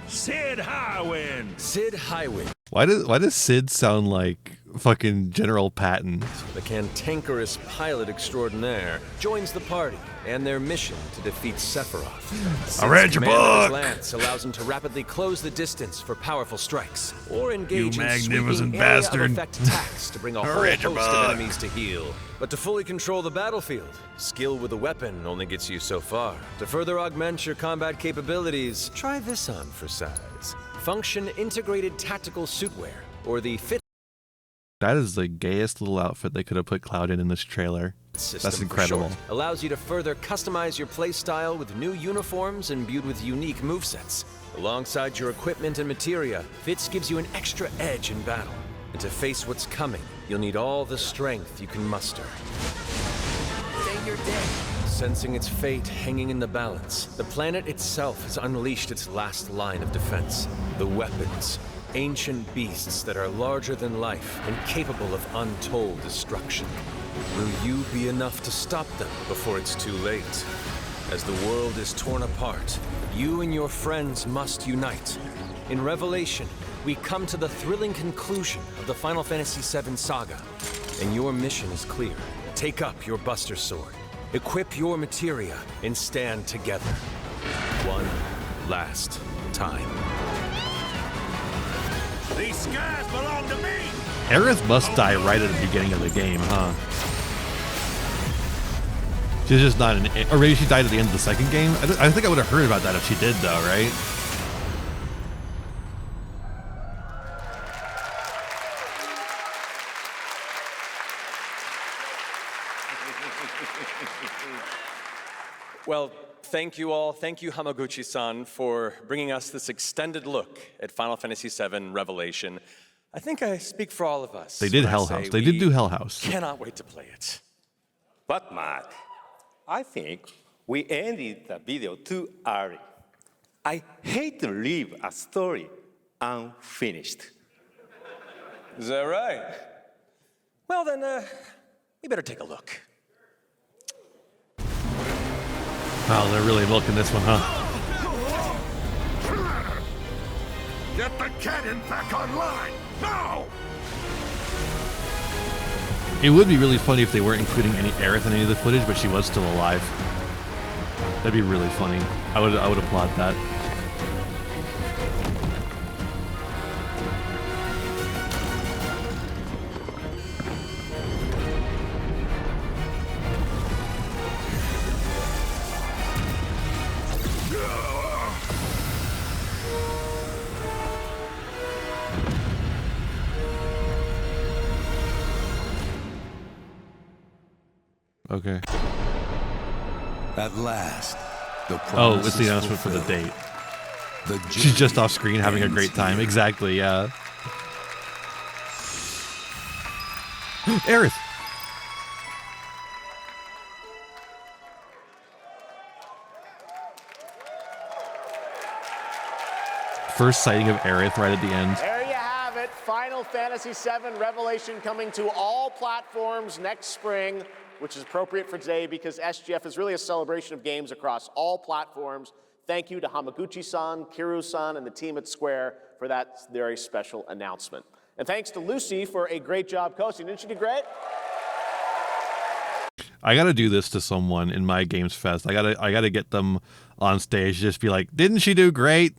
Sid Highwind. Sid Highwind. Why does Sid sound like fucking General Patton. The cantankerous pilot extraordinaire joins the party and their mission to defeat Sephiroth. I read your book! Lance allows him to rapidly close the distance for powerful strikes, or engage You in magnificent sweeping area bastard. of effect attacks to bring a I whole read host your of book. enemies to heal. But to fully control the battlefield, skill with a weapon only gets you so far. To further augment your combat capabilities, try this on for size. Function Integrated Tactical Suitwear, or the Fit That is the gayest little outfit they could have put Cloud in this trailer. system That's incredible. for short, allows you to further customize your playstyle with new uniforms imbued with unique movesets. Alongside your equipment and materia, Fits gives you an extra edge in battle. And to face what's coming, you'll need all the strength you can muster. Say your day. Sensing its fate hanging in the balance, the planet itself has unleashed its last line of defense. The weapons. Ancient beasts that are larger than life and capable of untold destruction. Will you be enough to stop them before it's too late? As the world is torn apart, you and your friends must unite. In Revelation, we come to the thrilling conclusion of the Final Fantasy VII saga, and your mission is clear. Take up your Buster Sword, equip your materia, and stand together. One last time. These skies belong to me! Aerith must die right at the beginning of the game, huh? She's just not an... Or maybe she died at the end of the second game? I think I would have heard about that if she did, though, right? Well, thank you all. Thank you, Hamaguchi-san, for bringing us this extended look at Final Fantasy VII Revelation. I think I speak for all of us. They did when I Hell say House. They did do Hell House. Cannot wait to play it. But Mark, I think we ended the video too early. I hate to leave a story unfinished. Is that right? Well, then, we better take a look. Oh, they're really milking this one, huh? Get the cannon back online! Now! It would be really funny if they weren't including any Aerith in any of the footage, but she was still alive. That'd be really funny. I would applaud that. Okay. At last, the Oh, it's the announcement for the date. She's just off screen having a great time. Exactly, yeah. Aerith! First sighting of Aerith right at the end. There you have it. Final Fantasy VII Revelation coming to all platforms next spring, which is appropriate for today because SGF is really a celebration of games across all platforms. Thank you to Hamaguchi-san, Kiru-san, and the team at Square for that very special announcement. And thanks to Lucy for a great job coaching. Didn't she do great? I gotta do this to someone in my Games Fest. I gotta get them on stage, just be like, didn't she do great?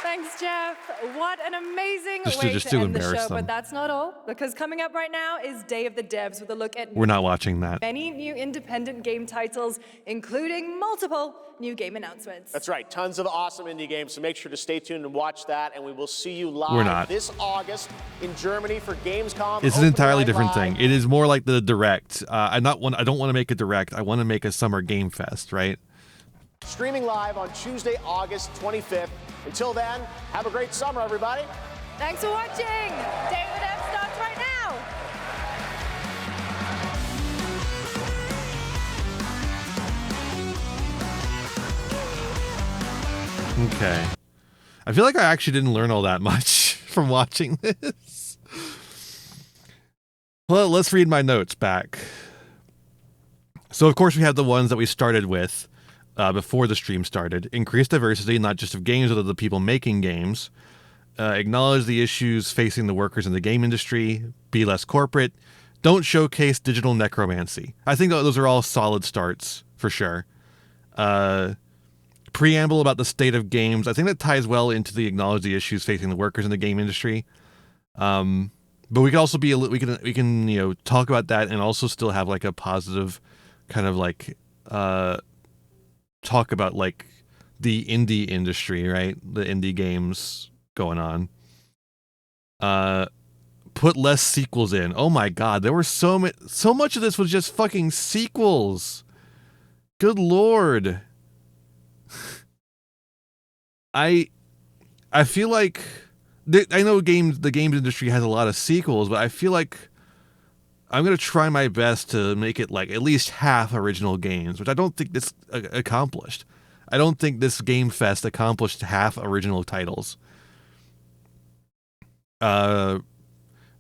Thanks, Jeff. What an amazing Just way to to end the embarrass show. them. But that's not all, because coming up right now is Day of the Devs with a look at We're not watching that. many new independent game titles, including multiple new game announcements. That's right. Tons of awesome indie games, so make sure to stay tuned and watch that. And we will see you We're live not. this August in Germany for Gamescom. It's an Open entirely Night different Live. thing. It is more like the Direct. I don't want to make a Direct. I want to make a Summer Game Fest, right? Streaming live on Tuesday, August 25th. Until then, have a great summer, everybody. Thanks for watching. Day of the Devs starts right now. Okay. I feel like I actually didn't learn all that much from watching this. Well, let's read my notes back. So, of course, we have the ones that we started with before the stream started. Increased diversity, not just of games, but of the people making games. Acknowledge the issues facing the workers in the game industry. Be less corporate. Don't showcase digital necromancy. I think those are all solid starts for sure. Preamble about the state of games. I think that ties well into the acknowledge the issues facing the workers in the game industry. But we can also be we can talk about that and also still have like a positive kind of like talk about like the indie industry, right? The indie games going on. Put less sequels in. Oh my god, there were so much of this was just fucking sequels. Good lord. I feel like I know the games industry has a lot of sequels, but I feel like I'm going to try my best to make it like at least half original games, which I don't think this accomplished. I don't think this Game Fest accomplished half original titles.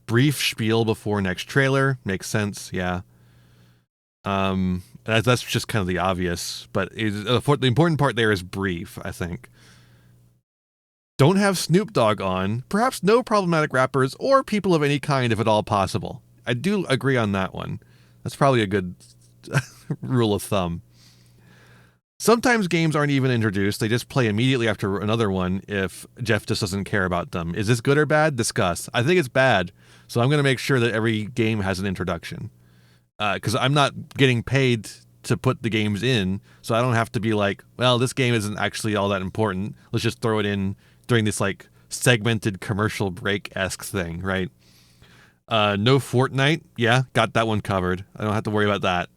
Brief spiel before next trailer makes sense, yeah. That's just kind of the obvious, but the important part there is brief, I think. Don't have Snoop Dogg on. Perhaps no problematic rappers or people of any kind if at all possible. I do agree on that one. That's probably a good rule of thumb. Sometimes games aren't even introduced. They just play immediately after another one if Geoff just doesn't care about them. Is this good or bad? Discuss. I think it's bad, so I'm going to make sure that every game has an introduction. Because I'm not getting paid to put the games in, so I don't have to be like, well, this game isn't actually all that important. Let's just throw it in during this like segmented commercial break-esque thing, right? No Fortnite. Yeah, got that one covered. I don't have to worry about that.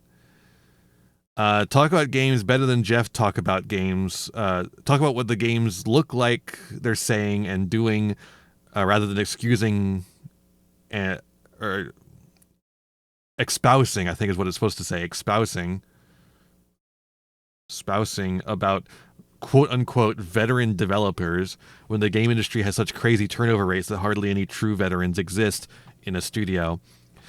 Talk about games better than Geoff talk about games. Talk about what the games look like they're saying and doing rather than excusing or espousing, I think is what it's supposed to say. Espousing about quote-unquote veteran developers when the game industry has such crazy turnover rates that hardly any true veterans exist in a studio.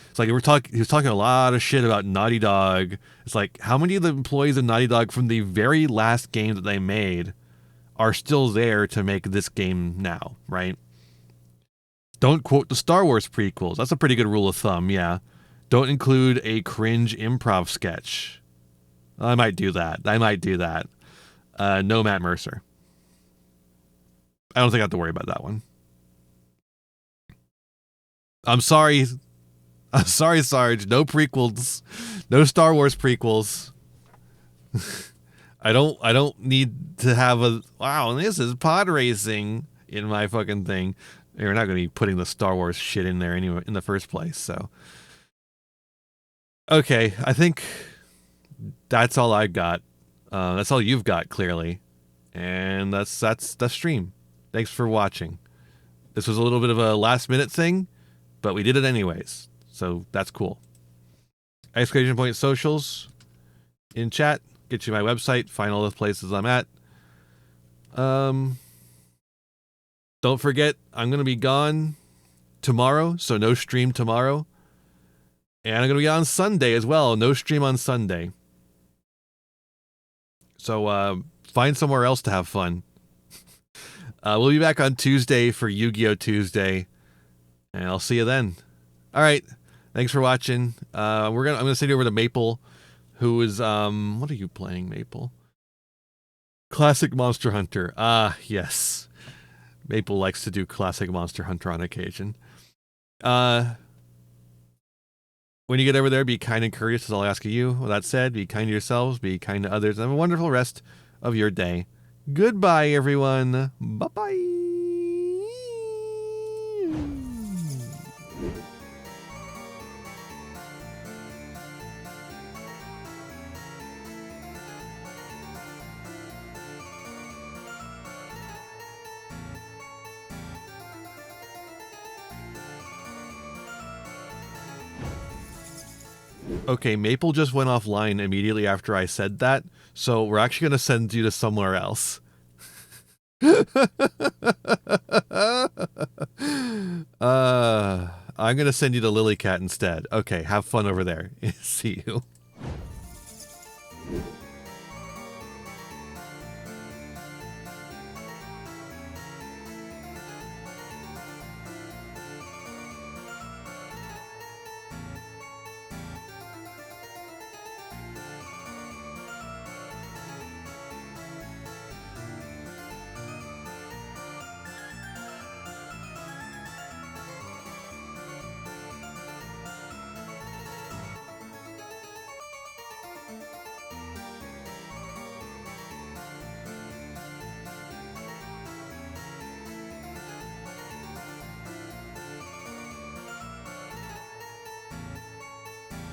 It's like he was talking a lot of shit about Naughty Dog. It's like, how many of the employees of Naughty Dog from the very last game that they made are still there to make this game now, right? Don't quote the Star Wars prequels. That's a pretty good rule of thumb, yeah. Don't include a cringe improv sketch. I might do that. No Matt Mercer. I don't think I have to worry about that one. I'm sorry, Sarge. No prequels. No Star Wars prequels. I don't need to have a wow, this is pod racing in my fucking thing. You're not going to be putting the Star Wars shit in there anyway in the first place, so. Okay, I think that's all I got. That's all you've got, clearly. And that's the stream. Thanks for watching. This was a little bit of a last-minute thing, but we did it anyways. So that's cool. Exclamation point socials in chat. Get you my website. Find all the places I'm at. Don't forget, I'm going to be gone tomorrow, so no stream tomorrow. And I'm going to be on Sunday as well. No stream on Sunday. So find somewhere else to have fun. We'll be back on Tuesday for Yu-Gi-Oh! Tuesday. And I'll see you then. All right. Thanks for watching. I'm gonna send you over to Maple, who is what are you playing, Maple? Classic Monster Hunter. Yes. Maple likes to do Classic Monster Hunter on occasion. When you get over there, be kind and courteous, as I'll ask of you. With that said, be kind to yourselves, be kind to others, and have a wonderful rest of your day. Goodbye, everyone. Bye-bye. Okay, Maple just went offline immediately after I said that, so we're actually going to send you to somewhere else. I'm going to send you to Lilycat instead. Okay, have fun over there. See you.